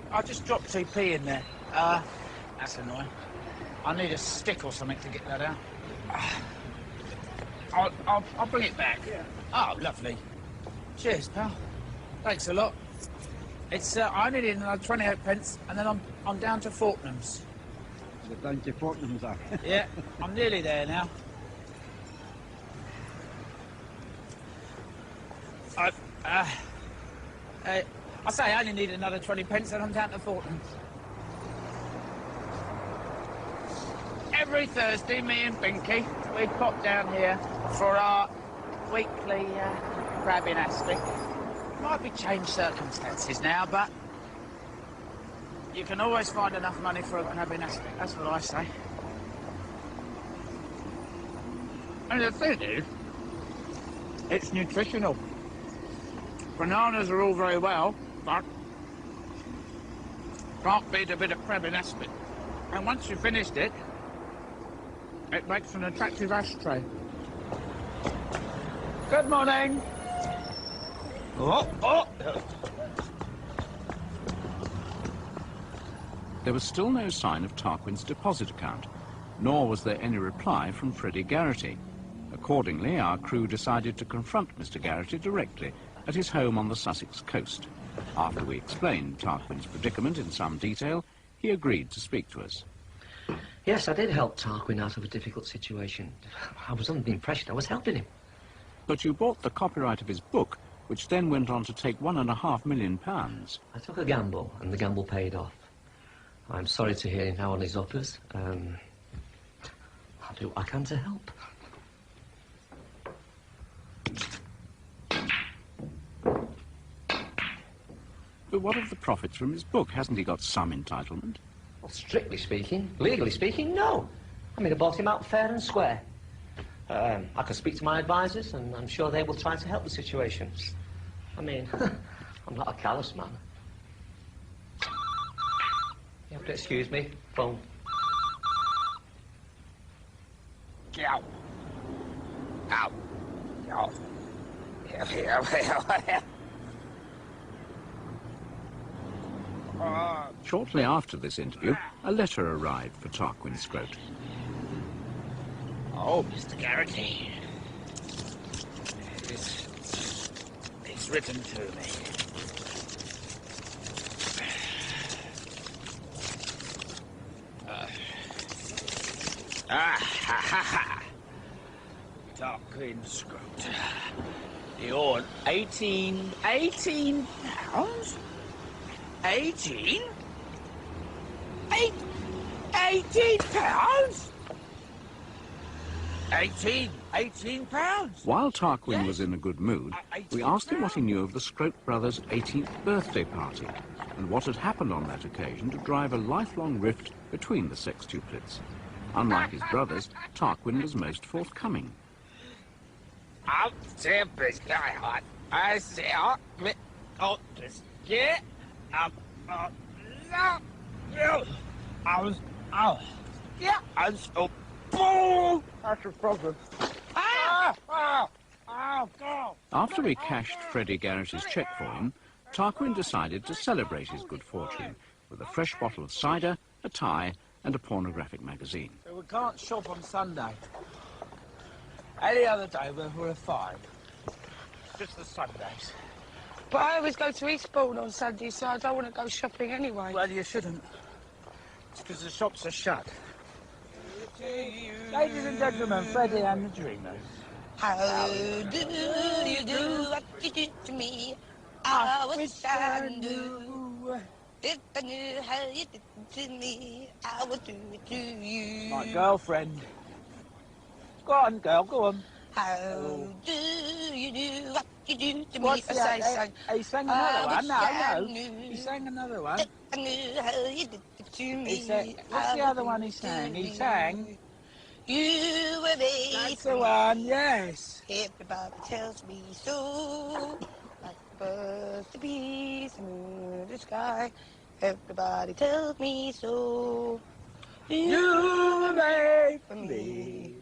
I just dropped 2p in there. That's annoying. I need a stick or something to get that out. I'll bring it back. Yeah. Oh, lovely. Cheers, pal. Thanks a lot. It's I only need another 28 pence, and then I'm down to Fortnum's. You're down to Fortnum's, are you? Yeah, I'm nearly there now. I say I only need another 20 pence, and I'm down to Fortnum's. Every Thursday, me and Binky, we pop down here for our weekly crabbing aspic. Might be changed circumstances now, but you can always find enough money for a crabbing aspic. That's what I say. And the thing is, it's nutritional. Bananas are all very well, but can't beat a bit of crabbing aspic. And once you've finished it, it makes an attractive ashtray. Good morning. There was still no sign of Tarquin's deposit account, nor was there any reply from Freddie Garrity. Accordingly, our crew decided to confront Mr. Garrity directly at his home on the Sussex coast. After we explained Tarquin's predicament in some detail, he agreed to speak to us. Yes, I did help Tarquin out of a difficult situation. I was under the impression I was helping him. But you bought the copyright of his book, which then went on to take £1.5 million. I took a gamble, and the gamble paid off. I'm sorry to hear him now on his uppers. I'll do what I can to help. But what of the profits from his book? Hasn't he got some entitlement? Well, strictly speaking, legally speaking, no. I mean, I bought him out fair and square. I can speak to my advisors, and I'm sure they will try to help the situation. I mean, I'm not a callous man. You have to excuse me. Phone. Ow. Ow. Ow. Shortly after this interview, a letter arrived for Tarquin Scrote. Oh, Mr. Garrity. It's written to me. Ha ha! Tarquin Scrote. You own 18 pounds? 18? 18 pounds? 18 pounds? While Tarquin was in a good mood, we asked him what he knew of the Scrote brothers' 18th birthday party and what had happened on that occasion to drive a lifelong rift between the sextuplets. Unlike his brothers, Tarquin was most forthcoming. I'll say this guy hot. I say, oh, just get up. No, I was so boom. That's your problem. God. After we cashed Freddie Garrity's cheque for him, Tarquin decided to celebrate his good fortune with a fresh bottle of cider, a tie, and a pornographic magazine. So we can't shop on Sunday. Any other day we're fine. Just the Sundays. But I always go to Eastbourne on Sunday, so I don't want to go shopping anyway. Well, you shouldn't. It's because the shops are shut. Ladies and gentlemen, Freddie and the Dreamers. How do you do what you do to me? I wish I knew. If I knew how you did to me, I would do it to you. My girlfriend. Go on, girl, go on. How do you do what you do to What's me? that? He sang another one. No. Knew. He sang another one. If I knew how you did it to me. What's the other one he sang? He sang. You were made. That's the one, yes. Everybody tells me so. Like the birds, the bees, the moon, the sky. Everybody tells me so. You were made for me.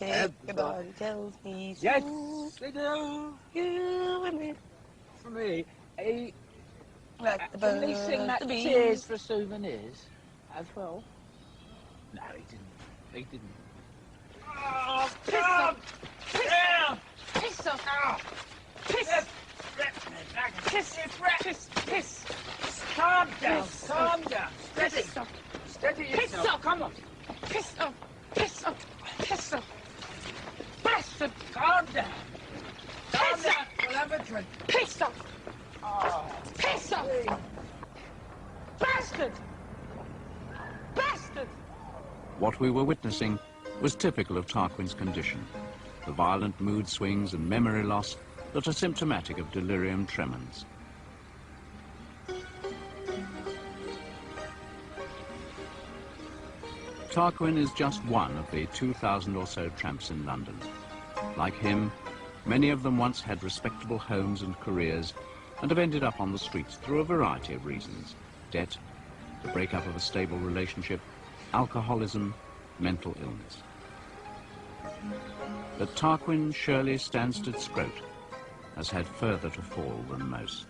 Everybody tells me so. Yes, they do. You were made for me. Like the Didn't he birds, sing that the bees. Tears for Souvenirs as well? No, he didn't. He didn't. Oh, piss off! Piss off! Piss off! Piss! Piss! Calm down, Piss calm down. Steady. Piss off! Steady yourself. Piss off! Come on. Piss off! Piss off! Piss off! Bastard! Calm down. Calm Piss down. off! We'll have a drink. Piss off! Oh. Piss off! Bastard! Bastard! What we were witnessing was typical of Tarquin's condition, the violent mood swings and memory loss that are symptomatic of delirium tremens. Tarquin is just one of the 2,000 or so tramps in London. Like him, many of them once had respectable homes and careers and have ended up on the streets through a variety of reasons: debt, the breakup of a stable relationship, alcoholism, mental illness. But Tarquin Shirley Stansted Scrote has had further to fall than most.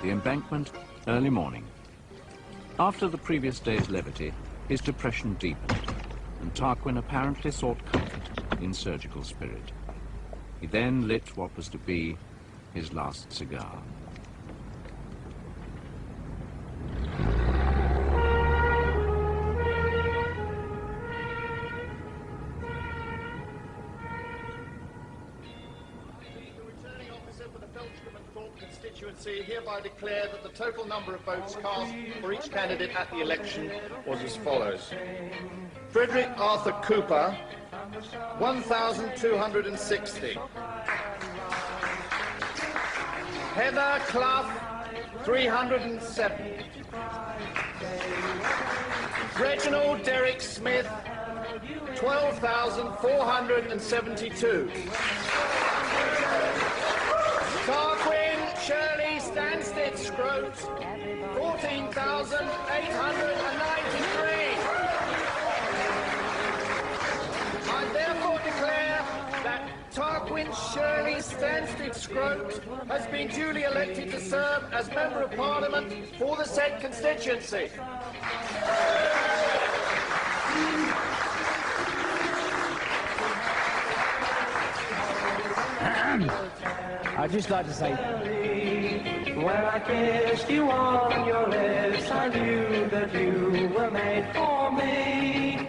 The embankment, early morning. After the previous day's levity, his depression deepened, and Tarquin apparently sought comfort in surgical spirit. He then lit what was to be his last cigar. Constituency hereby declare that the total number of votes cast for each candidate at the election was as follows. Frederick Arthur Cooper, 1,260. Heather Clough, 307. Reginald Derrick Smith, 12,472. Tarquin Shirley Stanstead Scroat, 14,893. I therefore declare that Tarquin Shirley Stanstead Scroat has been duly elected to serve as Member of Parliament for the said constituency. I'd just like to say... When I kissed you on your lips, I knew that you were made for me.